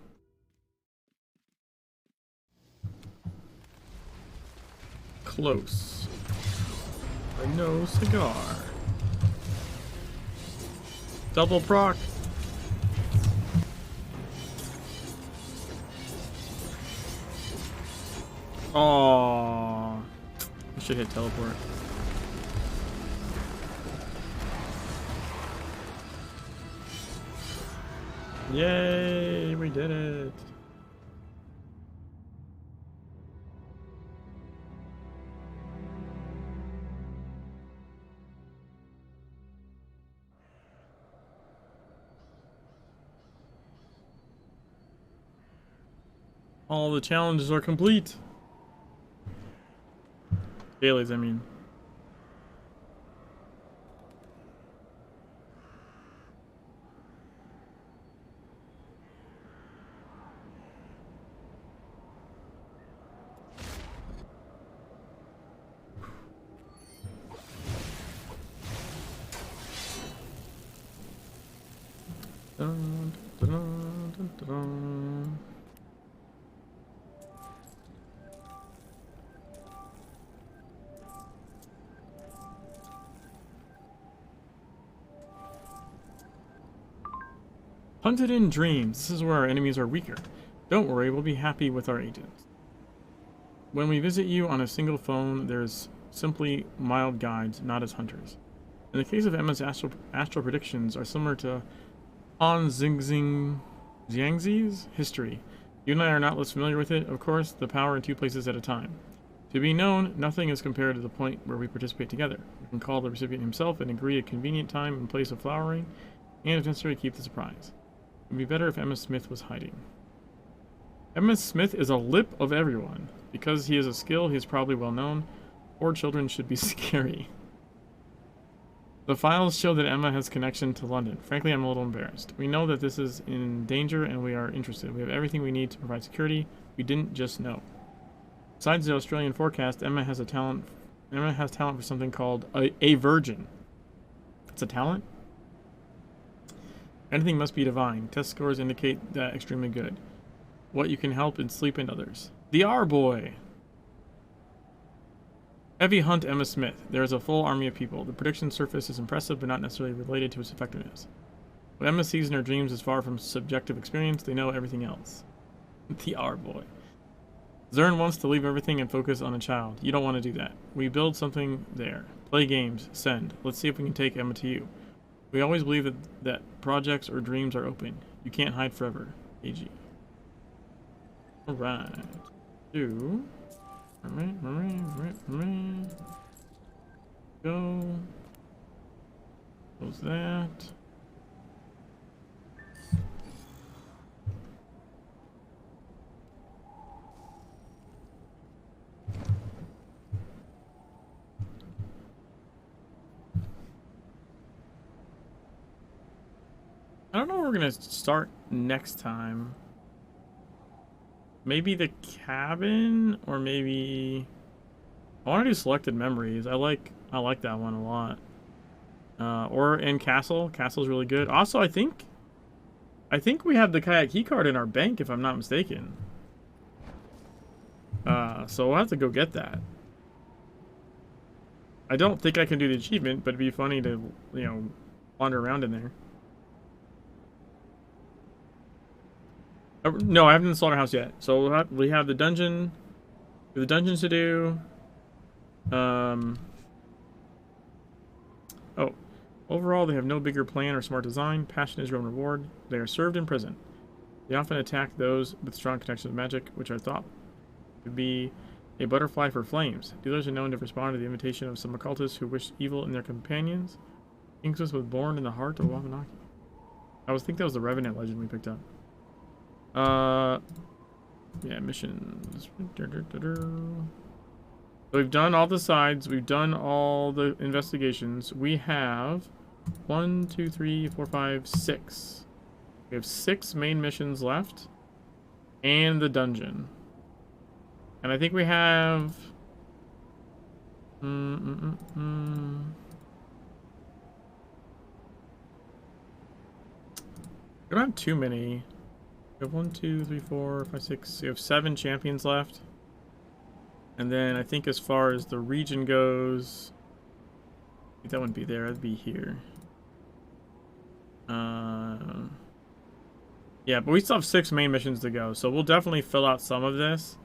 Close. A no cigar. Double proc. Aww. I should hit teleport. Yay, we did it. All the challenges are complete. Dailies, I mean. dun, dun, dun, dun, dun, dun. Hunted in dreams. This is where our enemies are weaker. Don't worry, we'll be happy with our agents. When we visit you on a single phone, there's simply mild guides, not as hunters. In the case of Emma's astral predictions are similar to Han Jiangxi's history. You and I are not less familiar with it, of course, the power in two places at a time. To be known, nothing is compared to the point where we participate together. We can call the recipient himself and agree a convenient time and place of flowering, and if necessary, keep the surprise. It would be better if Emma Smith was hiding. Emma Smith is a lip of everyone. Because he has a skill, he is probably well known. Poor children should be scary. The files show that Emma has connection to London. Frankly, I'm a little embarrassed. We know that this is in danger and we are interested. We have everything we need to provide security. We didn't just know. Besides the Australian forecast, Emma has talent for something called a virgin. It's a talent? Anything must be divine. Test scores indicate that extremely good. What you can help in sleep and others. The R-Boy! Heavy hunt Emma Smith. There is a full army of people. The prediction surface is impressive, but not necessarily related to its effectiveness. What Emma sees in her dreams is far from subjective experience. They know everything else. The R-Boy. Zern wants to leave everything and focus on a child. You don't want to do that. We build something there. Play games. Send. Let's see if we can take Emma to you. We always believe that projects or dreams are open. You can't hide forever. AG. Alright. Do. Go. Close that. I don't know where we're gonna start next time. Maybe the cabin, or maybe I want to do selected memories. I like that one a lot. Or in castle. Castle's really good. Also, I think we have the kayak key card in our bank, if I'm not mistaken. So we'll have to go get that. I don't think I can do the achievement, but it'd be funny to, you know, wander around in there. No, I haven't done the slaughterhouse yet. So we have the dungeon. The dungeons to do. Oh. Overall, they have no bigger plan or smart design. Passion is your own reward. They are served in prison. They often attack those with strong connections with magic, which are thought to be a butterfly for flames. Dealers are known to respond to the invitation of some occultists who wish evil in their companions. Inxus was born in the heart of Wabanaki. I think that was the Revenant legend we picked up. Yeah, missions. So we've done all the sides. We've done all the investigations. We have 1, 2, 3, 4, 5, 6. We have 6 main missions left. And the dungeon. And I think we have... We don't have too many. We have 1, 2, 3, 4, 5, 6. We have 7 champions left. And then I think as far as the region goes, I think that wouldn't be there. That'd be here. Yeah, but we still have 6 main missions to go, so we'll definitely fill out some of this.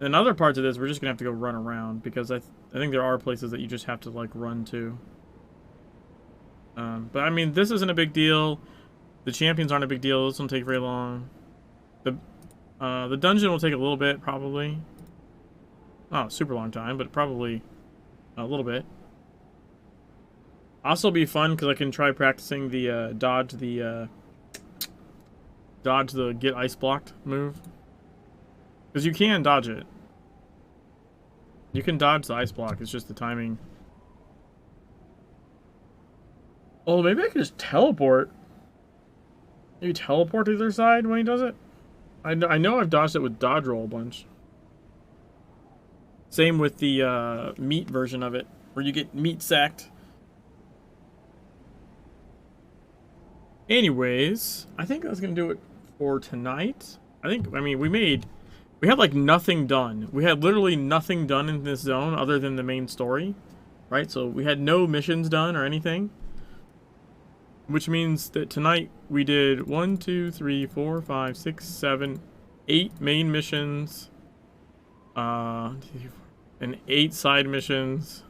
And other parts of this, we're just gonna have to go run around because I think there are places that you just have to like run to. But I mean, this isn't a big deal. The champions aren't a big deal. This won't take very long. The dungeon will take a little bit, probably. Not a super long time, but probably a little bit. Also be fun because I can try practicing the dodge the get ice blocked move. Because you can dodge it. You can dodge the ice block. It's just the timing. Oh, maybe I can just teleport. Maybe teleport to the other side when he does it. I know I've dodged it with dodge roll a bunch. Same with the meat version of it, where you get meat sacked. Anyways, I think that's gonna do it for tonight. I mean, we had like nothing done. We had literally nothing done in this zone other than the main story, right? So we had no missions done or anything, which means that tonight we did 1, 2, 3, 4, 5, 6, 7, 8 main missions, and 8 side missions,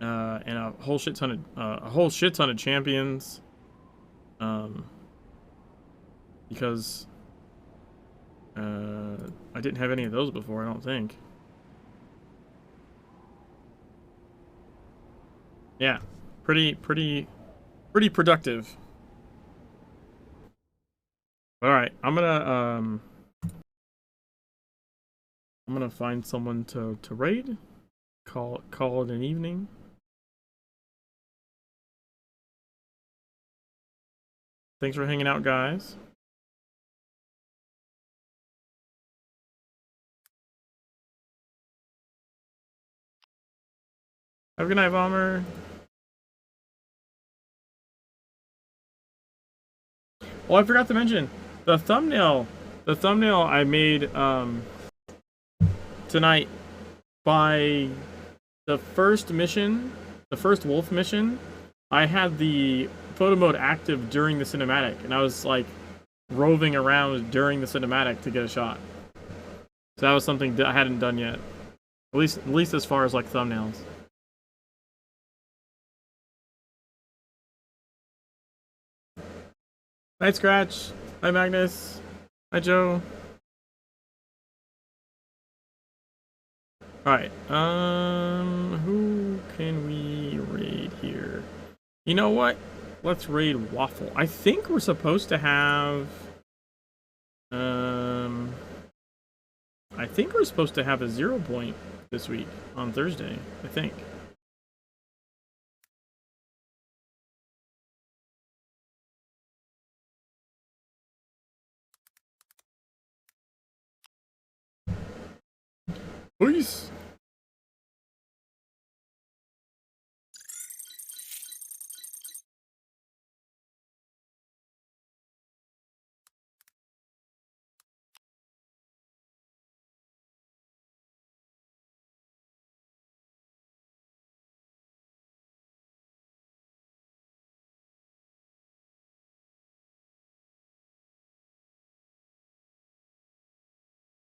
and a whole shit ton of champions, because I didn't have any of those before, I don't think. Yeah, pretty productive. All right, I'm gonna find someone to raid. Call it an evening. Thanks for hanging out, guys. Have a good night, Bomber. Oh, I forgot to mention the thumbnail. The thumbnail I made tonight by the first mission, the first wolf mission. I had the photo mode active during the cinematic, and I was like roving around during the cinematic to get a shot. So that was something that I hadn't done yet. At least as far as like thumbnails. Night Scratch. Hi Magnus. Hi Joe. Alright, who can we raid here? You know what? Let's raid Waffle. I think we're supposed to have, I think we're supposed to have a 0 point this week on Thursday, I think. Peace.